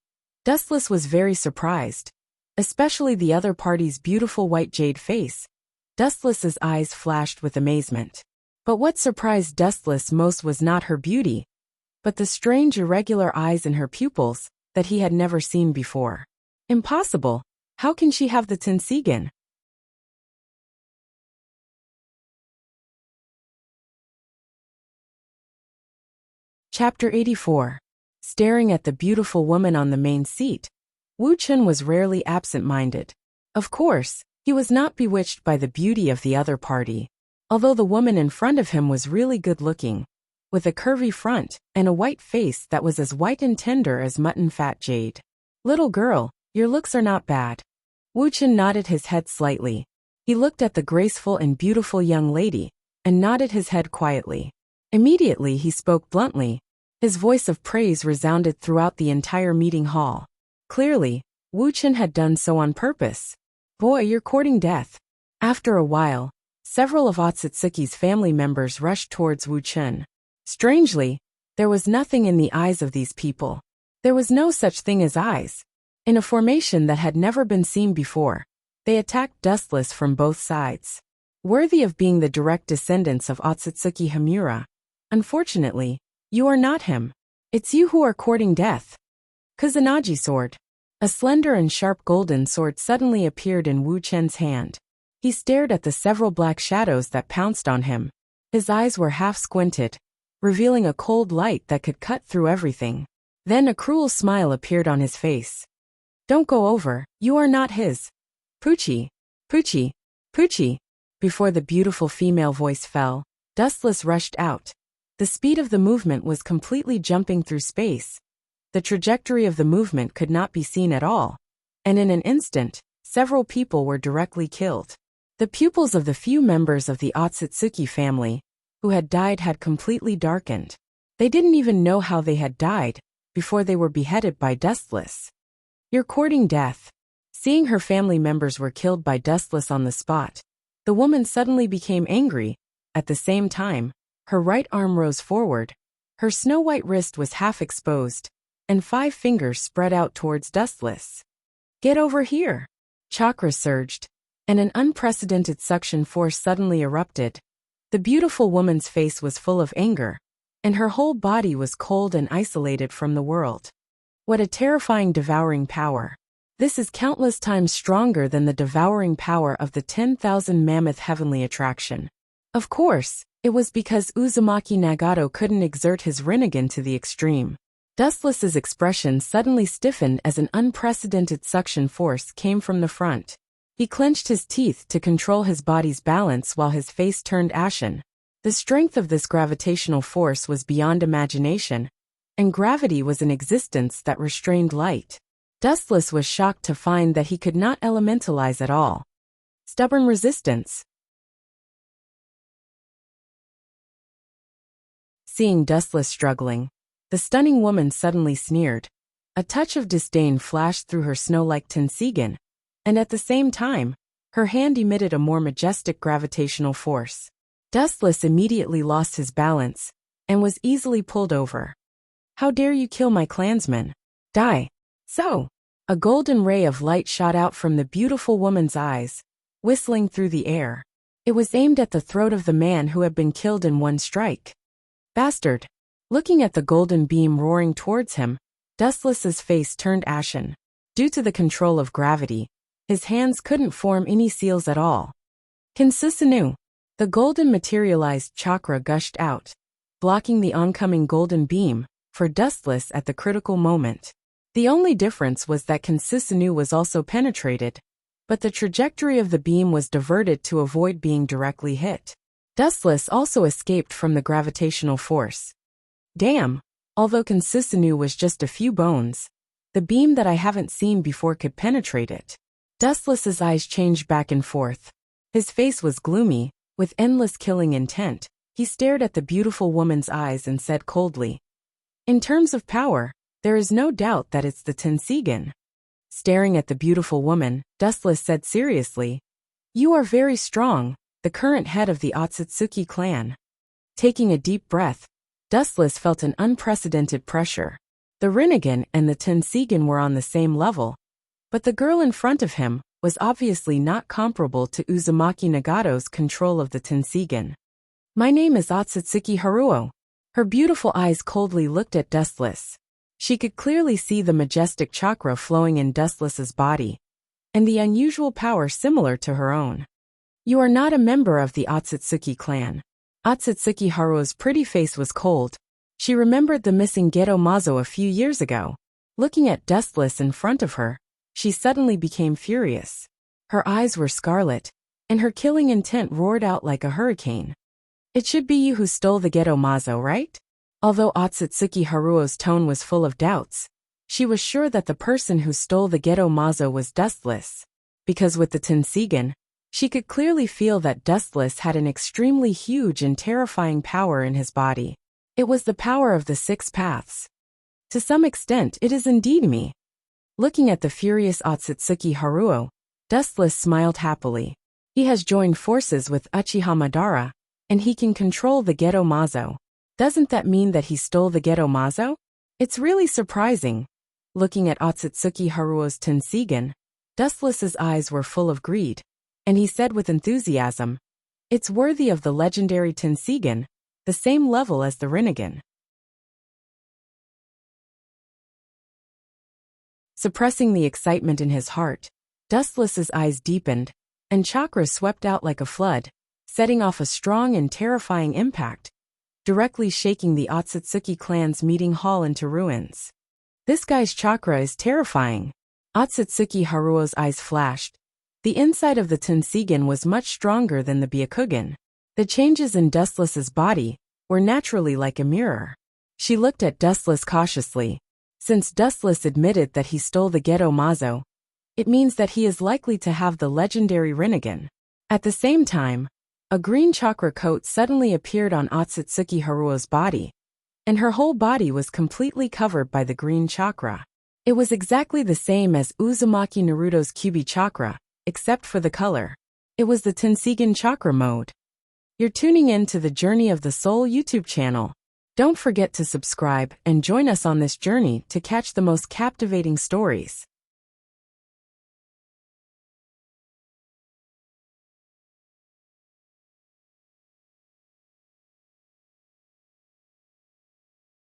Dustless was very surprised, especially the other party's beautiful white jade face. Dustless's eyes flashed with amazement. But what surprised Dustless most was not her beauty, but the strange irregular eyes in her pupils that he had never seen before. Impossible! How can she have the Tensigan? Chapter 84. Staring at the beautiful woman on the main seat, Wu Chun was rarely absent-minded. Of course, he was not bewitched by the beauty of the other party, although the woman in front of him was really good-looking, with a curvy front and a white face that was as white and tender as mutton-fat jade. Little girl, your looks are not bad. Wu Chun nodded his head slightly. He looked at the graceful and beautiful young lady, and nodded his head quietly. Immediately he spoke bluntly. His voice of praise resounded throughout the entire meeting hall. Clearly, Wu Chun had done so on purpose. Boy, you're courting death. After a while, several of Otsutsuki's family members rushed towards Wu Chun. Strangely, there was nothing in the eyes of these people. There was no such thing as eyes. In a formation that had never been seen before, they attacked Dustless from both sides. Worthy of being the direct descendants of Otsutsuki Hamura. Unfortunately, you are not him. It's you who are courting death. Kusanagi sword. A slender and sharp golden sword suddenly appeared in Wu Chun's hand. He stared at the several black shadows that pounced on him. His eyes were half squinted, revealing a cold light that could cut through everything. Then a cruel smile appeared on his face. Don't go over, you are not his. Poochie, Poochie, Poochie. Before the beautiful female voice fell, Dustless rushed out. The speed of the movement was completely jumping through space. The trajectory of the movement could not be seen at all, and in an instant, several people were directly killed. The pupils of the few members of the Otsutsuki family who had died had completely darkened. They didn't even know how they had died before they were beheaded by Dustless. You're courting death. Seeing her family members were killed by Dustless on the spot, the woman suddenly became angry. At the same time, her right arm rose forward, her snow-white wrist was half exposed, and 5 fingers spread out towards Dustless. Get over here! Chakra surged, and an unprecedented suction force suddenly erupted. The beautiful woman's face was full of anger, and her whole body was cold and isolated from the world. What a terrifying devouring power! This is countless times stronger than the devouring power of the 10,000 mammoth heavenly attraction. Of course, it was because Uzumaki Nagato couldn't exert his Rinnegan to the extreme. Dustless's expression suddenly stiffened as an unprecedented suction force came from the front. He clenched his teeth to control his body's balance while his face turned ashen. The strength of this gravitational force was beyond imagination, and gravity was an existence that restrained light. Dustless was shocked to find that he could not elementalize at all. Stubborn resistance. Seeing Dustless struggling, The stunning woman suddenly sneered. A touch of disdain flashed through her snow-like tensigen, and at the same time, her hand emitted a more majestic gravitational force. Dustless immediately lost his balance and was easily pulled over. How dare you kill my clansman? Die. So. A golden ray of light shot out from the beautiful woman's eyes, whistling through the air. It was aimed at the throat of the man who had been killed in one strike. Bastard. Looking at the golden beam roaring towards him, Dustless's face turned ashen. Due to the control of gravity, his hands couldn't form any seals at all. Kinsusanu. The golden materialized chakra gushed out, blocking the oncoming golden beam for Dustless at the critical moment. The only difference was that Kinsusanu was also penetrated, but the trajectory of the beam was diverted to avoid being directly hit. Dustless also escaped from the gravitational force. Damn! Although Kinsusanu was just a few bones, the beam that I haven't seen before could penetrate it. Dustless's eyes changed back and forth. His face was gloomy, with endless killing intent. He stared at the beautiful woman's eyes and said coldly, "In terms of power, there is no doubt that it's the tensigen." Staring at the beautiful woman, Dustless said seriously, "You are very strong, the current head of the Otsutsuki clan." Taking a deep breath, Dustless felt an unprecedented pressure. The Rinnegan and the tensigen were on the same level, but the girl in front of him was obviously not comparable to Uzumaki Nagato's control of the tensigen. "My name is Otsutsuki Haruo." Her beautiful eyes coldly looked at Dustless. She could clearly see the majestic chakra flowing in Dustless's body, and the unusual power similar to her own. "You are not a member of the Otsutsuki clan." Otsutsuki Haruo's pretty face was cold. She remembered the missing Geto Mazo a few years ago. Looking at Dustless in front of her, she suddenly became furious. Her eyes were scarlet, and her killing intent roared out like a hurricane. "It should be you who stole the Geto Mazo, right?" Although Otsutsuki Haruo's tone was full of doubts, she was sure that the person who stole the Geto Mazo was Dustless. Because with the tensigen, she could clearly feel that Dustless had an extremely huge and terrifying power in his body. It was the power of the six paths. "To some extent, it is indeed me." Looking at the furious Otsutsuki Haruo, Dustless smiled happily. He has joined forces with Uchiha Madara, and he can control the Geto Mazo. Doesn't that mean that he stole the Geto Mazo? It's really surprising. Looking at Otsutsuki Haruo's tensigen, Dustless's eyes were full of greed, and he said with enthusiasm, "It's worthy of the legendary tensigen, the same level as the Rinnegan." Suppressing the excitement in his heart, Dustless's eyes deepened, and chakra swept out like a flood, setting off a strong and terrifying impact, directly shaking the Otsutsuki clan's meeting hall into ruins. "This guy's chakra is terrifying." Otsutsuki Haruo's eyes flashed. The inside of the tensigen was much stronger than the Byakugan. The changes in Dustless's body were naturally like a mirror. She looked at Dustless cautiously. Since Dustless admitted that he stole the Geto Mazo, it means that he is likely to have the legendary Rinnegan. At the same time, a green chakra coat suddenly appeared on Otsutsuki Haruo's body, and her whole body was completely covered by the green chakra. It was exactly the same as Uzumaki Naruto's Kyubi chakra, except for the color. It was the tensigen chakra mode. You're tuning in to the Journey of the Soul YouTube channel. Don't forget to subscribe and join us on this journey to catch the most captivating stories.